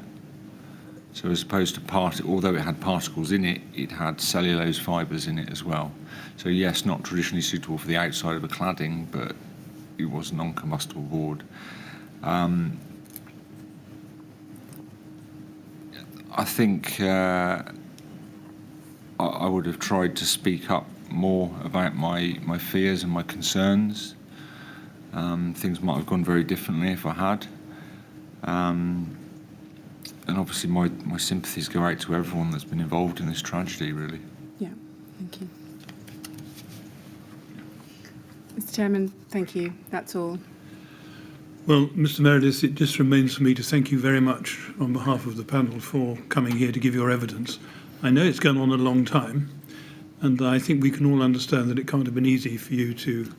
So as opposed to although it had particles in it, it had cellulose fibres in it as well. So yes, not traditionally suitable for the outside of a cladding, but it was a non-combustible board. I think I would have tried to speak up more about my fears and my concerns. Things might have gone very differently if I had. And obviously my sympathies go out to everyone that's been involved in this tragedy, really. Yeah, thank you. Mr. Chairman, thank you. That's all. Well, Mr. Meredith, it just remains for me to thank you very much on behalf of the panel for coming here to give your evidence. I know it's gone on a long time, and I think we can all understand that it can't have been easy for you to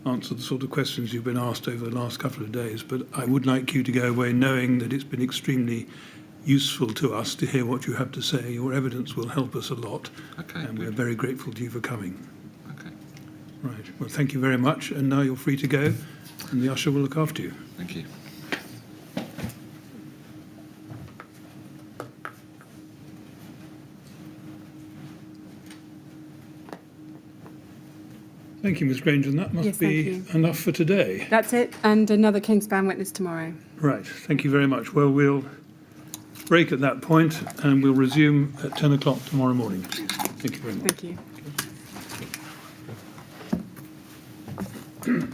answer the sort of questions you've been asked over the last couple of days, but I would like you to go away knowing that it's been extremely useful to us to hear what you have to say. Your evidence will help us a lot, and we're very grateful to you for coming. Okay. Right. Well, thank you very much, and now you're free to go, and the usher will look after you. Thank you. Thank you, Ms. Grange, and that must be enough for today. That's it, and another Kingspan witness tomorrow. Right, thank you very much. Well, we'll break at that point, and we'll resume at 10 o'clock tomorrow morning, please. Thank you very much. Thank you.